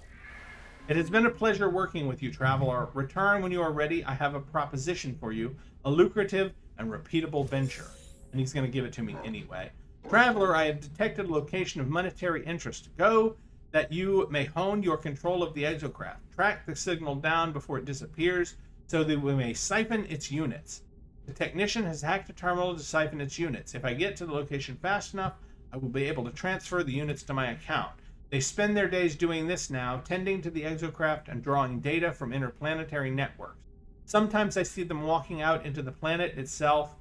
It has been a pleasure working with you, traveler. Return when you are ready. I have a proposition for you, a lucrative and repeatable venture. And he's going to give it to me anyway. Traveler, I have detected a location of monetary interest. Go, that you may hone your control of the exocraft. Track the signal down before it disappears, so that we may siphon its units. The technician has hacked a terminal to siphon its units. If I get to the location fast enough, I will be able to transfer the units to my account. They spend their days doing this now, tending to the exocraft and drawing data from interplanetary networks. Sometimes I see them walking out into the planet itself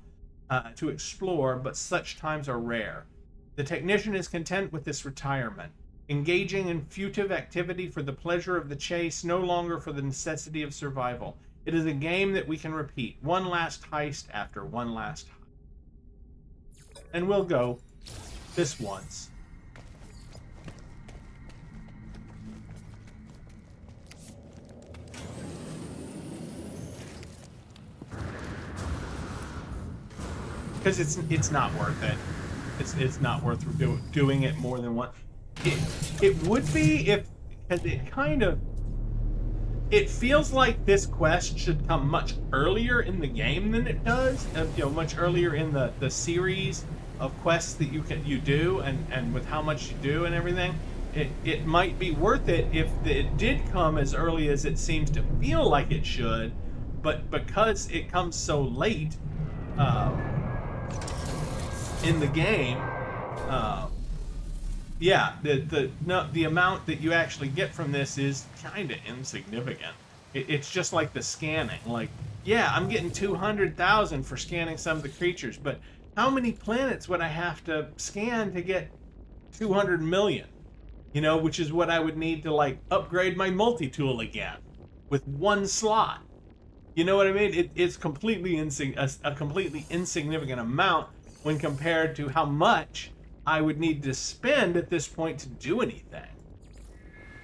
to explore, but such times are rare. The technician is content with this retirement, engaging in fugitive activity for the pleasure of the chase, no longer for the necessity of survival. It is a game that we can repeat, one last heist after one last heist. And we'll go this once. Because it's not worth it. It's not worth doing it more than once. It would be if, because it feels like this quest should come much earlier in the game than it does. Much earlier in the series of quests that you do, and with how much you do and everything. It might be worth it if it did come as early as it seems to feel like it should, but because it comes so late in the game, the amount that you actually get from this is kind of insignificant. It's just like the scanning. Like, yeah, I'm getting 200,000 for scanning some of the creatures, but how many planets would I have to scan to get 200 million? You know, which is what I would need to like upgrade my multi-tool again with one slot. You know what I mean? It's completely a completely insignificant amount when compared to how much I would need to spend at this point to do anything.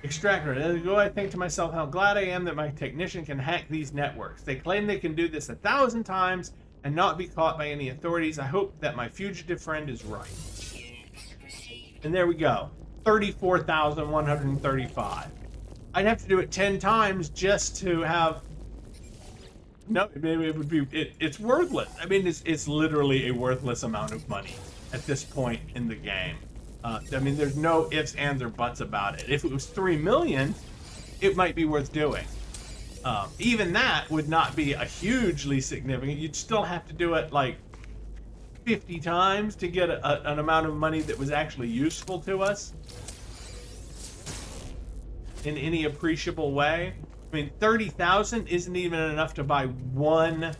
Extractor. As I go, I think to myself how glad I am that my technician can hack these networks. They claim they can do this 1,000 times and not be caught by any authorities. I hope that my fugitive friend is right. And there we go. 34,135. I'd have to do it 10 times just to have... No, maybe it would be... It's worthless. I mean, it's literally a worthless amount of money at this point in the game. I mean, there's no ifs, ands, or buts about it. If it was 3 million, it might be worth doing. Even that would not be a hugely significant. You'd still have to do it like 50 times to get an amount of money that was actually useful to us in any appreciable way. I mean, 30,000 isn't even enough to buy one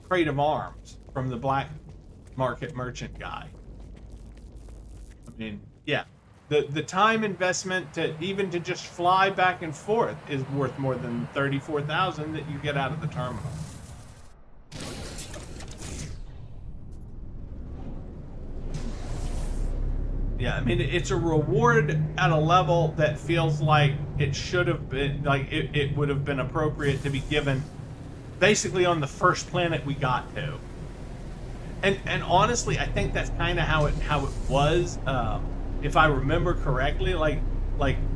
crate of arms from the black market merchant guy. I mean, yeah, the time investment to even to just fly back and forth is worth more than 34,000 that you get out of the terminal. Yeah, I mean, it's a reward at a level that feels like it should have been, like it would have been appropriate to be given basically on the first planet we got to. And honestly, I think that's kind of how it was, if I remember correctly. Like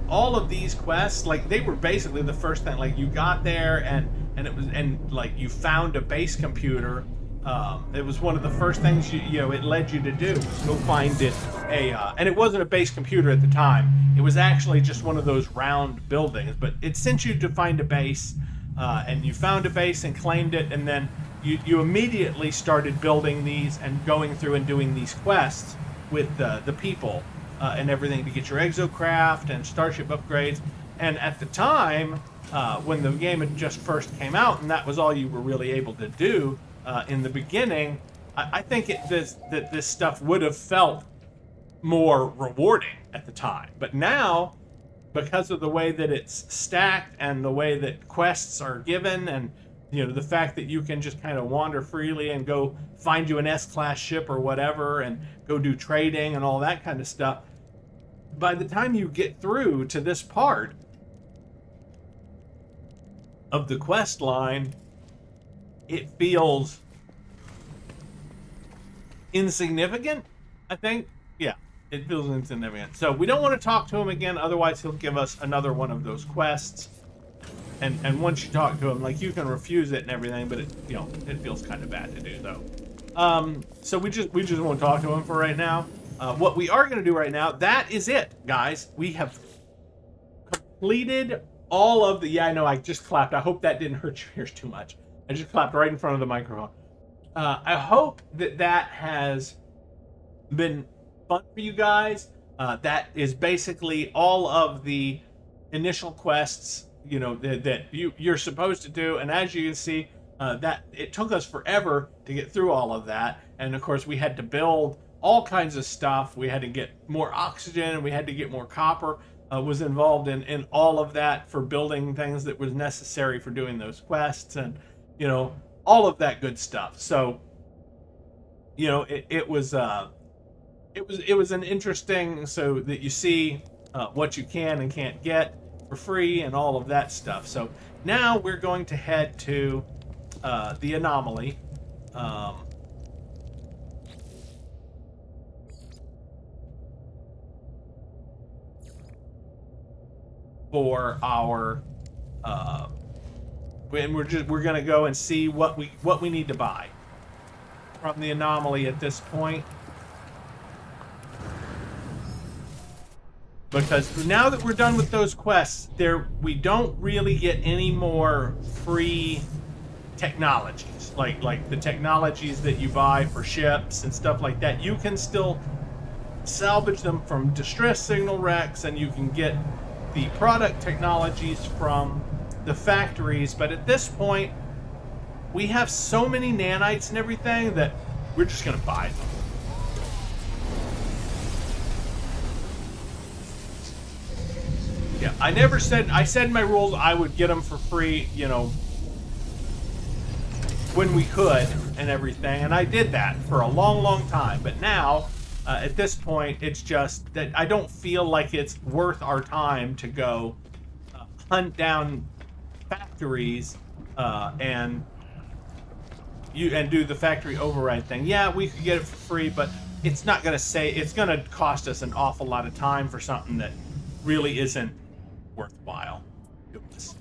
all of these quests, like they were basically the first thing. Like you got there and it was, and like you found a base computer. It was one of the first things you know it led you to do was go find it and it wasn't a base computer at the time. It was actually just one of those round buildings, but it sent you to find a base, and you found a base and claimed it, and then you immediately started building these and going through and doing these quests with the people and everything to get your exocraft and starship upgrades. And at the time, when the game had just first came out, and that was all you were really able to do in the beginning, I think that this stuff would have felt more rewarding at the time. But now, because of the way that it's stacked and the way that quests are given, and you know the fact that you can just kind of wander freely and go find you an S-class ship or whatever and go do trading and all that kind of stuff, by the time you get through to this part of the quest line, it feels insignificant, I think. Yeah, it feels insignificant. So we don't want to talk to him again, otherwise he'll give us another one of those quests. And once you talk to him, like, you can refuse it and everything, but it, you know, it feels kind of bad to do, though. So we just won't talk to him for right now. What we are going to do right now, that is it, guys. We have completed all of the... Yeah, I know, I just clapped. I hope that didn't hurt your ears too much. I just clapped right in front of the microphone. I hope that has been fun for you guys. That is basically all of the initial quests, you know, that you're supposed to do. And as you can see, that it took us forever to get through all of that. And of course, we had to build all kinds of stuff. We had to get more oxygen, and we had to get more copper. Was involved in all of that for building things that was necessary for doing those quests, and you know, all of that good stuff. So, you know, it was an interesting, so that you see what you can and can't get for free and all of that stuff. So now we're going to head to the Anomaly. For our and we're gonna go and see what we need to buy from the Anomaly at this point, because now that we're done with those quests, we don't really get any more free technologies like the technologies that you buy for ships and stuff like that. You can still salvage them from distress signal wrecks, and you can get the product technologies from the factories, but at this point, we have so many nanites and everything that we're just gonna buy them. Yeah, I said in my rules I would get them for free, you know, when we could and everything, and I did that for a long, long time. But now, at this point, it's just that I don't feel like it's worth our time to go hunt down factories and do the factory override thing. Yeah, we could get it for free, but it's not going to it's going to cost us an awful lot of time for something that really isn't worthwhile to us.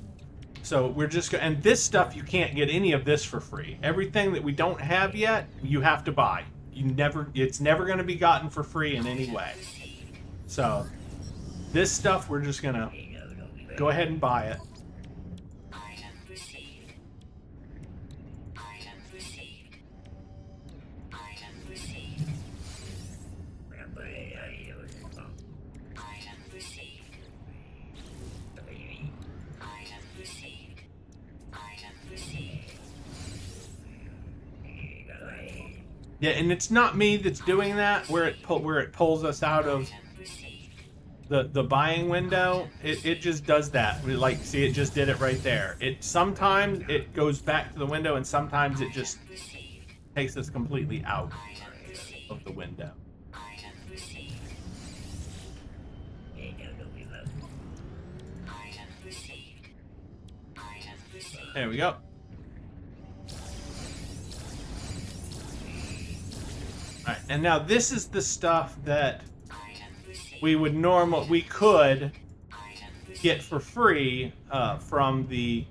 So we're just going, and this stuff, you can't get any of this for free. Everything that we don't have yet, you have to buy. It's never going to be gotten for free in any way. So this stuff, we're just going to go ahead and buy it. Yeah, and it's not me that's doing that. Where it pulls us out of the buying window, it just does that. Like, see, it just did it right there. Sometimes it goes back to the window, and sometimes it just takes us completely out of the window. There we go. Alright, and now this is the stuff that we could get for free from the,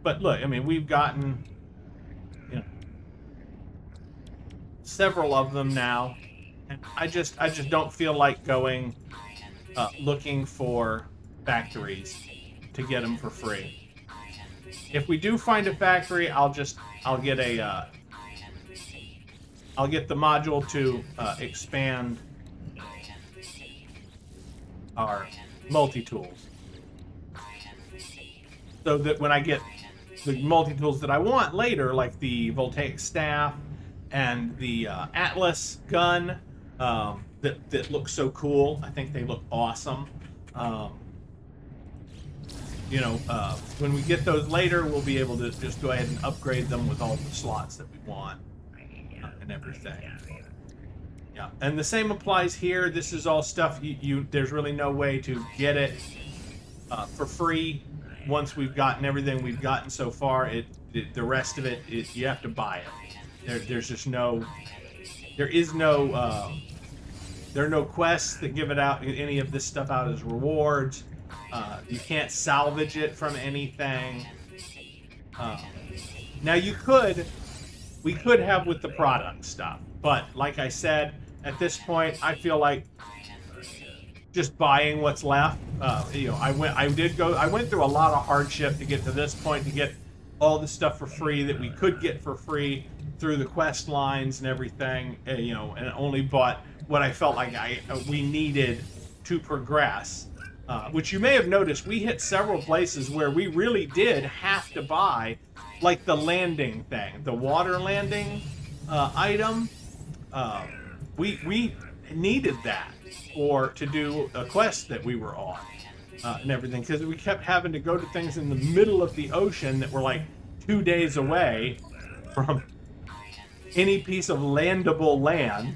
but look, I mean, we've gotten, you know, several of them now, and I just don't feel like going looking for factories to get them for free. If we do find a factory, I'll get the module to expand our multi-tools, so that when I get the multi-tools that I want later, like the voltaic staff and the Atlas gun, that looks so cool. I think they look awesome. You know, when we get those later, we'll be able to just go ahead and upgrade them with all the slots that we want and everything. Yeah, and the same applies here. This is all stuff there's really no way to get it for free once we've gotten everything we've gotten so far. The rest of it is, you have to buy it. There are no quests that give it out, any of this stuff out as rewards. You can't salvage it from anything. Now we could have with the product stuff, but like I said, at this point, I feel like just buying what's left. You know, I went through a lot of hardship to get to this point, to get all the stuff for free that we could get for free through the quest lines and everything. You know, and only bought what I felt like we needed to progress. Which you may have noticed, we hit several places where we really did have to buy, like the landing thing, the water landing item. We needed that to do a quest that we were on and everything, because we kept having to go to things in the middle of the ocean that were like 2 days away from any piece of landable land.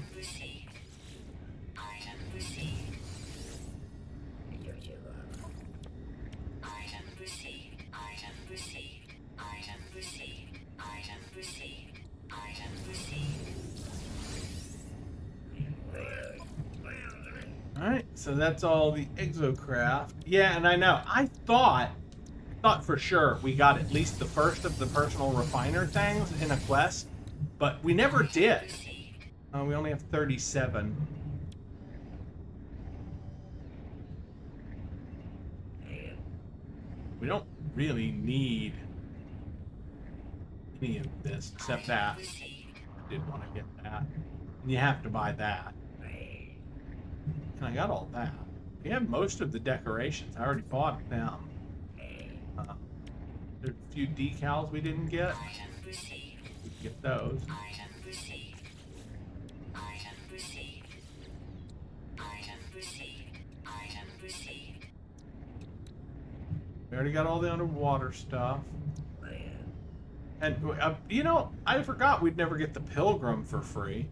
Alright, so that's all the exocraft. Yeah, and I know, I thought for sure we got at least the first of the personal refiner things in a quest, but we never did. We only have 37. We don't really need any of this except that. I did want to get that. And you have to buy that. And I got all that. We have most of the decorations. I already bought them. There's a few decals we didn't get. We can get those. We already got all the underwater stuff. And you know, I forgot we'd never get the Pilgrim for free.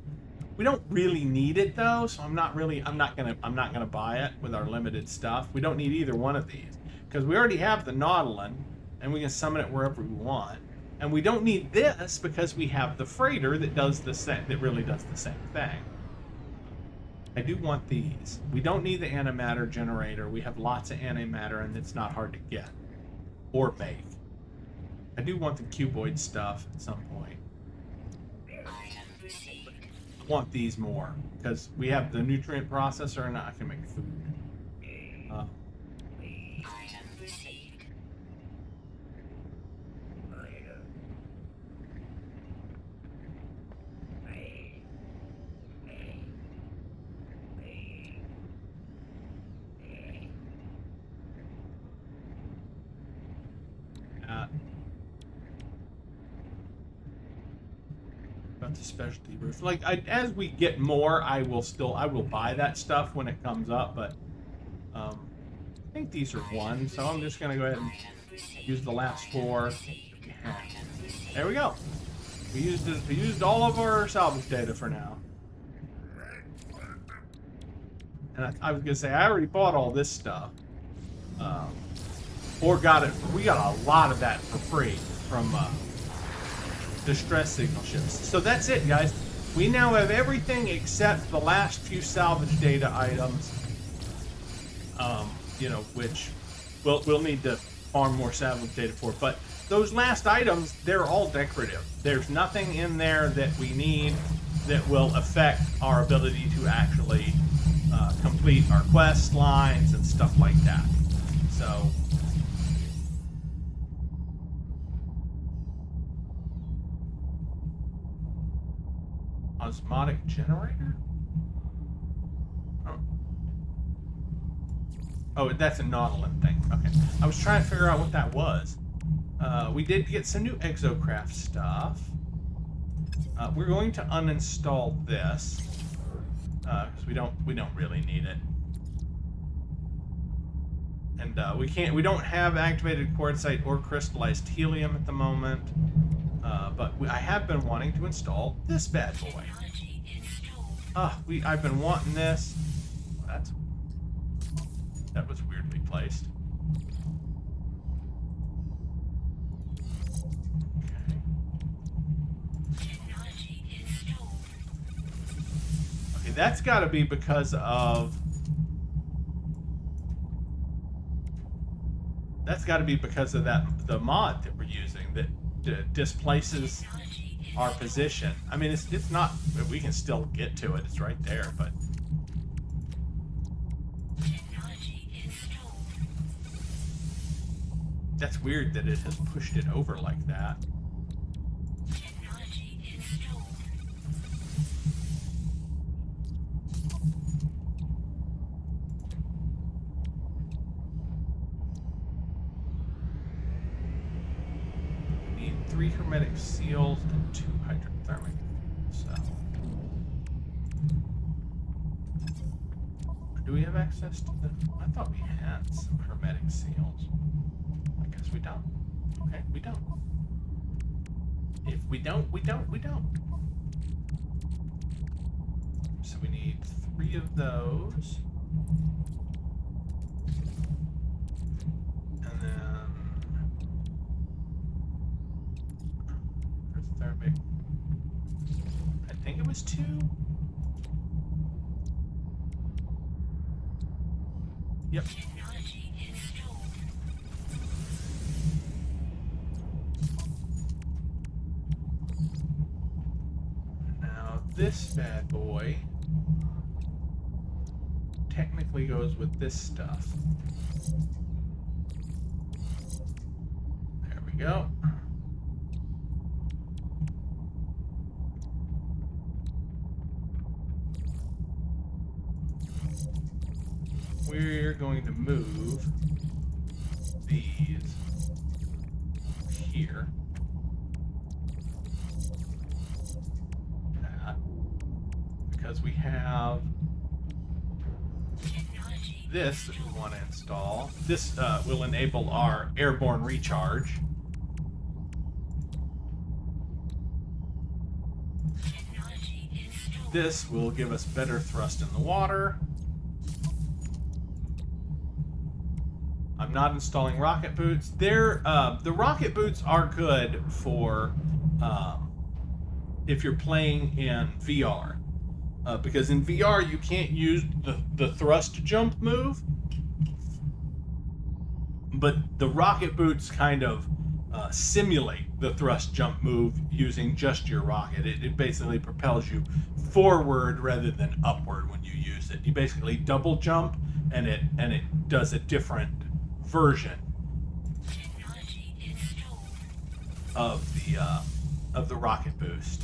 We don't really need it though, so I'm not gonna buy it with our limited stuff. We don't need either one of these because we already have the Nautilin, and we can summon it wherever we want. And we don't need this because we have the freighter that does the same, that really does the same thing. I do want these. We don't need the antimatter generator. We have lots of antimatter, and it's not hard to get or make. I do want the cuboid stuff at some point. I want these more because we have the nutrient processor, and I can make food. About the specialty roof, like as we get more, I will buy that stuff when it comes up. But I think these are one, so I'm just gonna go ahead and use the last 4. There we go. We used all of our salvage data for now. And I was gonna say I already bought all this stuff, or got it. We got a lot of that for free from distress signal ships. So that's it, guys. We now have everything except the last few salvage data items. You know, which we'll need to farm more salvage data for. But those last items, they're all decorative. There's nothing in there that we need that will affect our ability to actually complete our quest lines and stuff like that. So osmotic generator? Oh, that's a Nautilin thing. Okay. I was trying to figure out what that was. We did get some new exocraft stuff. We're going to uninstall this because we don't really need it. And we don't have activated quartzite or crystallized helium at the moment. But I have been wanting to install this bad boy. I've been wanting this. That was weirdly placed. Okay, that's got to be because of. That's got to be because of the mod that we're using that displaces our position. I mean, it's not. We can still get to it. It's right there, but. That's weird that it has pushed it over like that. We need 3 hermetic seals and 2 hydrothermic cells. Do we have access to them? I thought we had some hermetic seals. I guess we don't. Okay, we don't. If we don't, we don't. So we need 3 of those. And then thermic. I think it was 2. Yep. Now this bad boy technically goes with this stuff. There we go. we're going to move these here. That. Because we have this that we want to install. This will enable our airborne recharge. This will give us better thrust in the water. I'm not installing rocket boots. The rocket boots are good for if you're playing in VR. Because in VR you can't use the thrust jump move, but the rocket boots kind of simulate the thrust jump move using just your rocket. It basically propels you forward rather than upward when you use it. You basically double jump, and it does a different version of the rocket boost.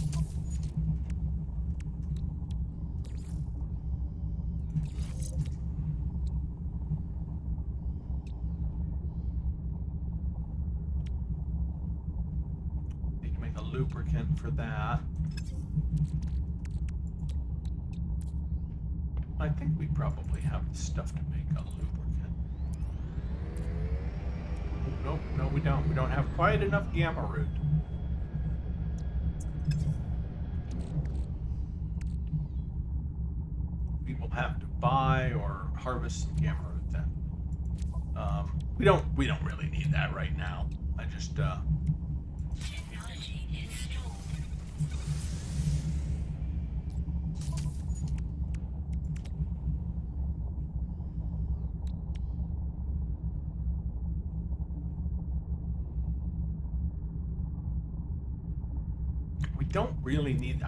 Lubricant for that. I think we probably have the stuff to make a lubricant. Nope, no we don't. We don't have quite enough gamma root. We will have to buy or harvest some gamma root then. We don't really need that right now. I just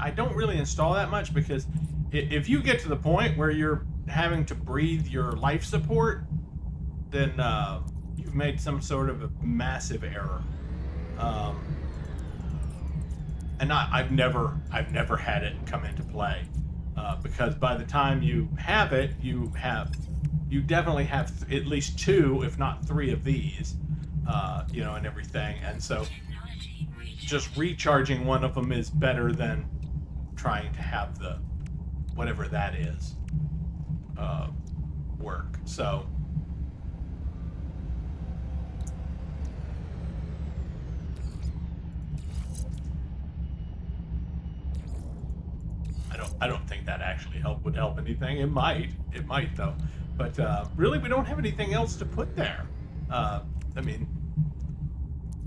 I don't really install that much, because if you get to the point where you're having to breathe your life support, then you've made some sort of a massive error. And I've never had it come into play, because by the time you have it, you definitely have at least 2, if not 3 of these, and everything, and so just recharging one of them is better than trying to have the whatever that is work. So I don't think that actually would help anything. It might though, but really we don't have anything else to put there. I mean,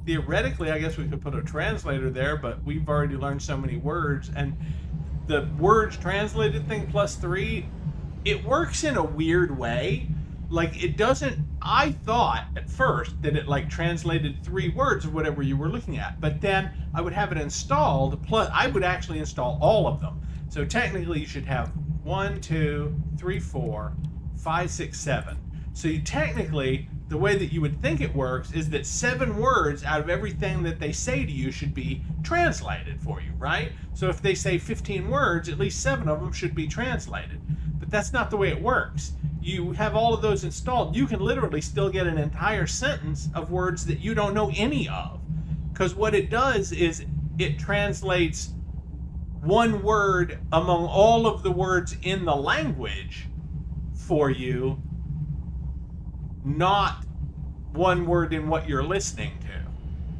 theoretically, I guess we could put a translator there, but we've already learned so many words, and the words translated thing +3, it works in a weird way. Like, it doesn't. I thought at first that it like translated 3 words of whatever you were looking at, but then I would have it installed. Plus, I would actually install all of them. So technically, you should have 1, 2, 3, 4, 5, 6, 7. So you technically, the way that you would think it works is that 7 words out of everything that they say to you should be translated for you, right? So if they say 15 words, at least 7 of them should be translated. But that's not the way it works. You have all of those installed, you can literally still get an entire sentence of words that you don't know any of. Because what it does is it translates one word among all of the words in the language for you, not one word in what you're listening to.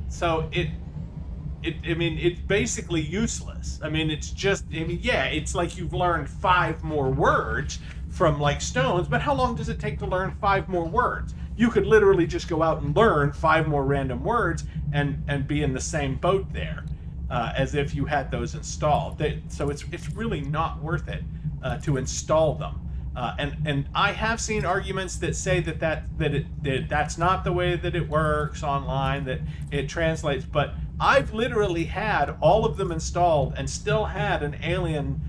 So it's basically useless. I mean, it's like you've learned 5 more words from like stones, but how long does it take to learn 5 more words? You could literally just go out and learn 5 more random words and be in the same boat there, as if you had those installed. So it's really not worth it to install them. And I have seen arguments that say that's not the way that it works online, that it translates, but I've literally had all of them installed and still had an alien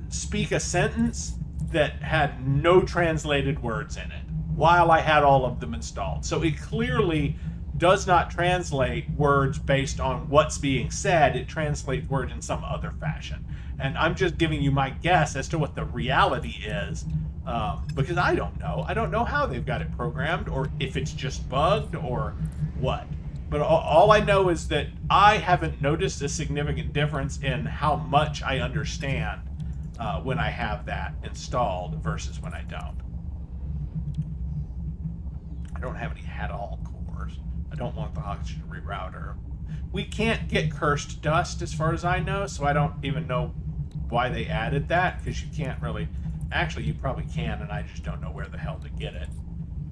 speak a sentence that had no translated words in it while I had all of them installed. So it clearly does not translate words based on what's being said. It translates words in some other fashion. And I'm just giving you my guess as to what the reality is Because I don't know. I don't know how they've got it programmed, or if it's just bugged, or what. But all I know is that I haven't noticed a significant difference in how much I understand when I have that installed versus when I don't. I don't have any had-all cores. I don't want the oxygen rerouter. We can't get cursed dust as far as I know, so I don't even know why they added that, because you can't really... Actually, you probably can, and I just don't know where the hell to get it.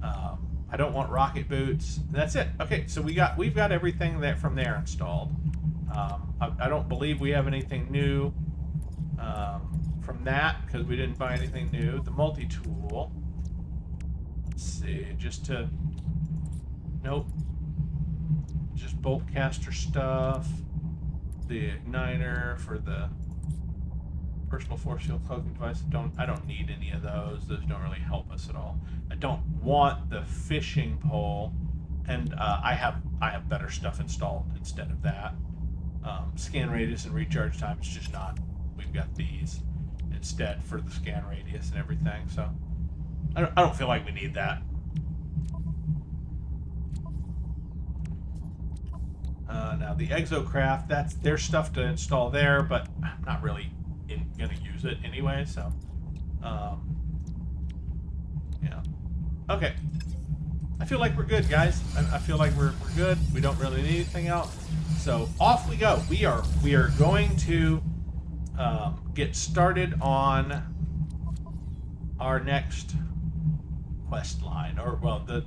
I don't want rocket boots. That's it. Okay, so we've got everything that from there installed. I don't believe we have anything new from that, because we didn't buy anything new. The multi-tool. Let's see, just to... Nope. Just bolt caster stuff. The igniter for the personal force field cloaking device. I don't need any of those. Those don't really help us at all. I don't want the fishing pole, and I have better stuff installed instead of that. Scan radius and recharge time is just not. We've got these instead for the scan radius and everything. So I don't feel like we need that. Now the exocraft, that's their stuff to install there, but I'm not really going to use it anyway, so yeah. Okay, I feel like we're good, guys. I feel like we're good. We don't really need anything else, so off we go. We are going to get started on our next quest line, or well, the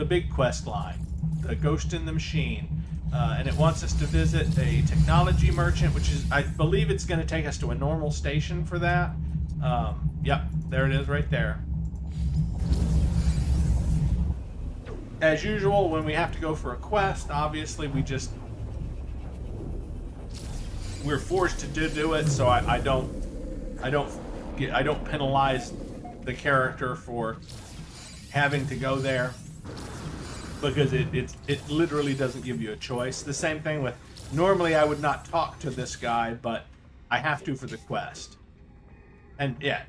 big quest line, the Ghost in the Machine. And it wants us to visit a technology merchant, which is, I believe it's going to take us to a normal station for that. Yep, there it is right there. As usual, when we have to go for a quest, obviously we're forced to do it, so I don't penalize the character for having to go there, because it literally doesn't give you a choice. The same thing with, normally I would not talk to this guy, but I have to for the quest. And yeah,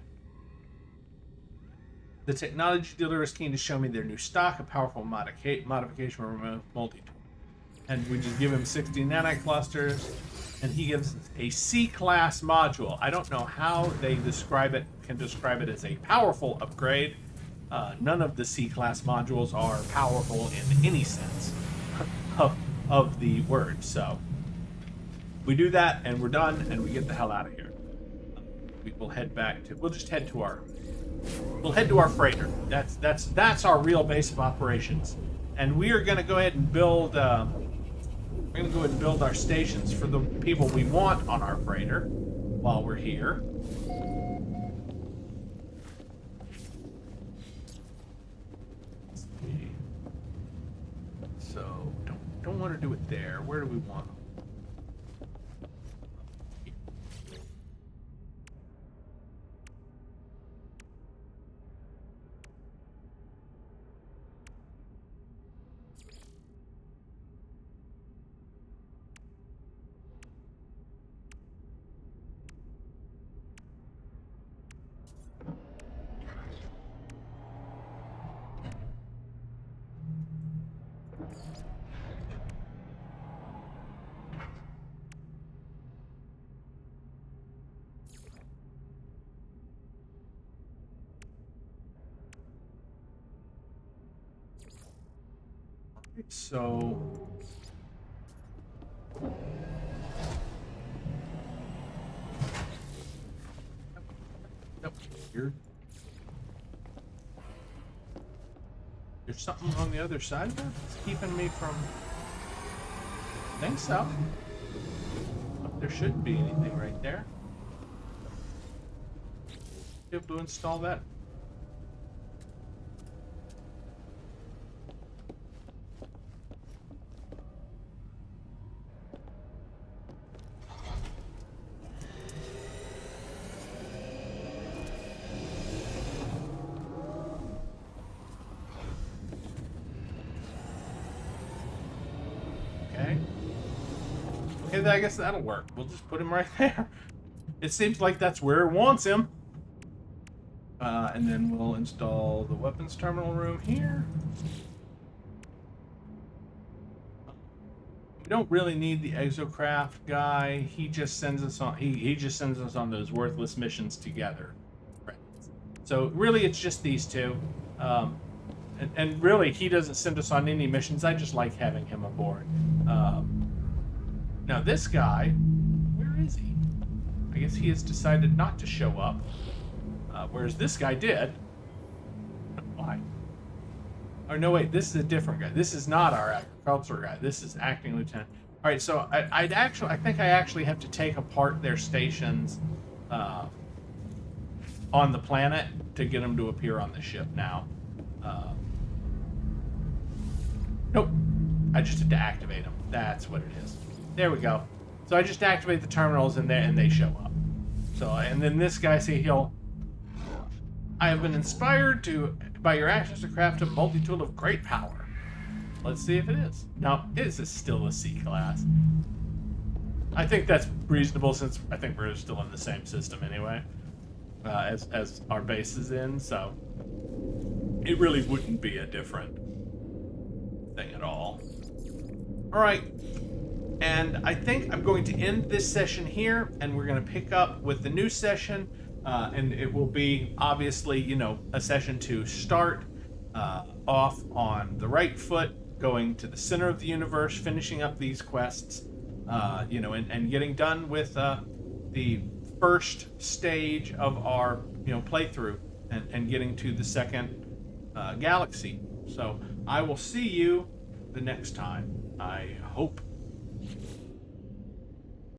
the technology dealer is keen to show me their new stock, a powerful modification for remote multi-tool. And we just give him 60 nanoclusters, and he gives a C-class module. I don't know how they can describe it as a powerful upgrade. None of the C-class modules are powerful in any sense of the word. So we do that, and we're done, and we get the hell out of here. We'll head back to. We'll head to our freighter. That's our real base of operations, and we are going to go ahead and build. We're going to go ahead and build our stations for the people we want on our freighter while we're here. So don't want to do it there. Where do we want them? So nope, here. There's something on the other side of that that's keeping me from. I think so. There shouldn't be anything right there. Be able to install that. I guess that'll work. We'll just put him right there. It seems like that's where it wants him. And then we'll install the weapons terminal room here. We don't really need the exocraft guy. He just sends us on. He just sends us on those worthless missions together. Right. So really, it's just these two. And really, he doesn't send us on any missions. I just like having him aboard. Now this guy, where is he? I guess he has decided not to show up. Whereas this guy did. Why? Oh no, wait. This is a different guy. This is not our agriculture guy. This is acting lieutenant. All right. So I think I actually have to take apart their stations on the planet to get them to appear on the ship now. Nope. I just have to activate them. That's what it is. There we go. So I just activate the terminals and they show up. So and then this guy, see, I have been inspired by your actions to craft a multi-tool of great power. Let's see if it is. No, it is still a C class. I think that's reasonable since I think we're still in the same system anyway, as our base is in. So it really wouldn't be a different thing at all. All right. And I think I'm going to end this session here, and we're going to pick up with the new session. And it will be, obviously, a session to start off on the right foot, going to the center of the universe, finishing up these quests, and getting done with the first stage of our, playthrough and getting to the second galaxy. So I will see you the next time. I hope